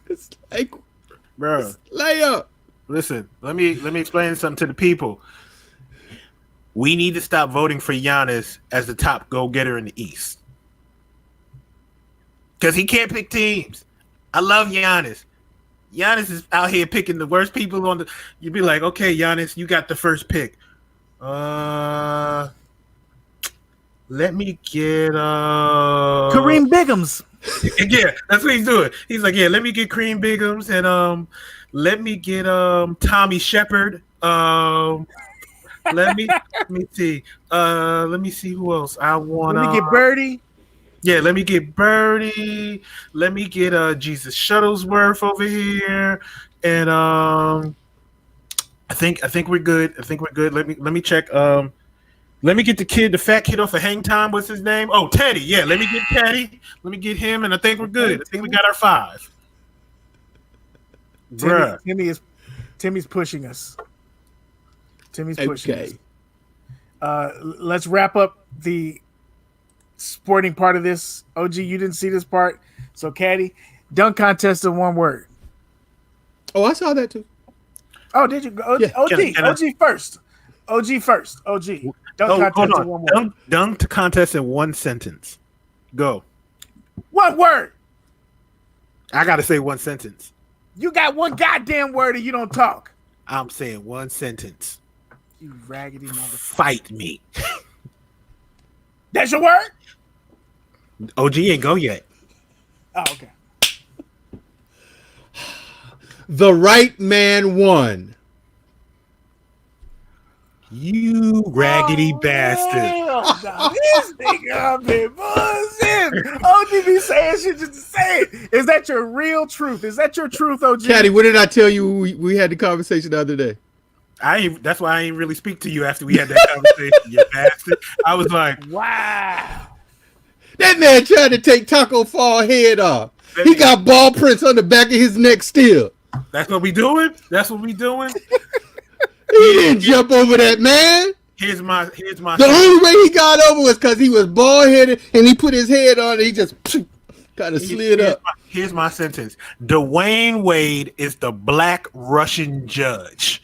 It's like, bro, layup. Listen, let me explain something to the people. We need to stop voting for Giannis as the top go-getter in the East. Because he can't pick teams. I love Giannis. Giannis is out here picking the worst people on the... You'd be like, okay, Giannis, you got the first pick. Let me get... Kareem Biggums. Yeah, that's what he's doing. He's like, yeah, let me get Kareem Biggums and let me get Tommy Shepard. Let me see. Let me see who else. I want. Let me get Birdie. Yeah, let me get Birdie. Let me get Jesus Shuttlesworth over here, and I think we're good. Let me check. Let me get the fat kid off of Hang Time. What's his name? Oh, Teddy. Yeah, let me get Teddy. Let me get him, and I think we're good. I think we got our 5. Timmy's pushing us. Timmy's pushing us. Let's wrap up the sporting part of this. OG, you didn't see this part. So, Caddy, dunk contest in one word. Oh, I saw that too. Oh, did you? OG first. OG first. OG. Dunk contest in one word. Dunk contest in one sentence. Go. One word. I got to say one sentence. You got one goddamn word and you don't talk. I'm saying one sentence. You raggedy motherfucker. Fight me. That's your word? OG ain't go yet. Oh, okay. The right man won. You raggedy bastard. No, this nigga up here buzzing. OG be saying shit just to say it. Is that your real truth? Is that your truth, OG? Caddy, what did I tell you we had the conversation the other day? That's why I ain't really speak to you after we had that conversation, you bastard. I was like, wow. That man tried to take Taco Fall head off. He got ball prints on the back of his neck still. That's what we doing? That's what we doing? He didn't jump over that man. Here's my The only way he got over was because he was bald headed and he put his head on and he just kind of slid up. Here's my sentence. Dwayne Wade is the black Russian judge.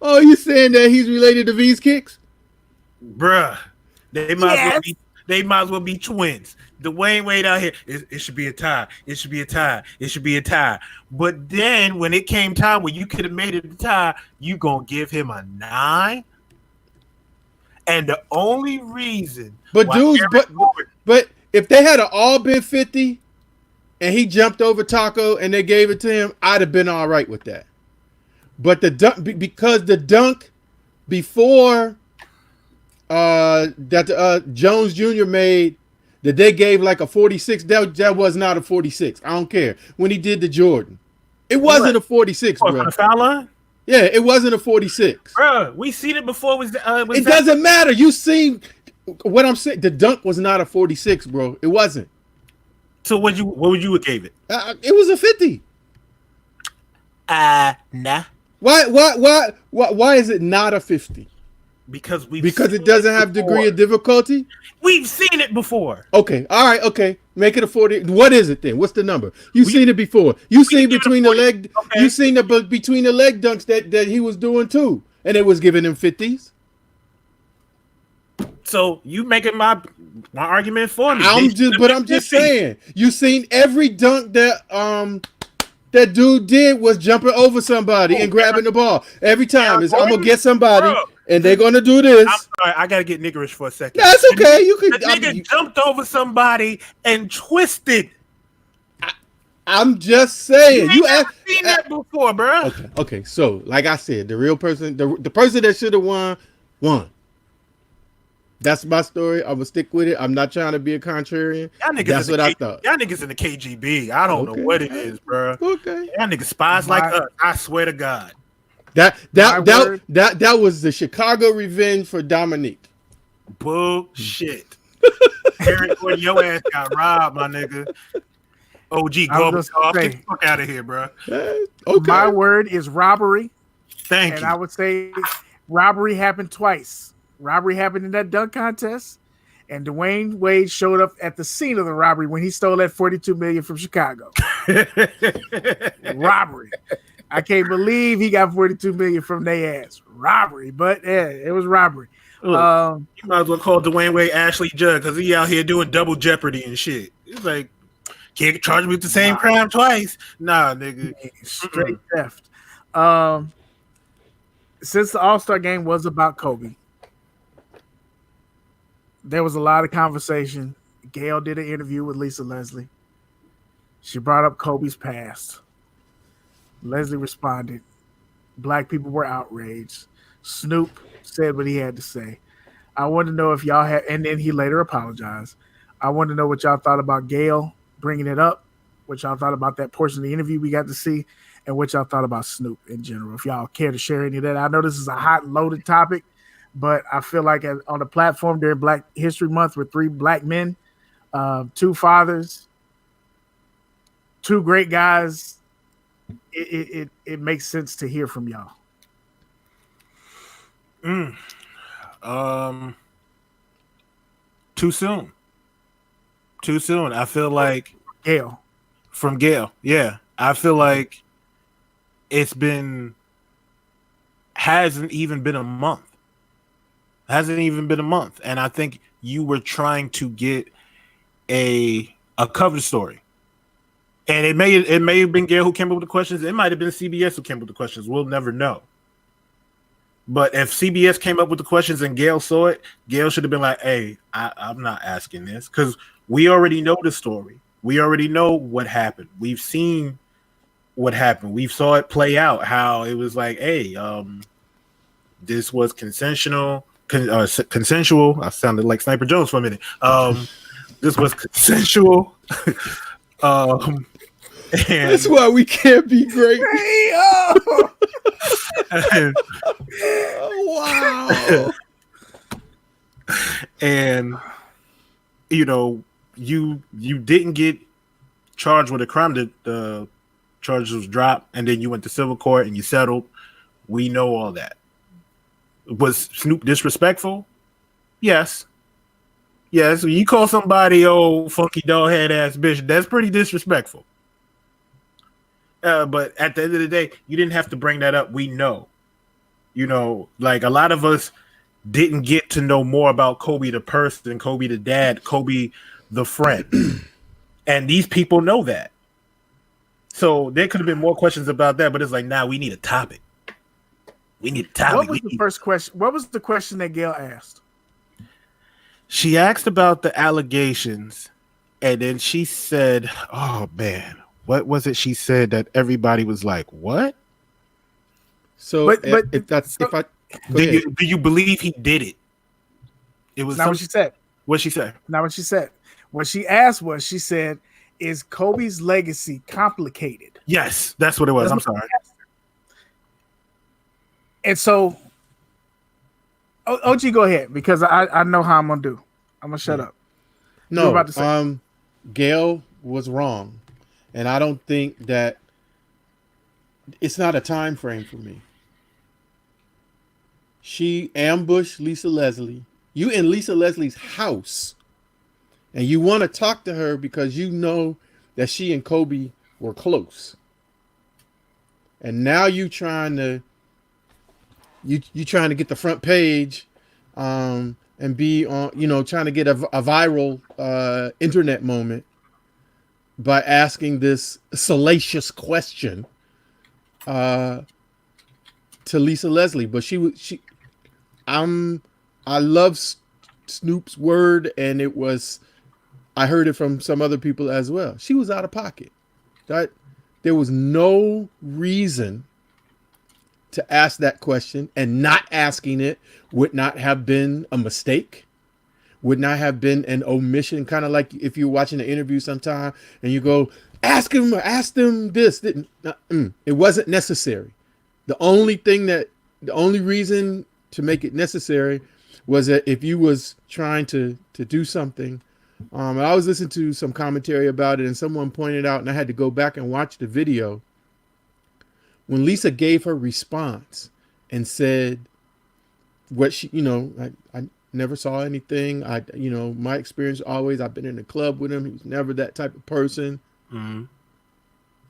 Oh, you saying that he's related to V's Kicks? Bruh. They might as well be twins. Dwayne Wade out here, it should be a tie. It should be a tie. It should be a tie. But then when it came time where you could have made it a tie, you gonna give him a 9? And the only reason, but if they had all been 50 and he jumped over Taco and they gave it to him, I'd have been all right with that. But the dunk, because the dunk before that Jones Jr. made, that they gave like a 46, that was not a 46. I don't care. When he did the Jordan, it wasn't a 46, bro. On the foul line? Yeah, it wasn't a 46. Bro, we seen it before. It doesn't matter. You seen what I'm saying. The dunk was not a 46, bro. It wasn't. So what would you have gave it? It was a 50. Nah. Why is it not a 50? Because Because it doesn't have degree of difficulty? We've seen it before. Okay, all right, okay. Make it a 40. What is it then? What's the number? You've seen it before. You seen between the leg. Okay. You seen between the leg dunks that he was doing too, and it was giving him 50s. So you making my argument for me? I'm just saying. You seen every dunk that dude did was jumping over somebody and grabbing the ball every time. I'm gonna get somebody, and they're gonna do this. I'm sorry, I gotta get niggerish for a second. That's okay. You could. The nigga jumped over somebody and twisted. I'm just saying. You ain't seen that before, bro. Okay. So, like I said, the real person, the person that should have won. That's my story. I'm gonna stick with it. I'm not trying to be a contrarian. That's what I thought. Y'all niggas in the KGB. I don't know what it is, bro. Okay. Y'all niggas spies like us. I swear to God. That was the Chicago revenge for Dominique. Bullshit. Eric, your ass got robbed, my nigga. OG, go get the fuck out of here, bro. Okay. My word is robbery. Thank you. And I would say robbery happened twice. Robbery happened in that dunk contest, and Dwayne Wade showed up at the scene of the robbery when he stole that $42 million from Chicago. Robbery. I can't believe he got $42 million from their ass. Robbery, but yeah, it was robbery. Look, you might as well call Dwayne Wade Ashley Judd because he out here doing double jeopardy and shit. It's like, can't charge me with the same crime twice. Nah, nigga. Straight theft. Since the All-Star game was about Kobe, there was a lot of conversation. Gail did an interview with Lisa Leslie. She brought up Kobe's past. Leslie responded. Black people were outraged. Snoop said what he had to say. I want to know if y'all had, and then he later apologized. I want to know what y'all thought about Gail bringing it up, what y'all thought about that portion of the interview we got to see, and what y'all thought about Snoop in general. If y'all care to share any of that. I know this is a hot, loaded topic, but I feel like on the platform during Black History Month with 3 black men, 2 fathers, 2 great guys, it makes sense to hear from y'all. Too soon. I feel like Gail. From Gail, yeah. I feel like hasn't even been a month. And I think you were trying to get a cover story. And it may have been Gail who came up with the questions. It might have been CBS who came up with the questions. We'll never know. But if CBS came up with the questions and Gail saw it, Gail should have been like, hey, I'm not asking this. Because we already know the story. We already know what happened. We've seen what happened. We saw it play out, how it was like, hey, this was consensual. I sounded like Sniper Jones for a minute. This was consensual. And that's why we can't be great. Wow. And you didn't get charged with a crime. The charges was dropped, and then you went to civil court and you settled. We know all that. Was Snoop disrespectful? Yes. Yes. You call somebody old funky dog head ass bitch, that's pretty disrespectful. But at the end of the day, you didn't have to bring that up. We know. Like a lot of us didn't get to know more about Kobe the person, Kobe the dad, Kobe the friend. And these people know that. So there could have been more questions about that, but it's like, we need a topic. What was the first question? What was the question that Gail asked? She asked about the allegations, and then she said, oh man, what was it she said that everybody was like, what? So do you believe he did it? It was not what she said. What she said? Not what she said. What she asked was, she said, is Kobe's legacy complicated? Yes, that's what it was. I'm sorry. And so, OG, go ahead, because I know how I'm gonna do. I'm gonna shut up. No, Gail was wrong, and I don't think that it's not a time frame for me. She ambushed Lisa Leslie. You in Lisa Leslie's house, and you want to talk to her because you know that she and Kobe were close. And now you trying to get the front page, and be on, trying to get a viral internet moment by asking this salacious question to Lisa Leslie. But I love Snoop's word, and I heard it from some other people as well. She was out of pocket. There was no reason to ask that question, and not asking it would not have been a mistake, would not have been an omission. Kind of like if you're watching an interview sometime and you go, ask them this. It wasn't necessary. The only reason to make it necessary was that if you was trying to do something. I was listening to some commentary about it, and someone pointed out, and I had to go back and watch the video, when Lisa gave her response and said what she, I never saw anything. My experience always, I've been in the club with him. He was never that type of person. Mm-hmm.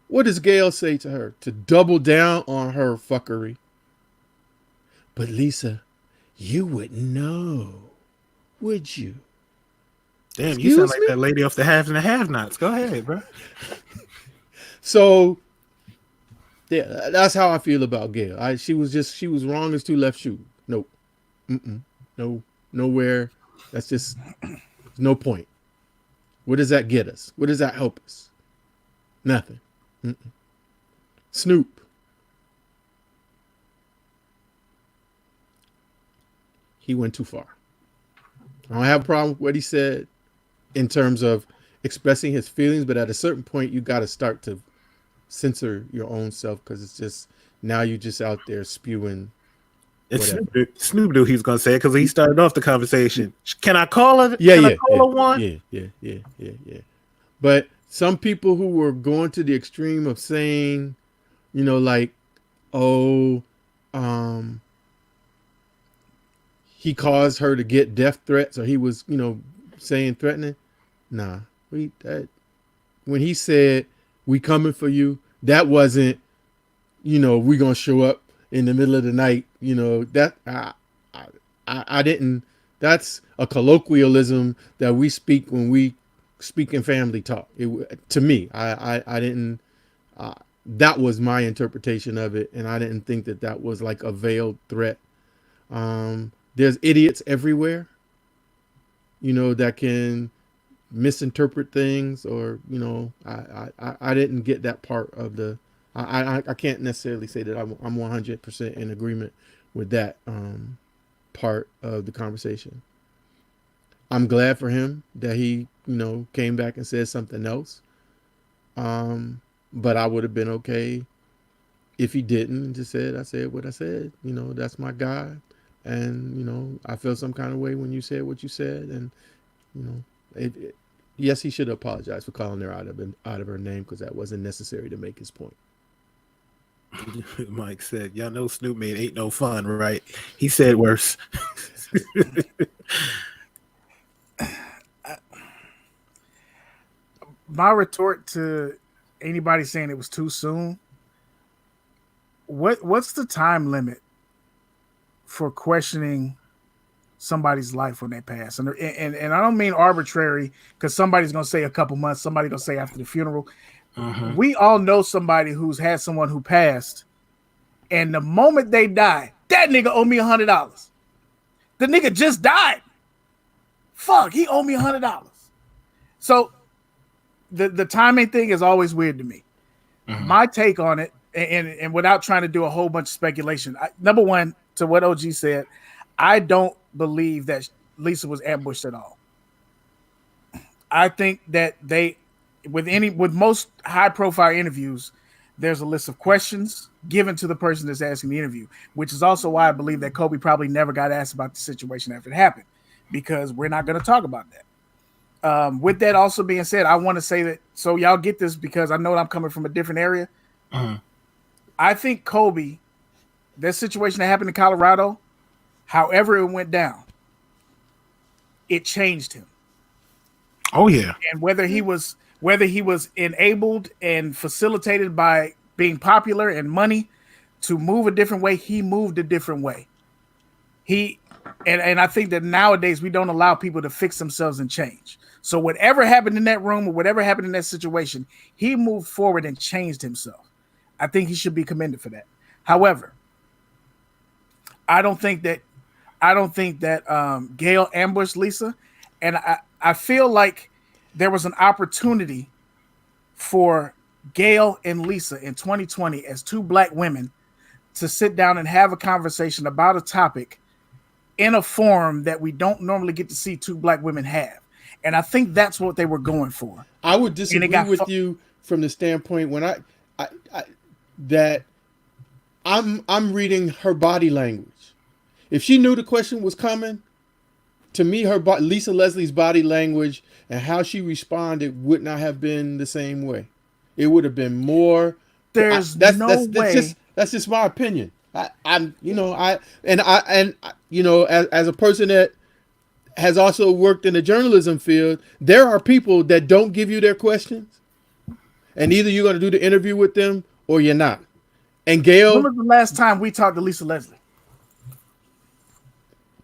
What does Gail say to her? To double down on her fuckery. But Lisa, you wouldn't know, would you? Damn, you sound like that lady off the Haves and the Have-Nots. Go ahead, bro. So, yeah, that's how I feel about Gail. She was wrong as two left shoes. Nope. No, nowhere. That's just no point. What does that get us? What does that help us? Nothing. Snoop. He went too far. I don't have a problem with what he said in terms of expressing his feelings, but at a certain point, you got to start to censor your own self, because it's just, now you're just out there spewing. Snoop knew he was going to say it because he started off the conversation. Can I call her? Yeah, Can I call her one? Yeah. But some people who were going to the extreme of saying, like, he caused her to get death threats, or he was, saying threatening. Nah, when he said, we coming for you, that wasn't, we gonna show up in the middle of the night. That I didn't. That's a colloquialism that we speak when we speak in family talk. To me, I didn't. That was my interpretation of it, and I didn't think that was like a veiled threat. There's idiots everywhere, that can misinterpret things, or I didn't get that part of the. I can't necessarily say that I'm 100% in agreement with that part of the conversation. I'm glad for him that he came back and said something else, but I would have been okay if he didn't and just said, I said what I said. That's my guy, and I feel some kind of way when you said what you said, and yes, he should apologize for calling her out of her name, because that wasn't necessary to make his point. Mike said, y'all know Snoop made ain't no fun, right? He said worse. My retort to anybody saying it was too soon, what's the time limit for questioning somebody's life when they pass? And I don't mean arbitrary, because somebody's going to say a couple months, somebody's going to say after the funeral. Uh-huh. We all know somebody who's had someone who passed, and the moment they die, that nigga owe me $100. The nigga just died. Fuck, he owe me $100. So the timing thing is always weird to me. Uh-huh. My take on it, and without trying to do a whole bunch of speculation, number one, to what OG said, I don't believe that Lisa was ambushed at all. I think that with most high-profile interviews, there's a list of questions given to the person that's asking the interview, which is also why I believe that Kobe probably never got asked about the situation after it happened, because we're not going to talk about that. With that also being said, I want to say that so y'all get this because I know I'm coming from a different area. I think Kobe, that situation that happened in Colorado, however it went down, it changed him. Oh yeah. And whether he was enabled and facilitated by being popular and money to move a different way, he moved a different way. And I think that nowadays we don't allow people to fix themselves and change. So whatever happened in that room or whatever happened in that situation, he moved forward and changed himself. I think he should be commended for that. However, I don't think that Gail ambushed Lisa, and I feel like there was an opportunity for Gail and Lisa in 2020 as two black women to sit down and have a conversation about a topic in a forum that we don't normally get to see two black women have. And I think that's what they were going for. I would disagree with you from the standpoint when I'm reading her body language. If she knew the question was coming, to me, Lisa Leslie's body language and how she responded would not have been the same way. It would have been more. That's just my opinion. As a person that has also worked in the journalism field, there are people that don't give you their questions, and either you're going to do the interview with them or you're not. And Gail, when was the last time we talked to Lisa Leslie?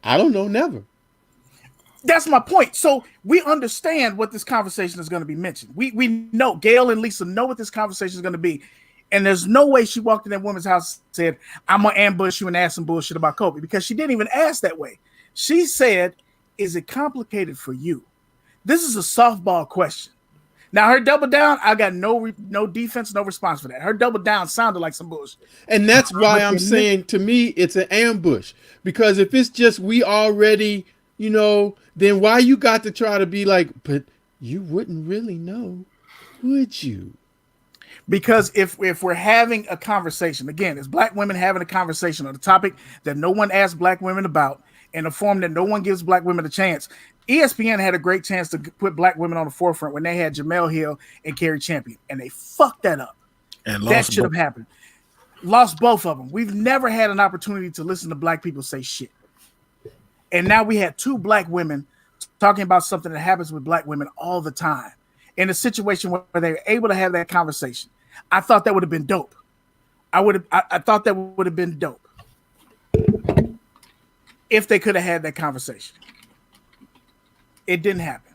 I don't know, never. That's my point. So we understand what this conversation is going to be mentioned. We know Gail and Lisa know what this conversation is going to be. And there's no way she walked in that woman's house and said, I'm going to ambush you and ask some bullshit about Kobe, because she didn't even ask that way. She said, is it complicated for you? This is a softball question. Now, her double down, I got no defense, no response for that. Her double down sounded like some bullshit. And that's why I'm saying, to me, it's an ambush. Because if it's just we already, then why you got to try to be like, but you wouldn't really know, would you? Because if we're having a conversation, again, it's black women having a conversation on a topic that no one asks black women about in a form that no one gives black women a chance. ESPN had a great chance to put black women on the forefront when they had Jamel Hill and Carrie Champion, and they fucked that up. And that should have happened. Lost both of them. We've never had an opportunity to listen to black people say shit. And now we had two black women talking about something that happens with black women all the time in a situation where they were able to have that conversation. I thought that would have been dope. I thought that would have been dope if they could have had that conversation. It didn't happen.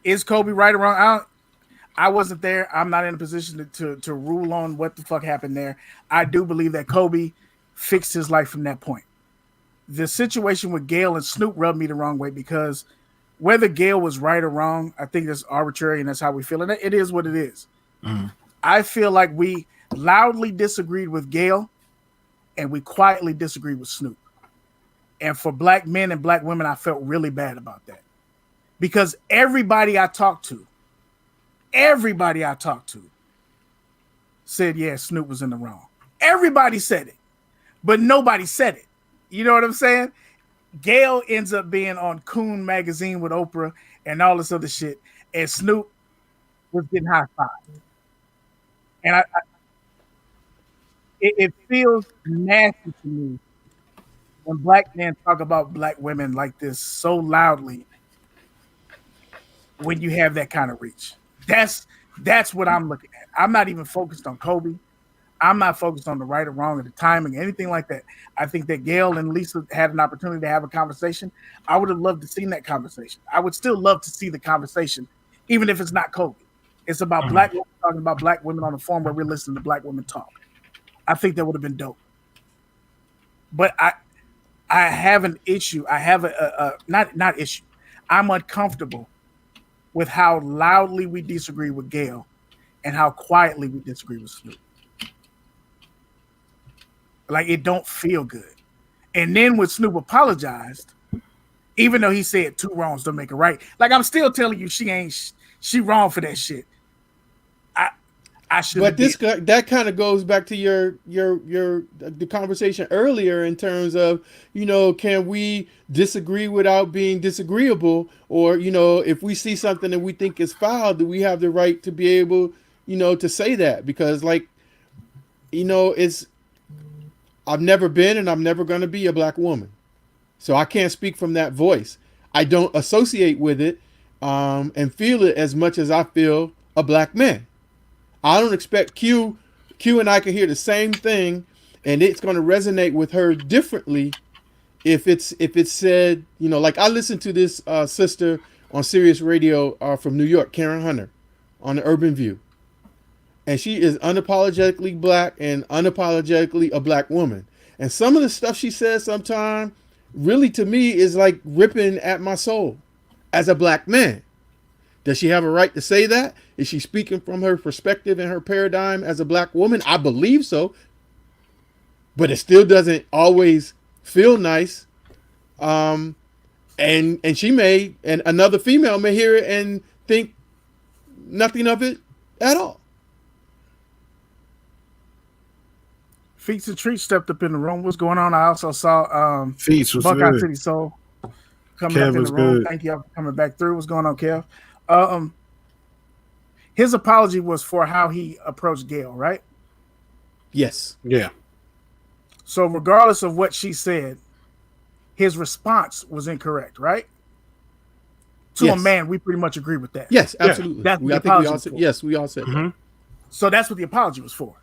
Is Kobe right or wrong? I wasn't there. I'm not in a position to rule on what the fuck happened there. I do believe that Kobe fixed his life from that point. The situation with Gail and Snoop rubbed me the wrong way, because whether Gail was right or wrong, I think that's arbitrary and that's how we feel. And it is what it is. Mm-hmm. I feel like we loudly disagreed with Gail and we quietly disagreed with Snoop. And for black men and black women, I felt really bad about that. Because everybody I talked to said, yeah, Snoop was in the wrong. Everybody said it, but nobody said it. You know what I'm saying? Gail ends up being on Coon magazine with Oprah and all this other shit, and Snoop was getting high five. And it feels nasty to me when black men talk about black women like this so loudly when you have that kind of reach. That's what I'm looking at. I'm not even focused on Kobe. I'm not focused on the right or wrong or the timing, anything like that. I think that Gail and Lisa had an opportunity to have a conversation. I would have loved to see that conversation. I would still love to see the conversation, even if it's not Kobe. It's about black women talking about black women on the forum where we're listening to black women talk. I think that would have been dope. But I have an issue. I have not issue. I'm uncomfortable with how loudly we disagree with Gail and how quietly we disagree with Snoop. Like, it don't feel good. And then when Snoop apologized, even though he said two wrongs don't make it right, like, I'm still telling you she wrong for that shit. I should. But that kind of goes back to the conversation earlier in terms of, can we disagree without being disagreeable, or if we see something that we think is foul, do we have the right to be able to say that? Because it's I've never been and I'm never going to be a black woman, so I can't speak from that voice. I don't associate with it and feel it as much as I feel a black man. I don't expect Q and I can hear the same thing, and it's going to resonate with her differently if it's said, like I listened to this sister on Sirius Radio from New York, Karen Hunter, on the Urban View, and she is unapologetically black and unapologetically a black woman. And some of the stuff she says sometimes really to me is like ripping at my soul as a black man. Does she have a right to say that? Is she speaking from her perspective and her paradigm as a black woman? I believe so. But it still doesn't always feel nice. And she may, and another female may hear it and think nothing of it at all. Feats and Treats stepped up in the room. What's going on? I also saw Feats was Buckeye good. City Soul coming Kev up in was the room. good. Thank you for coming back through. What's going on, Kev? His apology was for how he approached Gail, right? Yes. Yeah. So regardless of what she said, his response was incorrect, right? To Yes. a man, we pretty much agree with that. Yes, absolutely. That's what I the think we apology all was said, for. yes, we all said that. So that's what the apology was for.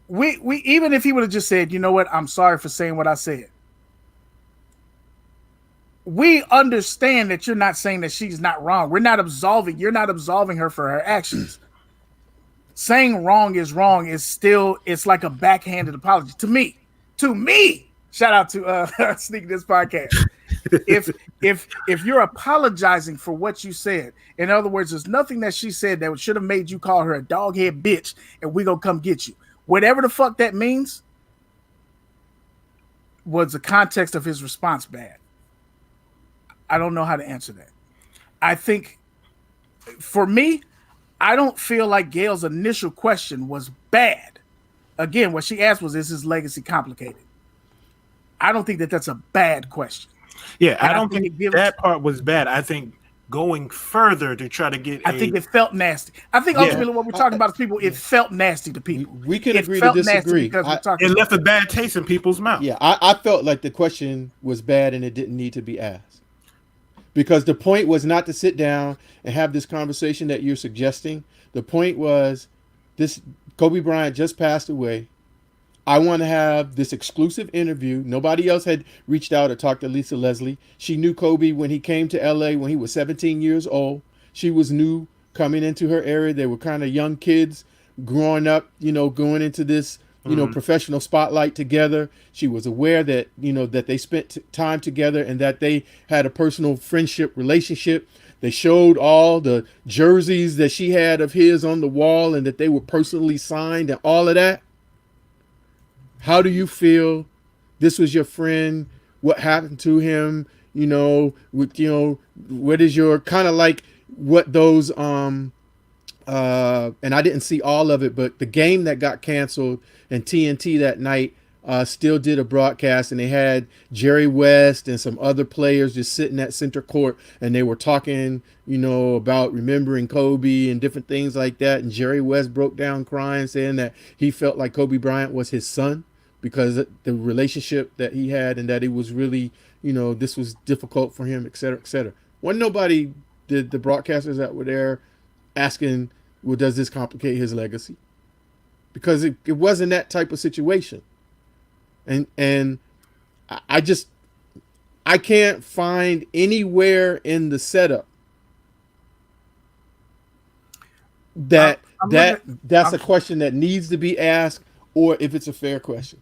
We even if he would have just said, you know what, I'm sorry for saying what I said. We understand that you're not saying that she's not wrong. You're not absolving her for her actions. Saying wrong is still, it's like a backhanded apology to me. Shout out to Sneak This Podcast. If you're apologizing for what you said, in other words, there's nothing that she said that should have made you call her a doghead bitch and we gonna come get you. Whatever the fuck that means, was the context of his response bad? I don't know how to answer that. I think, for me, I don't feel like Gail's initial question was bad. Again, what she asked was, is his legacy complicated? I don't think that that's a bad question. Yeah, And I don't think that part was bad. I think going further to try to get I think it felt nasty. I think ultimately what we're talking about is people, it felt nasty to people. We can agree to disagree. It left a bad taste in people's mouth. Yeah, I felt like the question was bad and it didn't need to be asked. Because the point was not to sit down and have this conversation that you're suggesting. The point was, this Kobe Bryant just passed away. I want to have this exclusive interview. Nobody else had reached out or talked to Lisa Leslie. She knew Kobe when he came to LA when he was 17 years old. She was new coming into her area. They were kind of young kids growing up, going into this, professional spotlight together. She was aware that, that they spent time together and that they had a personal friendship relationship. They showed all the jerseys that she had of his on the wall and that they were personally signed and all of that. How do you feel? This was your friend. What happened to him? What is your kind of like what those and I didn't see all of it, but the game that got canceled and TNT that night still did a broadcast, and they had Jerry West and some other players just sitting at center court, and they were talking, about remembering Kobe and different things like that. And Jerry West broke down crying, saying that he felt like Kobe Bryant was his son because the relationship that he had, and that it was really, this was difficult for him, et cetera, et cetera. Wasn't nobody, the broadcasters that were there asking, well, does this complicate his legacy? Because it wasn't that type of situation. And I can't find anywhere in the setup that's a question that needs to be asked, or if it's a fair question.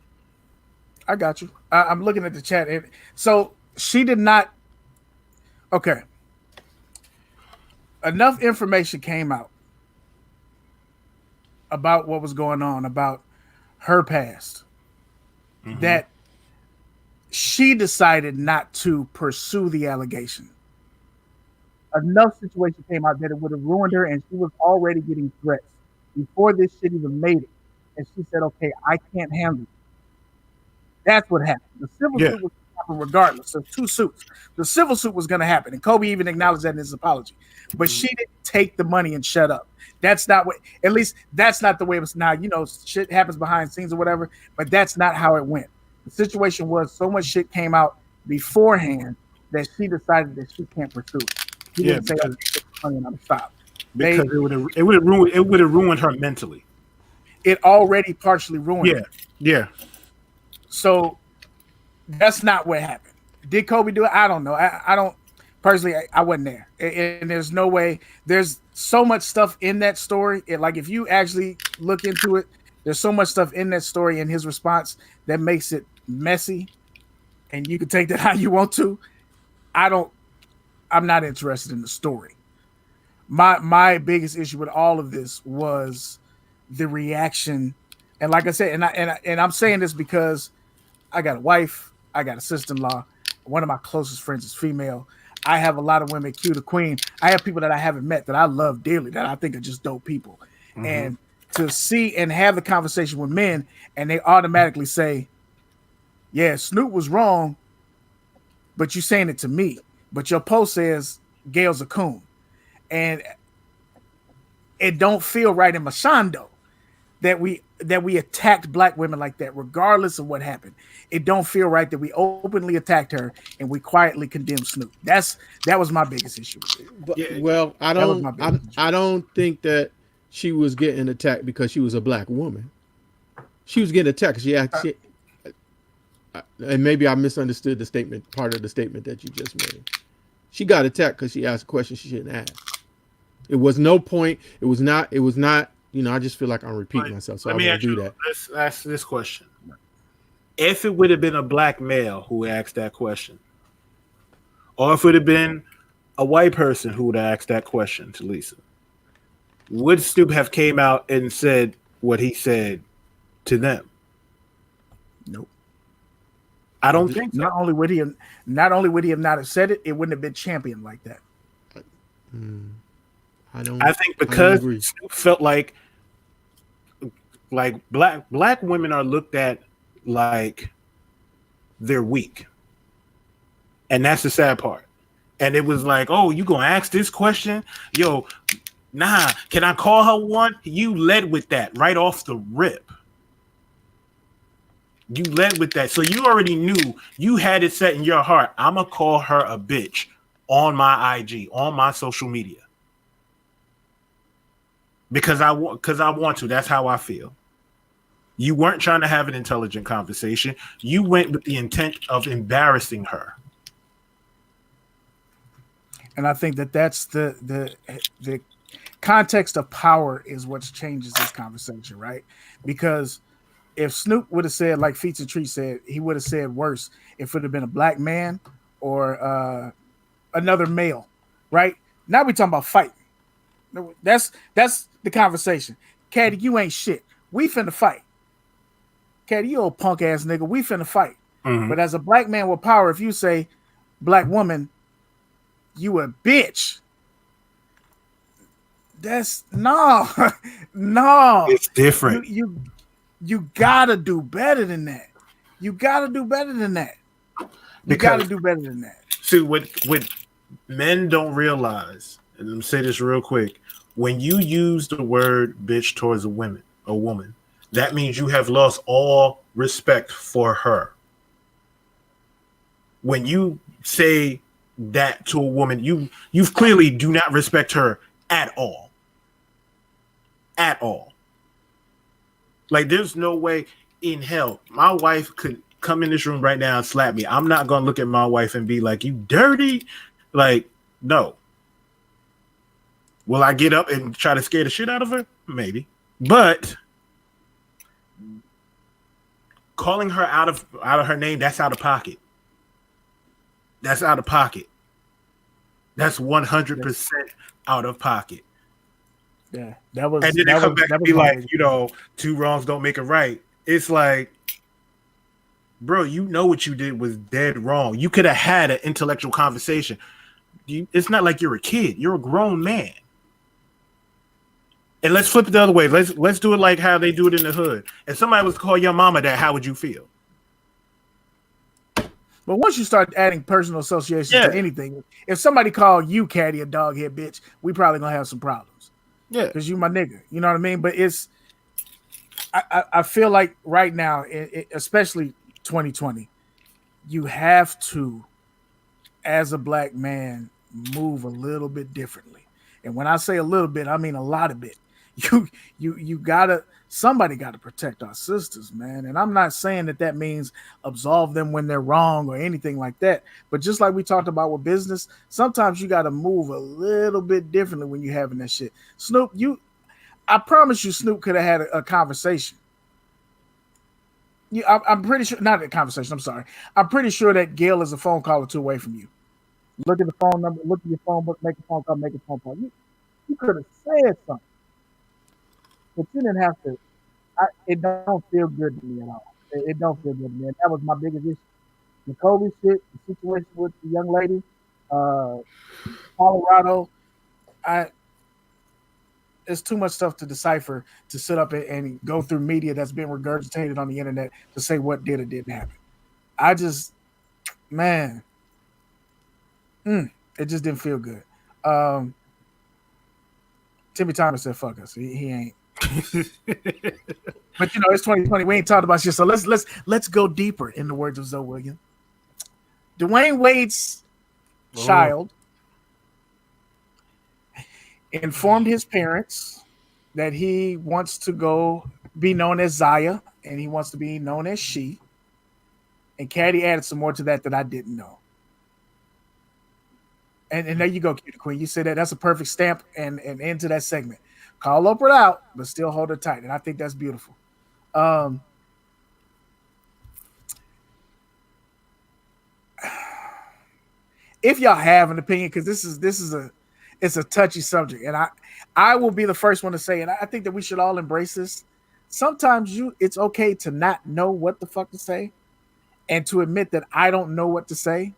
I got you. I'm looking at the chat. So she did not. Okay. Enough information came out about what was going on, about her past, that she decided not to pursue the allegation. Enough situation came out that it would have ruined her, and she was already getting threats before this shit even made it. And she said, okay, I can't handle it. That's what happened. The civil Yeah. suit was going to happen regardless. There's two suits. The civil suit was going to happen. And Kobe even acknowledged that in his apology. But she didn't take the money and shut up. That's not what, at least that's not the way it was. Now, shit happens behind scenes or whatever, but that's not how it went. The situation was so much shit came out beforehand that she decided that she can't pursue it. She didn't say, okay, get the money and I'm stopped. Because it would have ruined her mentally. It already partially ruined her. Yeah. So that's not what happened. Did Kobe do it? I don't know. I don't personally. I wasn't there, and there's no way. There's so much stuff in that story. Like if you actually look into it, there's so much stuff in that story and his response that makes it messy, and you can take that how you want to. I'm not interested in the story. My biggest issue with all of this was the reaction, and like I said, and I'm saying this because I got a wife, I got a sister-in-law. One of my closest friends is female. I have a lot of women, Q the Queen. I have people that I haven't met that I love dearly, that I think are just dope people. Mm-hmm. And to see and have the conversation with men, and they automatically say, yeah, Snoop was wrong, but you saying it to me. But your post says Gail's a coon. And it don't feel right in Mashando that we attacked black women like that, regardless of what happened. It don't feel right that we openly attacked her and we quietly condemned Snoop. That was my biggest issue. But, well, I don't think that she was getting attacked because she was a black woman. She was getting attacked because and maybe I misunderstood the statement, part of the statement that you just made. She got attacked because she asked a question she shouldn't ask. It was no point. It was not. I just feel like I'm repeating myself, so I won't do that. Let's ask this question. If it would have been a black male who asked that question, or if it would have been a white person who would have asked that question to Lisa, would Snoop have came out and said what he said to them? Nope. I don't think so. Not only would he have not have said it, it wouldn't have been championed like that. I think because Snoop felt like black women are looked at like they're weak, and that's the sad part. And it was like, oh, you gonna ask this question? Yo, nah, can I call her one? You led with that right off the rip. You led with that. So you already knew, you had it set in your heart, I'm gonna call her a bitch on my IG, on my social media. Because I want to. That's how I feel. You weren't trying to have an intelligent conversation. You went with the intent of embarrassing her. And I think that's the context of power is what changes this conversation, right? Because if Snoop would have said, like Feats and Tree said, he would have said worse if it would have been a black man or another male, right? Now we're talking about fighting. That's the conversation. Caddy, you ain't shit. We finna fight. Caddy, you old punk ass nigga. We finna fight. Mm-hmm. But as a black man with power, if you say, black woman, you a bitch. That's no. It's different. You gotta do better than that. You gotta do better than that. See, what men don't realize, and let me say this real quick. When you use the word bitch towards a woman, that means you have lost all respect for her. When you say that to a woman, you clearly do not respect her at all. At all. Like, there's no way in hell my wife could come in this room right now and slap me. I'm not gonna look at my wife and be like, you dirty. Like, no. Will I get up and try to scare the shit out of her? Maybe. But calling her out of her name, that's out of pocket. That's out of pocket. That's 100% out of pocket. Yeah, that was. And then they come back and be like, two wrongs don't make a right. It's like, bro, you know what you did was dead wrong. You could have had an intellectual conversation. It's not like you're a kid. You're a grown man. And let's flip it the other way. Let's do it like how they do it in the hood. If somebody was to call your mama that, how would you feel? But once you start adding personal associations Yeah. to anything, if somebody called you Caddy a doghead bitch, we probably gonna have some problems. Yeah. Because you my nigga. You know what I mean? But I feel like right now, especially 2020, you have to, as a black man, move a little bit differently. And when I say a little bit, I mean a lot of it. You gotta, somebody gotta protect our sisters, man. And I'm not saying that means absolve them when they're wrong or anything like that. But just like we talked about with business, sometimes you gotta move a little bit differently when you're having that shit. Snoop, I promise you, Snoop could have had a conversation. I'm pretty sure, not a conversation. I'm sorry. I'm pretty sure that Gail is a phone call or two away from you. Look at the phone number. Look at your phone book. Make a phone call. Make a phone call. You could have said something, but you didn't have to. It don't feel good to me at all. It don't feel good to me. And that was my biggest issue. The Kobe shit, the situation with the young lady, Colorado. It's too much stuff to decipher to sit up and go through media that's been regurgitated on the internet to say what did or didn't happen. I just, man, it just didn't feel good. Timmy Thomas said, "Fuck us." He ain't. But it's 2020. We ain't talked about shit. So let's go deeper. In the words of Zoe Williams, Dwayne Wade's child informed his parents that he wants to go be known as Zaya and he wants to be known as she. And Caddy added some more to that I didn't know. And there you go, Cutie Queen. You said that's a perfect stamp and into that segment. Call Oprah out, but still hold her tight. And I think that's beautiful. If y'all have an opinion, because this is it's a touchy subject, and I will be the first one to say, and I think that we should all embrace this. Sometimes it's okay to not know what the fuck to say, and to admit that I don't know what to say,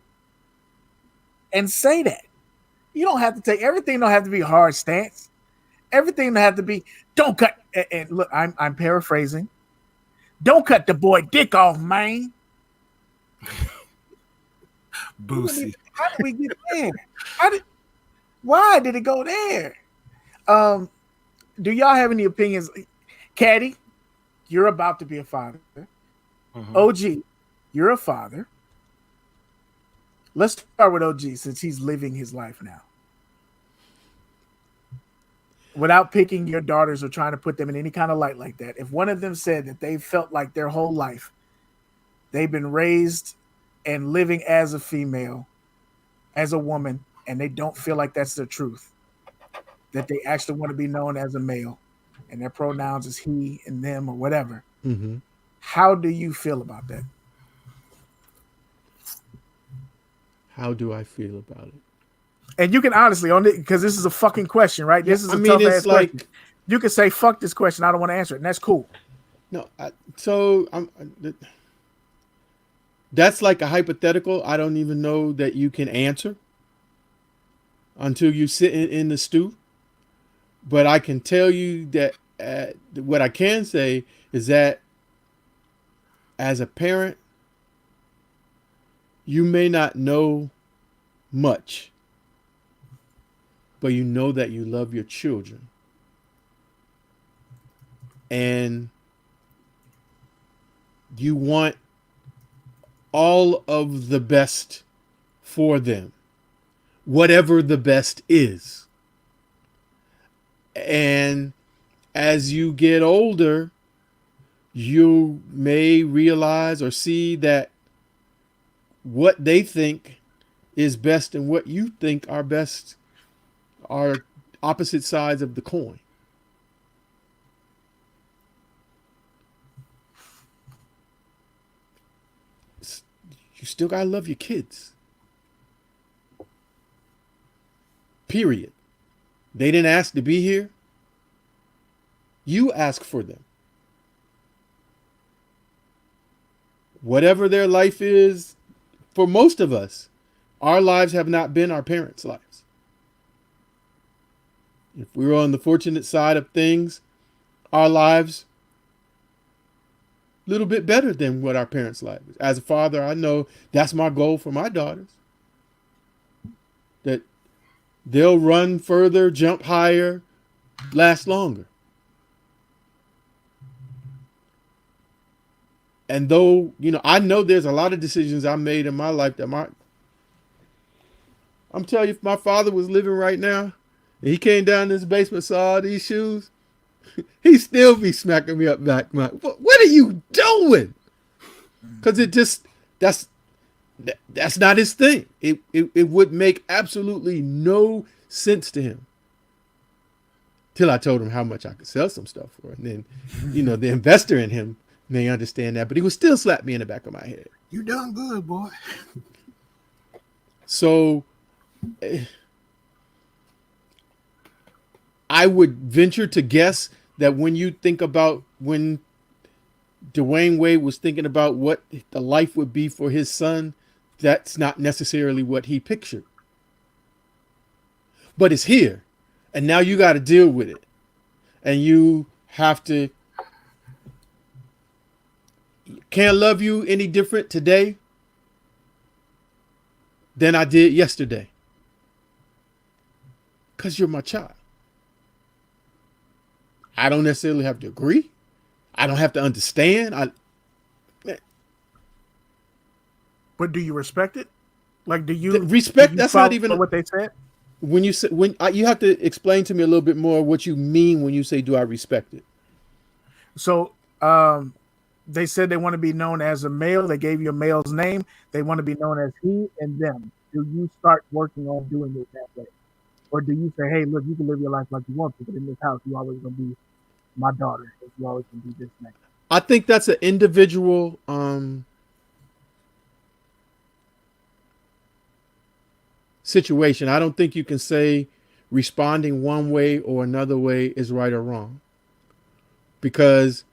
and say that. You don't have to take everything. Don't have to be a hard stance. Everything don't have to be. Don't cut. And look, I'm paraphrasing. Don't cut the boy dick off, man. Boosie. How did we get there? Why did it go there? Do y'all have any opinions? Caddy, you're about to be a father. Mm-hmm. OG, you're a father. Let's start with OG since he's living his life now. Without picking your daughters or trying to put them in any kind of light like that, if one of them said that they felt like their whole life they've been raised and living as a female, as a woman, and they don't feel like that's their truth, that they actually want to be known as a male, and their pronouns is he and them or whatever. Mm-hmm. How do you feel about that? How do I feel about it? And you can honestly, on it, because this is a fucking question, right? This is a tough ass question. You can say, fuck this question, I don't want to answer it, and that's cool. No, that's like a hypothetical I don't even know that you can answer until you sit in the stew. But I can tell you that what I can say is that as a parent, you may not know much, but you know that you love your children. And you want all of the best for them, whatever the best is. And as you get older, you may realize or see that what they think is best and what you think are best are opposite sides of the coin. You still gotta love your kids. Period. They didn't ask to be here. You ask for them. Whatever their life is, for most of us, our lives have not been our parents' lives. If we were on the fortunate side of things, our lives a little bit better than what our parents' life is. As a father, I know that's my goal for my daughters. That they'll run further, jump higher, last longer. And though, I know there's a lot of decisions I made in my life that I'm telling you, if my father was living right now, and he came down this basement, saw all these shoes, he'd still be smacking me up back. What are you doing? Because that's not his thing. It would make absolutely no sense to him. Till I told him how much I could sell some stuff for. And then, the investor in him may understand that, but he would still slap me in the back of my head. You done good, boy. So I would venture to guess that when you think about when Dwayne Wade was thinking about what the life would be for his son, that's not necessarily what he pictured. But it's here. And now you got to deal with it. And you have to. Can't love you any different today than I did yesterday. Because you're my child. I don't necessarily have to agree. I don't have to understand. But do you respect it? Like, do you respect? Do you that's not even what they said. When you say you have to explain to me a little bit more what you mean when you say, "Do I respect it?" So, they said they want to be known as a male. They gave you a male's name. They want to be known as he and them. Do you start working on doing it that way, or do you say, "Hey, look, you can live your life like you want to, but in this house, you always gonna be my daughter. You always gonna be this name"? I think that's an individual situation. I don't think you can say responding one way or another way is right or wrong. Because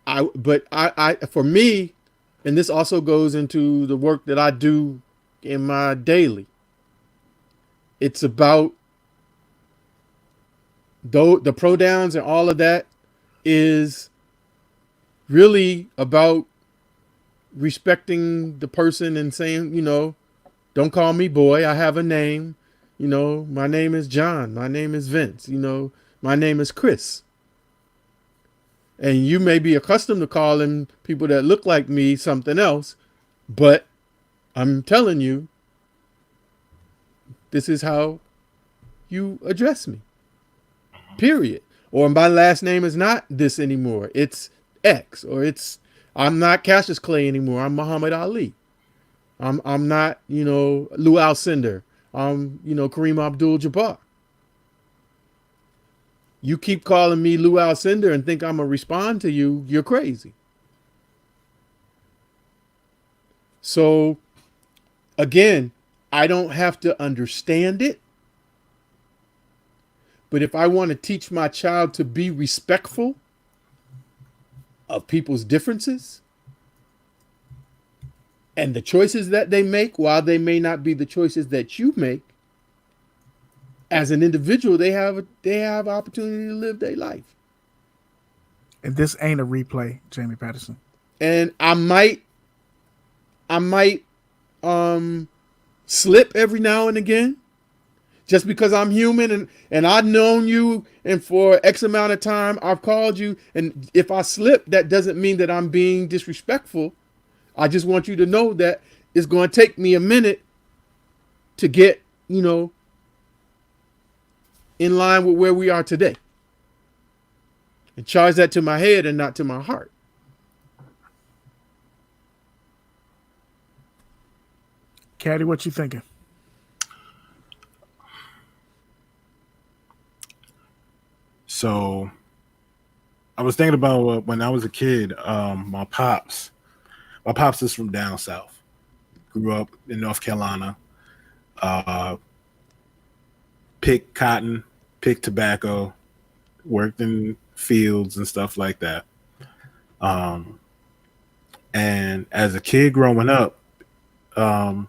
for me, and this also goes into the work that I do in my daily, it's about the pronouns and all of that is really about respecting the person and saying, don't call me boy. I have a name. My name is John. My name is Vince. My name is Chris. And you may be accustomed to calling people that look like me something else, but I'm telling you, this is how you address me. Period. Or my last name is not this anymore. It's X. Or I'm not Cassius Clay anymore. I'm Muhammad Ali. I'm not, Lou Alcindor. I'm, Kareem Abdul-Jabbar. You keep calling me Lou Alcindor and think I'm going to respond to you, you're crazy. So, again, I don't have to understand it. But if I want to teach my child to be respectful of people's differences, and the choices that they make, while they may not be the choices that you make, as an individual, they have opportunity to live their life. And this ain't a replay, Jamie Patterson. And I might slip every now and again, just because I'm human and I've known you, and for X amount of time I've called you. And if I slip, that doesn't mean that I'm being disrespectful. I just want you to know that it's going to take me a minute to get, in line with where we are today. And charge that to my head and not to my heart. Caddy, what you thinking? So I was thinking about when I was a kid, my pops is from down south. Grew up in North Carolina. Picked cotton, picked tobacco, worked in fields and stuff like that. And as a kid growing up, I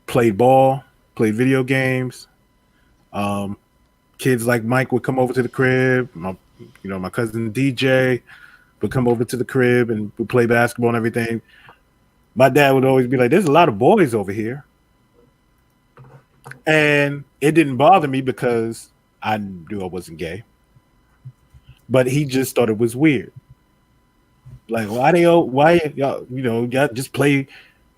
played ball play video games. Kids like Mike would come over to the crib. My cousin DJ would come over to the crib and would play basketball and everything. My dad would always be like, "There's a lot of boys over here," and it didn't bother me because I knew I wasn't gay. But he just thought it was weird. Like, why y'all, y'all just play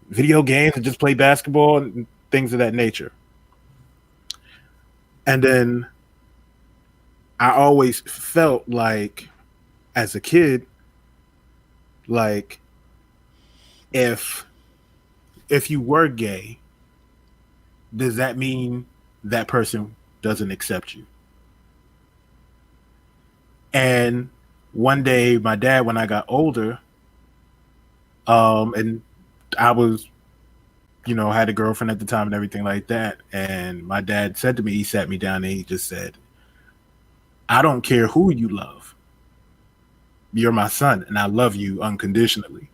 video games and just play basketball and things of that nature. And then I always felt like, as a kid, like if you were gay, does that mean that person doesn't accept you? And one day, my dad, when I got older, and I was, had a girlfriend at the time and everything like that. And my dad said to me, he sat me down and he just said, "I don't care who you love. You're my son and I love you unconditionally."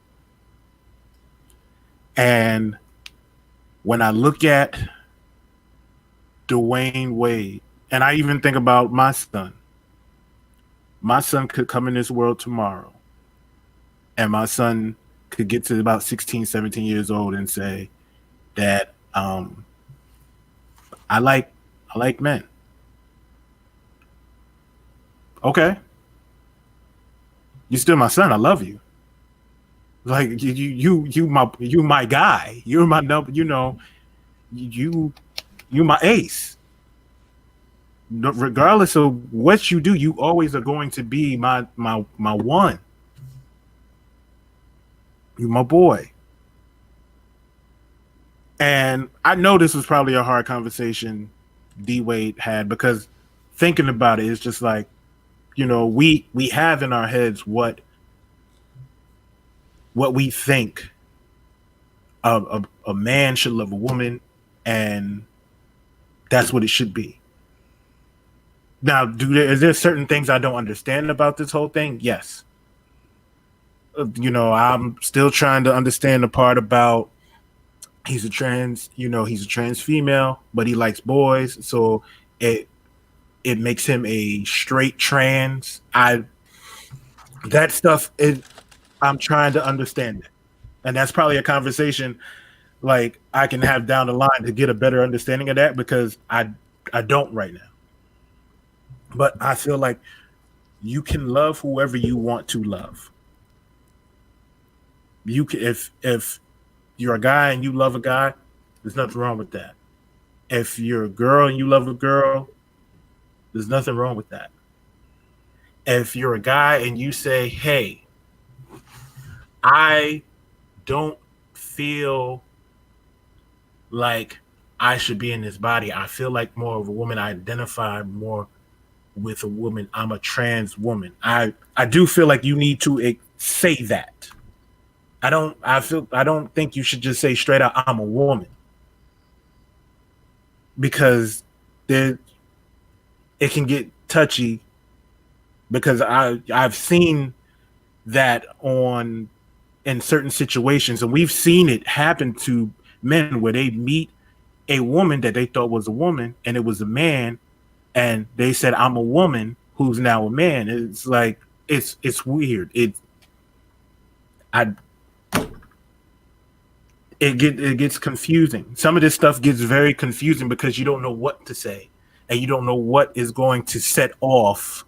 And when I look at Dwayne Wade, and I even think about my son could come in this world tomorrow and my son could get to about 16, 17 years old and say that I like men. Okay. You're still my son. I love you. Like you my guy. You're my number, you my ace. Regardless of what you do, you always are going to be my one. You my boy. And I know this was probably a hard conversation D Wade had, because thinking about it, it's just like, we have in our heads what we think a man should love a woman, and that's what it should be. Now, is there certain things I don't understand about this whole thing? Yes. I'm still trying to understand the part about he's a trans female, but he likes boys, so it makes him a straight trans. That stuff is, I'm trying to understand it. And that's probably a conversation like I can have down the line to get a better understanding of that, because I don't right now. But I feel like you can love whoever you want to love. You can, if you're a guy and you love a guy, there's nothing wrong with that. If you're a girl and you love a girl, there's nothing wrong with that. If you're a guy and you say, "Hey, I don't feel like I should be in this body. I feel like more of a woman. I identify more with a woman. I'm a trans woman." I do feel like you need to say that. I don't think you should just say straight out, "I'm a woman," because it can get touchy, because I've seen that in certain situations, and we've seen it happen to men where they meet a woman that they thought was a woman and it was a man, and they said, "I'm a woman who's now a man." It's like it's weird. It gets confusing. Some of this stuff gets very confusing because you don't know what to say, and you don't know what is going to set off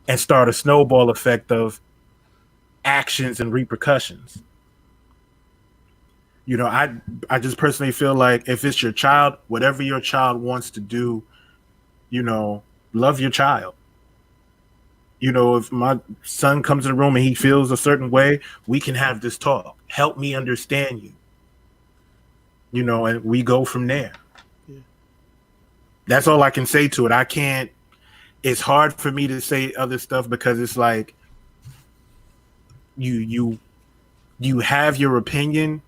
and start a snowball effect of actions and repercussions. I just personally feel like if it's your child, whatever your child wants to do, love your child. If my son comes in the room and he feels a certain way, we can have this talk. Help me understand you. And we go from there. Yeah. That's all I can say to it. It's hard for me to say other stuff because it's like you have your opinion,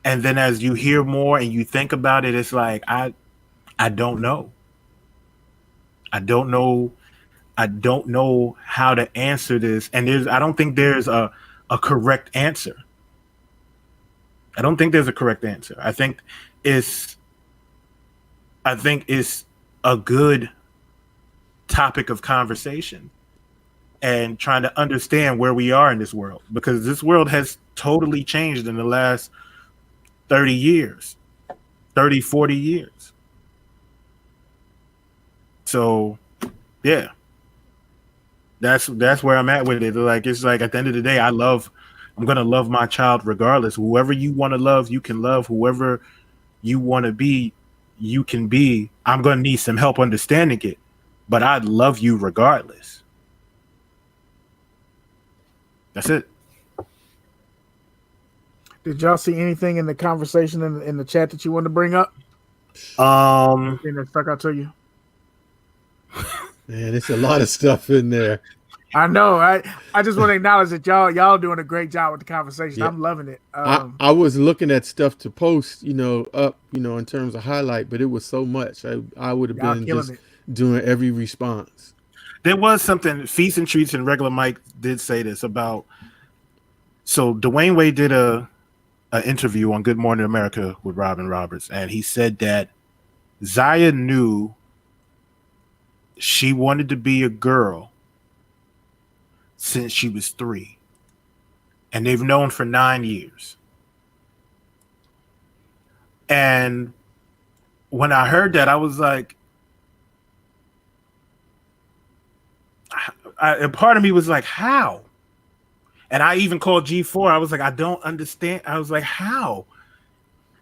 and then as you hear more and you think about it, it's like I don't know. I don't know how to answer this, and I don't think there's a correct answer. I don't think there's a correct answer. I think I think is a good topic of conversation and trying to understand where we are in this world, because this world has totally changed in the last 30 years, 30, 40 years. So, yeah. That's where I'm at with it. Like, it's like at the end of the day, I'm gonna love my child regardless. Whoever you want to love, you can love. Whoever you want to be, you can be. I'm gonna need some help understanding it, but I love you regardless. That's it. Did y'all see anything in the conversation in the chat that you wanted to bring up? Anything that stuck out to you? Man, it's a lot of stuff in there. I know. I just want to acknowledge that y'all doing a great job with the conversation. Yeah. I'm loving it. I was looking at stuff to post, up, in terms of highlight, but it was so much. I would have been just doing every response. There was something, Feast and Treats and Regular Mike did say this about, so Dwayne Wade did an interview on Good Morning America with Robin Roberts, and he said that Zaya knew she wanted to be a girl since she was 3, and they've known for 9 years. And when I heard that, I was like, a part of me was like, how? And I even called G4. I was like, I don't understand. I was like, how?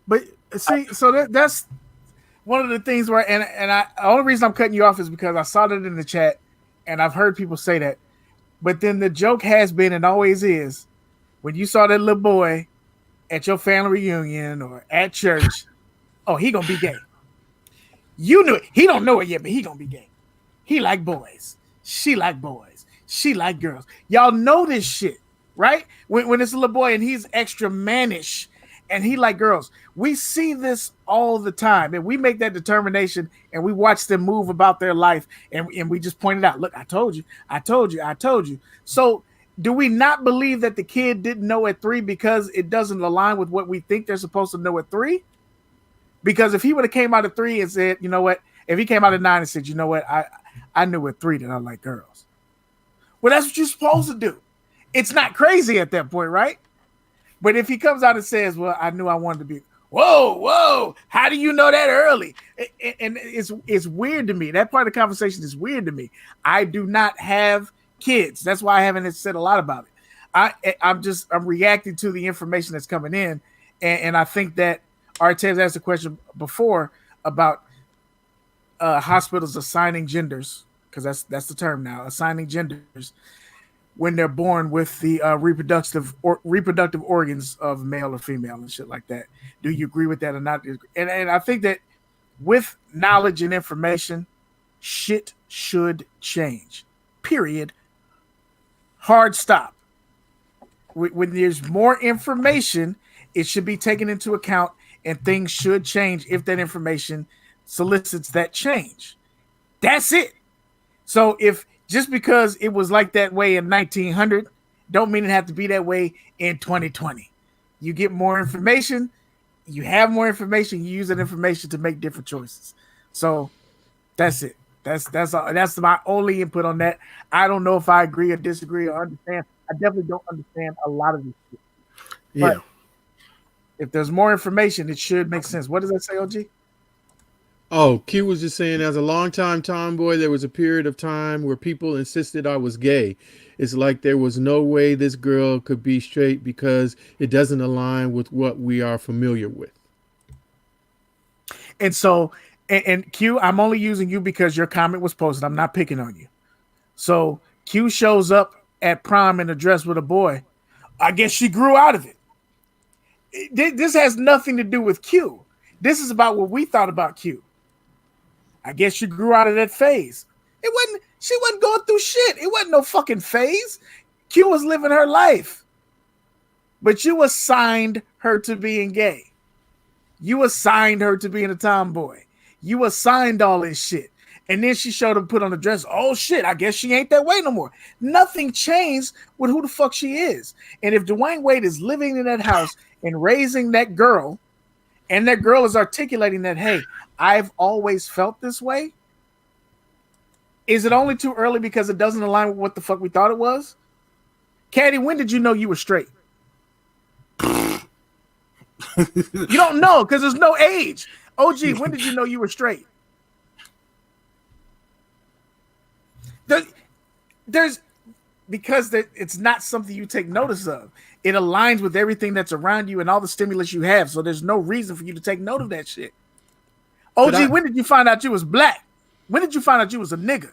But see, so that's one of the things where, and the only reason I'm cutting you off is because I saw that in the chat, and I've heard people say that. But then the joke has been and always is, when you saw that little boy at your family reunion or at church, oh, he gonna be gay. You knew it. He don't know it yet, but he gonna be gay. He like boys. She like boys. She like girls. Y'all know this shit, right? When it's a little boy and he's extra mannish and he like girls. We see this all the time, and we make that determination and we watch them move about their life, and we just point it out. Look, I told you, I told you, I told you. So do we not believe that the kid didn't know at 3 because it doesn't align with what we think they're supposed to know at 3? Because if he would have came out at 3 and said, you know what, if he came out at 9 and said, you know what, I knew at 3 that I like girls. Well, that's what you're supposed to do. It's not crazy at that point, right? But if he comes out and says, well, I knew I wanted to be, whoa, how do you know that early? And it's weird to me. That part of the conversation is weird to me. I do not have kids. That's why I haven't said a lot about it. I'm reacting to the information that's coming in. And I think that Artez asked a question before about hospitals assigning genders, because that's the term now, assigning genders when they're born with the reproductive organs of male or female and shit like that. Do you agree with that or not? And I think that with knowledge and information, shit should change. Period. Hard stop. When there's more information, it should be taken into account, and things should change if that information solicits that change. That's it. So if just because it was like that way in 1900, don't mean it have to be that way in 2020. You get more information, you have more information, you use that information to make different choices. So that's it. That's my only input on that. I don't know if I agree or disagree or understand. I definitely don't understand a lot of this shit. Yeah. But if there's more information, it should make sense. What does that say, OG? Oh, Q was just saying, as a longtime tomboy, there was a period of time where people insisted I was gay. It's like there was no way this girl could be straight because it doesn't align with what we are familiar with. And so, and Q, I'm only using you because your comment was posted. I'm not picking on you. So Q shows up at prom in a dress with a boy. I guess she grew out of it. This has nothing to do with Q. This is about what we thought about Q. I guess she grew out of that phase. She wasn't going through shit. It wasn't no fucking phase. Q was living her life. But you assigned her to being gay. You assigned her to being a tomboy. You assigned all this shit. And then she showed up, put on a dress. Oh shit, I guess she ain't that way no more. Nothing changed with who the fuck she is. And if Dwayne Wade is living in that house and raising that girl, and that girl is articulating that, hey, I've always felt this way. Is it only too early because it doesn't align with what the fuck we thought it was? Caddy, when did you know you were straight? You don't know because there's no age. OG, when did you know you were straight? There's because it's not something you take notice of. It aligns with everything that's around you and all the stimulus you have. So there's no reason for you to take note of that shit. OG, when did you find out you was black? When did you find out you was a nigga?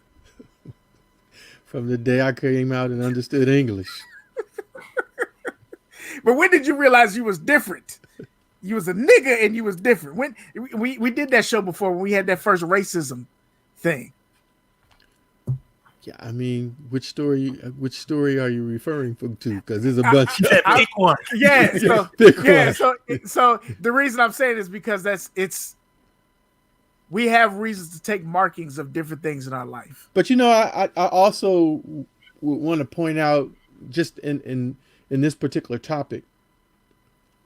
From the day I came out and understood English. But when did you realize you was different? You was a nigga and you was different. When we did that show before when we had that first racism thing. Yeah, I mean, which story are you referring to? Because there's a bunch. Pick one. Yeah, so Pick one. so the reason I'm saying is because we have reasons to take markings of different things in our life. But you know, I also would want to point out just in this particular topic,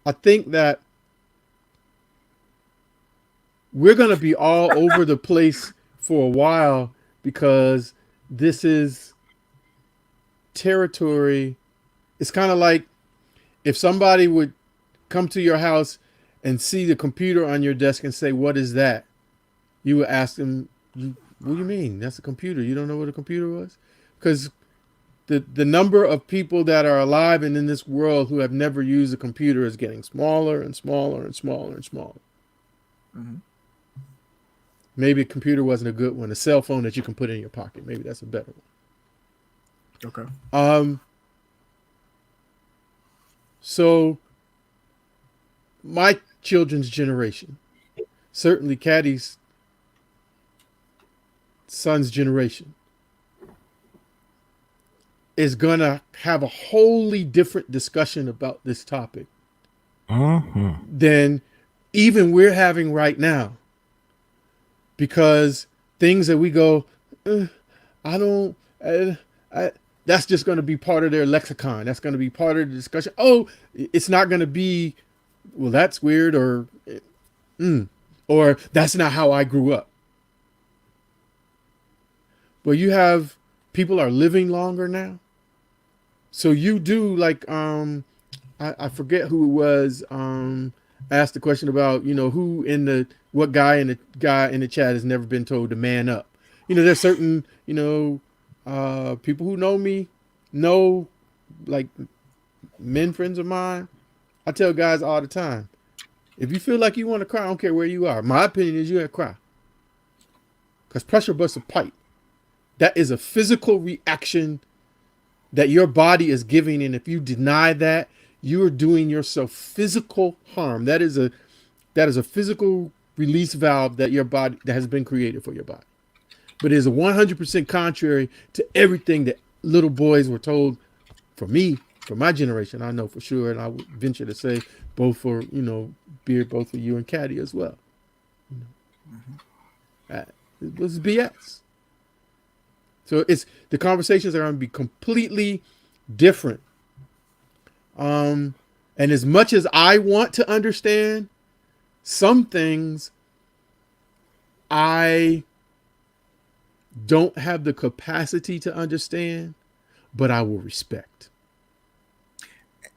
I think that we're going to be all over the place for a while because this is territory. It's kind of like if somebody would come to your house and see the computer on your desk and say, "What is that?" You would ask them, "What do you mean? That's a computer. You don't know what a computer was?" Because the number of people that are alive and in this world who have never used a computer is getting smaller and smaller and smaller and smaller. Mm-hmm. Maybe a computer wasn't a good one. A cell phone that you can put in your pocket. Maybe that's a better one. Okay. So my children's generation, certainly Caddy's son's generation, is going to have a wholly different discussion about this topic than even we're having right now. Because things that we go, that's just going to be part of their lexicon. That's going to be part of the discussion. Oh, it's not going to be, well, that's weird, or that's not how I grew up. Well, you have people are living longer now. So you do like, I forget who it was, asked the question about, what guy in the chat has never been told to man up. There's certain, people who know me, like men friends of mine. I tell guys all the time, if you feel like you want to cry, I don't care where you are. My opinion is you gotta cry. Because pressure busts a pipe. That is a physical reaction that your body is giving. And if you deny that, you are doing yourself physical harm. That is a physical release valve that has been created for your body. But it is 100% contrary to everything that little boys were told. For me, for my generation, I know for sure, and I would venture to say both for Beard, both for you and Caddy as well. It was BS. So the conversations are going to be completely different. And as much as I want to understand, some things I don't have the capacity to understand, but I will respect.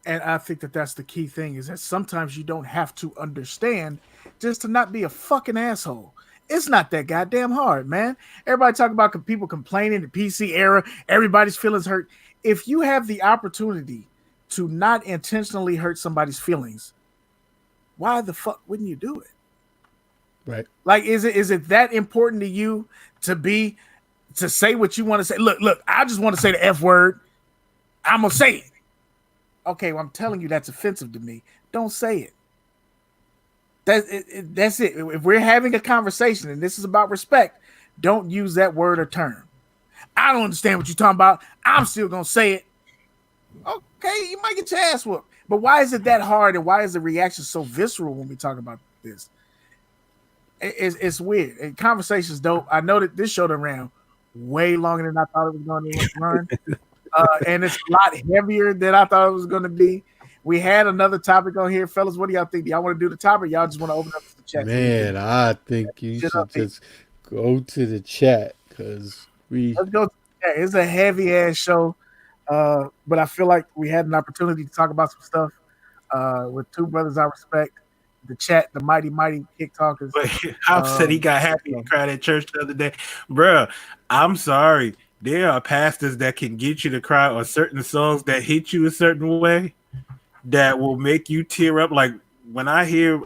And I think that that's the key thing, is that sometimes you don't have to understand just to not be a fucking asshole. It's not that goddamn hard, man. Everybody talk about people complaining, the PC era, everybody's feelings hurt. If you have the opportunity to not intentionally hurt somebody's feelings, why the fuck wouldn't you do it? Right. Like, is it that important to you to say what you want to say? Look, I just want to say the F word. I'm going to say it. Okay, well, I'm telling you that's offensive to me. Don't say it. That's it. If we're having a conversation and this is about respect, don't use that word or term. I don't understand what you're talking about. I'm still going to say it. Okay, you might get your ass whooped. But why is it that hard, and why is the reaction so visceral when we talk about this? It's weird. And conversation's dope. I know that this show done ran way longer than I thought it was going to run. And it's a lot heavier than I thought it was going to be. We had another topic on here, fellas. What do y'all think? Do y'all want to do the topic? Y'all just want to open up the chat? Man, I think you should just go to the chat because let's go. Yeah, it's a heavy ass show, but I feel like we had an opportunity to talk about some stuff with two brothers I respect. The chat, the mighty kick talkers. But Hop said he got happy and cried at church the other day. Bruh, I'm sorry. There are pastors that can get you to cry on certain songs that hit you a certain way that will make you tear up. Like when I hear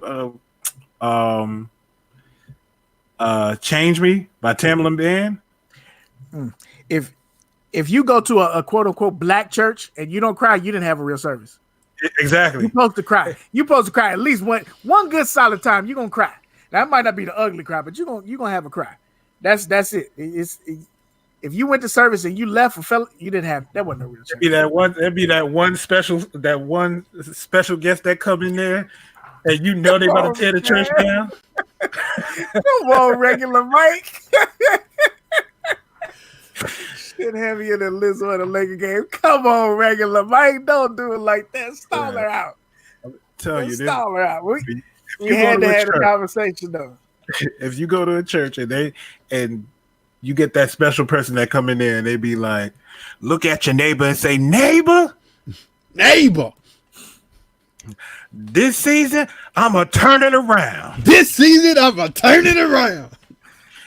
Change Me by Tamlin Band. If you go to a quote unquote black church and you don't cry, you didn't have a real service. Exactly. You're supposed to cry. You're supposed to cry at least one good solid time. You're gonna cry. That might not be the ugly cry, but you're gonna have a cry. That's it. If you went to service and you left or fell, you didn't have that. Wasn't a real church. That'd be that one special guest that come in there and you know they about to tear the church down. Come on, regular Mike. Shit heavier than Lizzo at a Laker game. Come on, regular Mike. Don't do it like that. Stall her out. Tell you, stall her out. We had to have a conversation though. If you go to a church and you get that special person that come in there and they be like, look at your neighbor and say, neighbor, this season I'm gonna turn it around.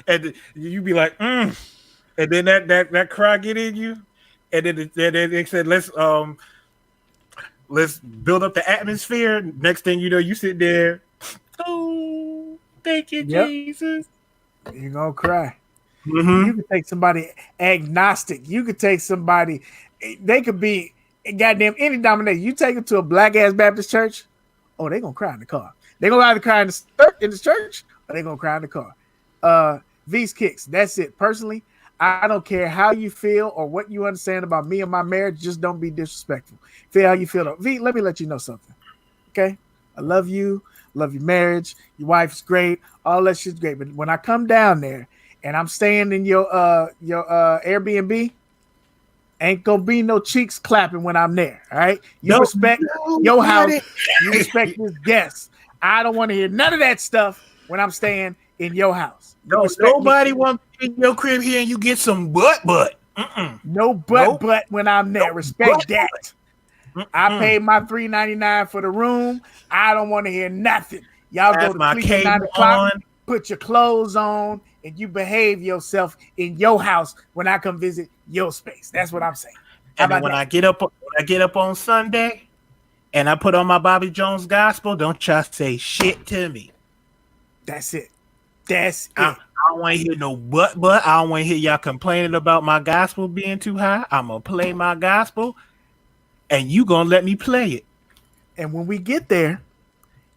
And you be like, And then that cry get in you, and then they said, let's build up the atmosphere. Next thing you know, you sit there. Oh, thank you, Jesus. You're gonna cry. Mm-hmm. You could take somebody agnostic. You could take somebody. They could be goddamn any denomination. You take them to a black ass Baptist church. Oh, they gonna cry in the car. They gonna either cry in the church or they gonna cry in the car. V's kicks. That's it. Personally, I don't care how you feel or what you understand about me and my marriage. Just don't be disrespectful. Feel how you feel. Though. V, let me let you know something. Okay? I love you. Love your marriage. Your wife's great. All that shit's great. But when I come down there and I'm staying in your Airbnb, ain't gonna be no cheeks clapping when I'm there. All right? You respect your house. You respect this guest. I don't want to hear none of that stuff when I'm staying in your house. Nobody want to be in your crib here and you get some butt. No butt when I'm there. Respect that. I paid my $3.99 for the room. I don't want to hear nothing. Y'all go to sleep at 9 o'clock, put your clothes on, and you behave yourself in your house when I come visit your space. That's what I'm saying. And then when I get up on Sunday and I put on my Bobby Jones gospel, don't y'all say shit to me. That's it. That's it. I don't want to hear no but. I don't want to hear y'all complaining about my gospel being too high. I'm going to play my gospel, and you going to let me play it. And when we get there,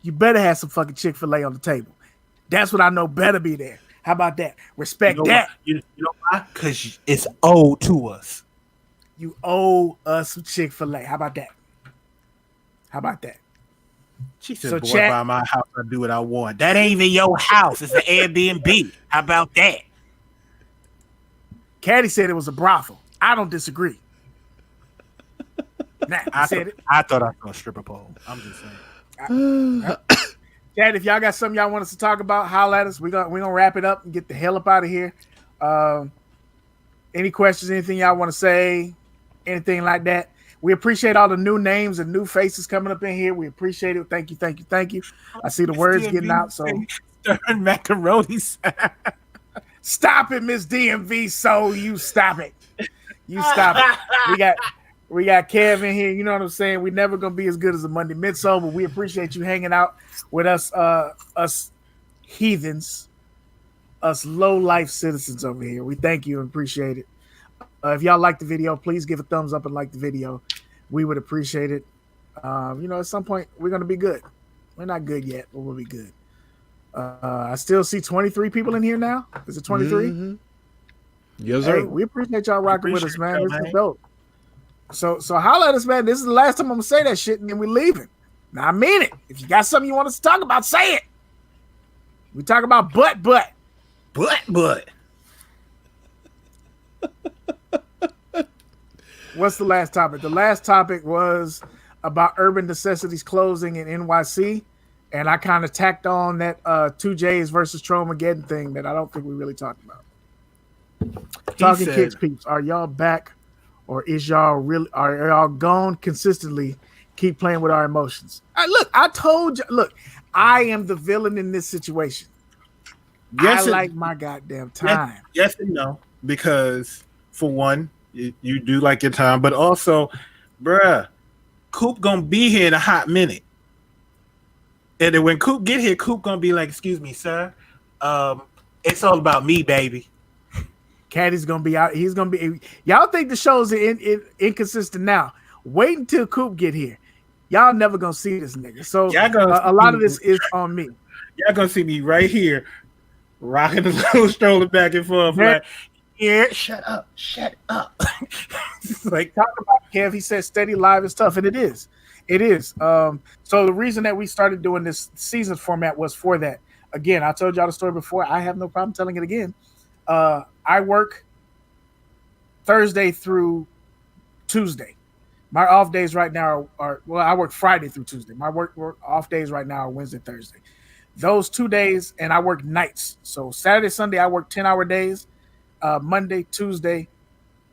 you better have some fucking Chick-fil-A on the table. That's what I know better be there. How about that? Respect that. You know why? Because it's owed to us. You owe us some Chick-fil-A. How about that? She said, boy, by my house, I do what I want. That ain't even your house. It's an Airbnb. How about that? Caddy said it was a brothel. I don't disagree. Nah, I thought I saw a stripper pole. I'm just saying. Chad, if y'all got something y'all want us to talk about, holla at us. We're gonna wrap it up and get the hell up out of here. Any questions, anything y'all want to say, anything like that? We appreciate all the new names and new faces coming up in here. We appreciate it. Thank you. I see the words getting out. So macaroni. Stop it, Miss DMV. So you stop it. You stop it. We got Kev in here. You know what I'm saying? We're never gonna be as good as a Monday Midsole, but we appreciate you hanging out with us, us heathens, us low life citizens over here. We thank you and appreciate it. If y'all like the video, please give a thumbs up and like the video. We would appreciate it. At some point, we're going to be good. We're not good yet, but we'll be good. I still see 23 people in here now. Is it 23? Mm-hmm. Yes, sir. Hey, we appreciate y'all rocking with us, man. This is dope. So holla at us, man. This is the last time I'm going to say that shit, and then we're leaving. Now, I mean it. If you got something you want us to talk about, say it. We talk about butt. What's the last topic? The last topic was about Urban Necessities closing in NYC, and I kind of tacked on that 2J's versus Tromageddon thing that I don't think we really talked about. Talking said- Kicks peeps, are y'all back, or is y'all really are y'all gone consistently? Keep playing with our emotions. I told you. Look, I am the villain in this situation. Yes, I like my goddamn time. Yes and no, because for one, you do like your time, but also, bruh, Coop gonna be here in a hot minute, and then when Coop get here, Coop gonna be like, "Excuse me, sir, it's all about me, baby." Caddy's gonna be out. He's gonna be. Y'all think the show's inconsistent now? Wait until Coop get here. Y'all never gonna see this nigga. So a lot of this is on me. Y'all gonna see me right here, rocking the little stroller back and forth, like, "Yeah, shut up." Like, talk about Kev. He said steady live is tough, and it is. It is. So the reason that we started doing this season format was for that. Again, I told y'all the story before. I have no problem telling it again. I work Thursday through Tuesday. My off days right now are I work Friday through Tuesday. My work off days right now are Wednesday, Thursday. Those 2 days, and I work nights. So Saturday, Sunday, I work 10-hour days. Monday, Tuesday,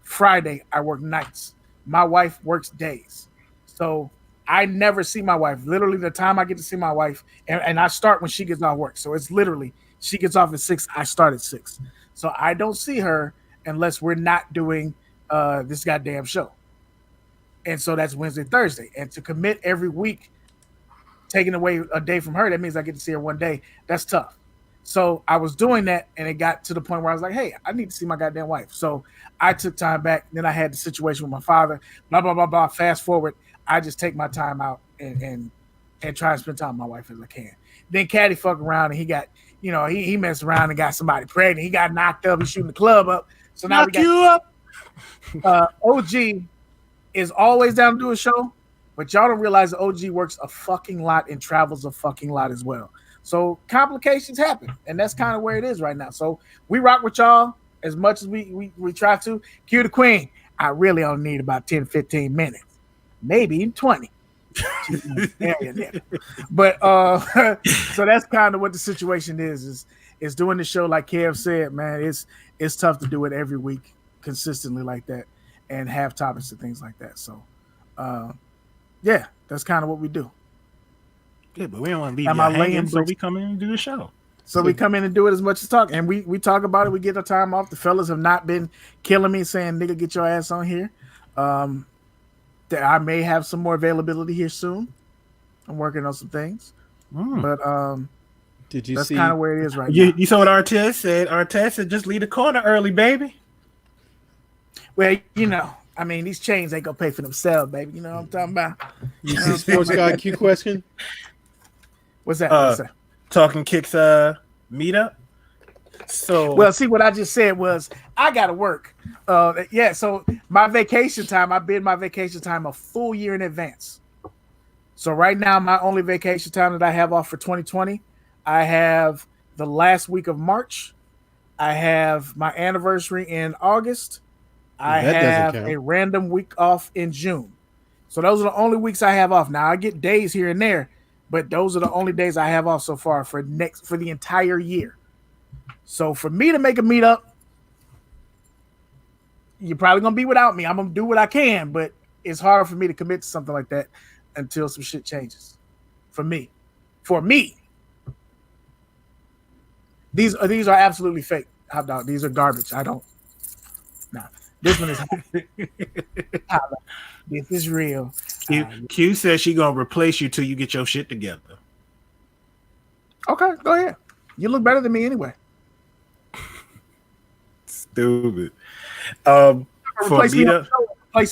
Friday, I work nights. My wife works days. So I never see my wife. Literally, the time I get to see my wife, and I start when she gets off work. So it's literally, she gets off at 6, I start at 6. So I don't see her unless we're not doing this goddamn show. And so that's Wednesday, Thursday. And to commit every week, taking away a day from her, that means I get to see her one day. That's tough. So I was doing that, and it got to the point where I was like, hey, I need to see my goddamn wife. So I took time back. Then I had the situation with my father, blah, blah, blah, blah. Fast forward, I just take my time out and try and spend time with my wife as I can. Then Caddy fuck around, and he got, he messed around and got somebody pregnant. He got knocked up. He's shooting the club up. So now we got you up. OG is always down to do a show, but y'all don't realize the OG works a fucking lot and travels a fucking lot as well. So complications happen, and that's kind of where it is right now. So we rock with y'all as much as we try to. Cue the queen. I really only need about 10, 15 minutes, maybe even 20. But so that's kind of what the situation is doing the show like Kev said, man. It's tough to do it every week consistently like that and have topics and things like that. So yeah, that's kind of what we do. Yeah, but we don't want to leave you hanging, so we come in and do the show. So we come in and do it as much as talk, and we talk about it. We get our time off. The fellas have not been killing me saying, "Nigga, get your ass on here." That I may have some more availability here soon. I'm working on some things, but did you that's see? Kind of where it is right now. You saw what Artez said. Artez said, "Just leave the corner early, baby." Well, I mean, these chains ain't gonna pay for themselves, baby. You know what I'm talking about? You see Sports Guy Q question? What's that? Talking Kicks meetup. So well, see, what I just said was I gotta work. Yeah, so my vacation time, I bid my vacation time a full year in advance. So right now, my only vacation time that I have off for 2020, I have the last week of March. I have my anniversary in August. I have a random week off in June. So those are the only weeks I have off. Now I get days here and there, but those are the only days I have off so far for the entire year. So for me to make a meetup, you're probably gonna be without me. I'm gonna do what I can, but it's hard for me to commit to something like that until some shit changes. For me. These are absolutely fake, hot dog. These are garbage. I don't. Nah. This one is. This is real. Q says she gonna replace you till you get your shit together. Okay, go ahead. You look better than me anyway. Stupid. Replace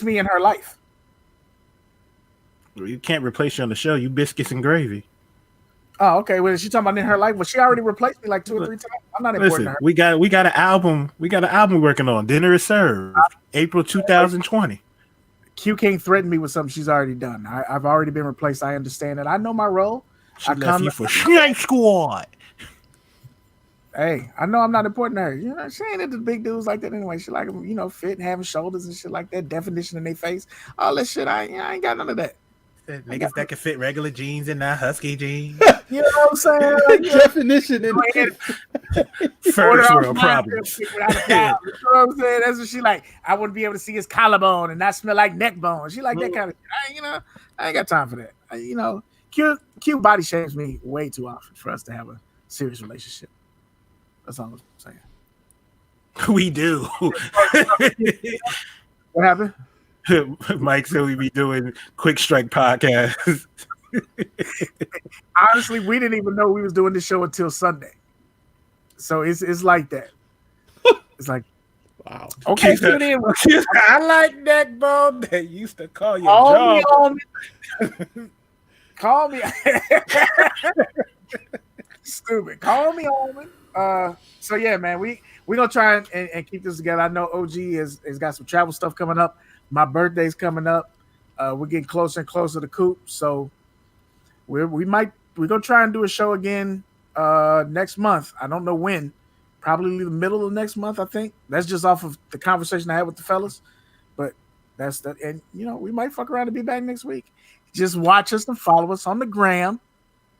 me in her life. You can't replace you on the show. You biscuits and gravy. Oh, okay. Well, is she talking about in her life? Well, she already replaced me like 2 or 3 times. I'm not important to her. We got an album. We got an album working on. Dinner is Served, April 2020. Q can't threaten me with something she's already done. I've already been replaced. I understand it. I know my role. She left you for Snake Squad. Hey, I know I'm not important to her. She ain't into big dudes like that anyway. She like them, fit, having shoulders and shit like that, definition in their face. All that shit, I ain't got none of that. Niggas that can fit regular jeans and not husky jeans. You know what I'm saying? Like, you know, Definition in First order world off problems. without a towel. You know what I'm saying? That's what she like. I wouldn't be able to see his collarbone and not smell like neck bone. She like that kind of. I ain't got time for that. Q body shames me way too often for us to have a serious relationship. That's all I'm saying. We do. What happened? Mike said we be doing quick strike podcasts. Honestly, we didn't even know we was doing this show until Sunday. So it's like that. It's like, wow. Okay, tune in. I like neck bone. They used to call you Call me John. on. Call me. Stupid. Call me on. So yeah, man, we gonna try and keep this together. I know OG has got some travel stuff coming up. My birthday's coming up. We're getting closer and closer to Coop, so we're gonna try and do a show again next month. I don't know when. Probably the middle of next month, I think. That's just off of the conversation I had with the fellas. But that's that, and we might fuck around and be back next week. Just watch us and follow us on the gram.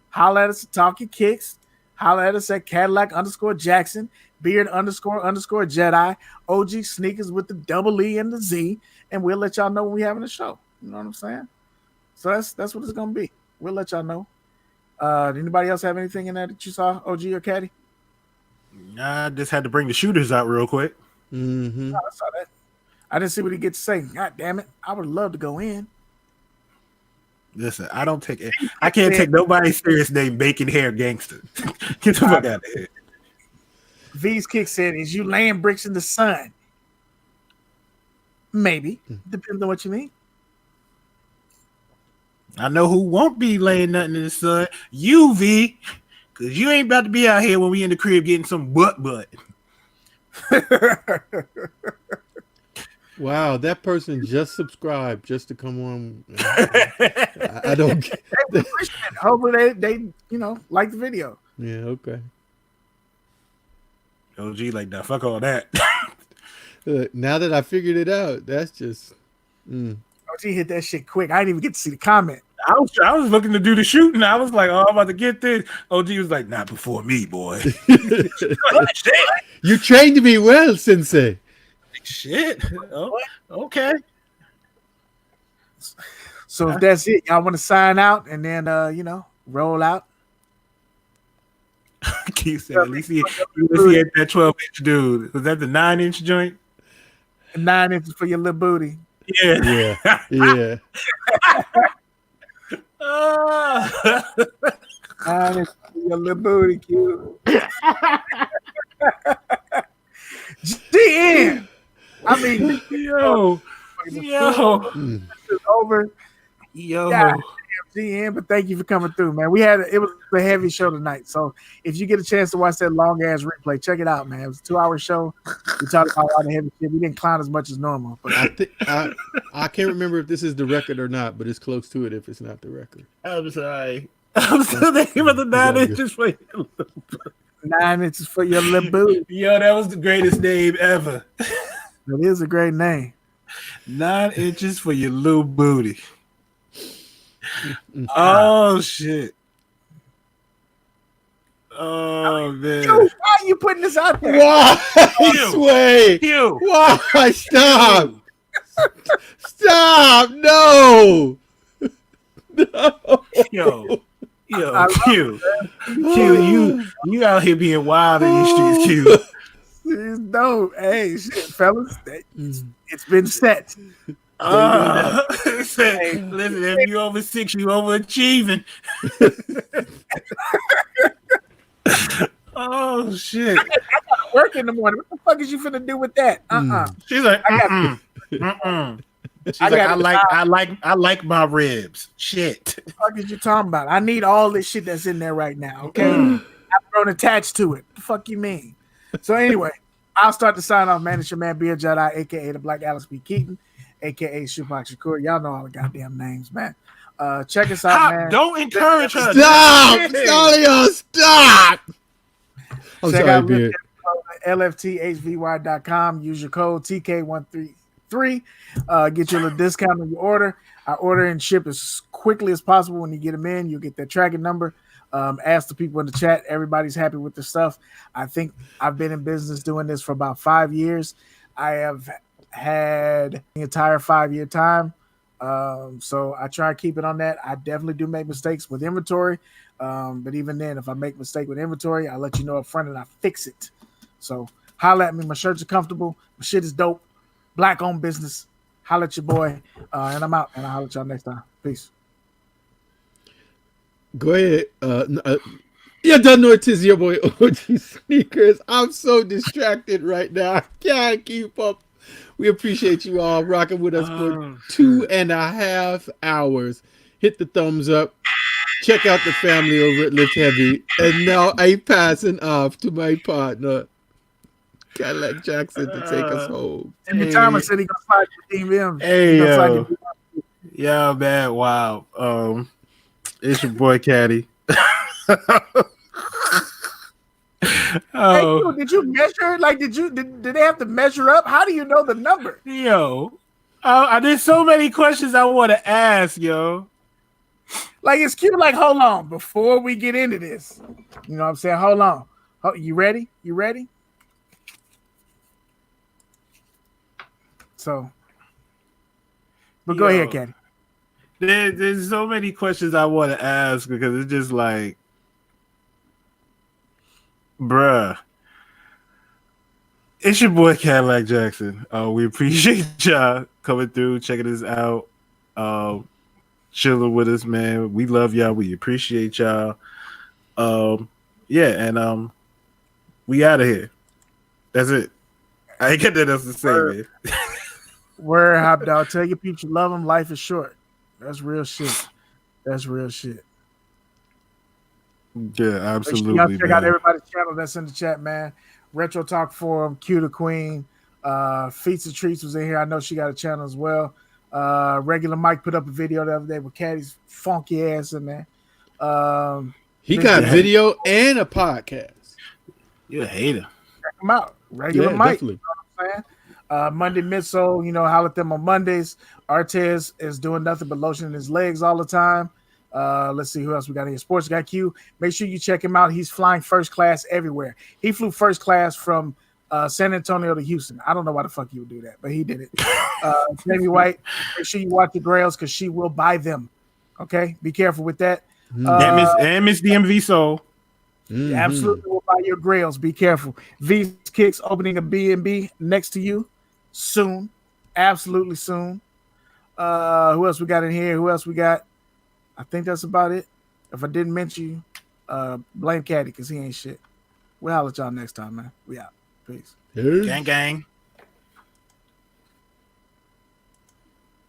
Holla at us at Talkin Kicks. Holla at us at Cadillac_Jackson, Beard __ Jedi, OG Sneakers with the double E and the Z, and we'll let y'all know when we're having a show. You know what I'm saying? So that's what it's gonna be. We'll let y'all know. Anybody else have anything in there that you saw, OG or Caddy? I just had to bring the shooters out real quick. Mm-hmm. I saw that. I didn't see what he get to say. God damn it! I would love to go in. Listen, I can't take nobody serious named Bacon Hair Gangster. Get the fuck out of here. V's kick said, "Is you laying bricks in the sun?" Maybe. Depends on what you mean. I know who won't be laying nothing in the sun. You, V. Because you ain't about to be out here when we in the crib getting some butt. Wow, that person just subscribed just to come on. I don't get that. Hopefully they like the video. Yeah, okay. OG like that. Fuck all that. Now that I figured it out, that's just. OG hit that shit quick. I didn't even get to see the comment. I was looking to do the shooting. I was like, oh, I'm about to get this. OG was like, not before me, boy. You trained me well, Sensei. Shit. Oh, okay. So if that's it, y'all want to sign out and then roll out. Keith said, at least he had that 12-inch dude. Was that the 9-inch joint? 9 inches for your little booty. Yeah. Yeah. 9 inches for your little booty, Q. GN. I mean, yo. This is over. Yo. God, GN, but thank you for coming through, man. It was a heavy show tonight. So if you get a chance to watch that long ass replay, check it out, man. It was a 2-hour show. We talked about a lot of heavy shit. We didn't clown as much as normal. But I can't remember if this is the record or not, but it's close to it if it's not the record. I'm sorry. I'm still thinking about the 9 inches for you. 9 inches for your little booty. Yo, that was the greatest name ever. It is a great name. 9 inches for your little booty. Oh shit! Oh man! Why are you putting this out there? Why, Sway? Why? Stop! Stop! No! No! Yo, Q, you out here being wild in these streets, Q. It's dope. Hey, shit, fellas, it's been set. Listen, if you over 6, you overachieving. Oh shit! I gotta work in the morning. What the fuck is you finna do with that? She's like, She's I like my ribs. Shit. What the fuck is you talking about? I need all this shit that's in there right now. Okay, I've grown attached to it. The fuck you mean? So anyway, I'll start to sign off, man. It's your man, Beard Jedi, aka the Black Alice P. Keaton, aka Tupac Shakur. Y'all know all the goddamn names, man. Check us out, man. Don't encourage her. Stop! Stop! I'm Check sorry, out Beard. LFTHVY.com. Use your code TK133. Get you a little discount on your order. I order and ship as quickly as possible. When you get them in, you'll get their tracking number. Ask the people in the chat. Everybody's happy with the stuff. I think I've been in business doing this for about 5 years. I have had the entire 5-year time. So I try to keep it on that. I definitely do make mistakes with inventory. But even then, if I make a mistake with inventory, I let you know up front and I fix it. So holla at me. My shirts are comfortable. My shit is dope. Black owned business. Holla at your boy. And I'm out. And I'll holla at y'all next time. Peace. Go ahead. You don't know it is your boy OG Sneakers. I'm so distracted right now. I can't keep up. We appreciate you all rocking with us for 2.5 hours. Hit the thumbs up. Check out the family over at Lift Heavy. And now I'm passing off to my partner, Cadillac Jackson, to take us home. Every time I said he gonna slide your DMs. Hey, yo. Yeah, man. Wow. It's your boy Caddy. Hey, did you measure? Like, did they have to measure up? How do you know the number? Yo, there's so many questions I want to ask, yo. Like, it's cute. Like, hold on, before we get into this, you know what I'm saying? Hold on. You ready? You ready? So, but go ahead, Caddy. There's so many questions I want to ask because it's just like, bruh. It's your boy Cadillac Jackson. We appreciate y'all coming through, checking us out, chilling with us, man. We love y'all. We appreciate y'all. We out of here. That's it. I ain't got nothing else to say, man. Word, Hop Dog. Tell your peeps you love them. Life is short. That's real shit. That's real shit. Yeah, absolutely. Y'all check out everybody's channel that's in the chat, man. Retro Talk Forum, Q the Queen, Feats and Treats was in here. I know she got a channel as well. Regular Mike put up a video the other day with Caddy's funky ass in there. He got video and a podcast. You're a hater. Check him out. Regular Mike. Definitely. You know what I'm saying? Monday Missile, holler at them on Mondays. Artez is doing nothing but lotioning his legs all the time. Let's see who else we got here. Sports Guy Q. Make sure you check him out. He's flying first class everywhere. He flew first class from San Antonio to Houston. I don't know why the fuck he would do that, but he did it. Jamie White, make sure you watch the Grails because she will buy them. Okay, be careful with that. And Miss DMV Soul. Mm-hmm. Absolutely will buy your Grails. Be careful. V Kicks opening a B&B next to you soon. Absolutely soon. Who else we got in here? Who else we got? I think that's about it. If I didn't mention you, blame Caddy because he ain't shit. We'll holler at y'all next time, man. We out. Peace. Gang, gang.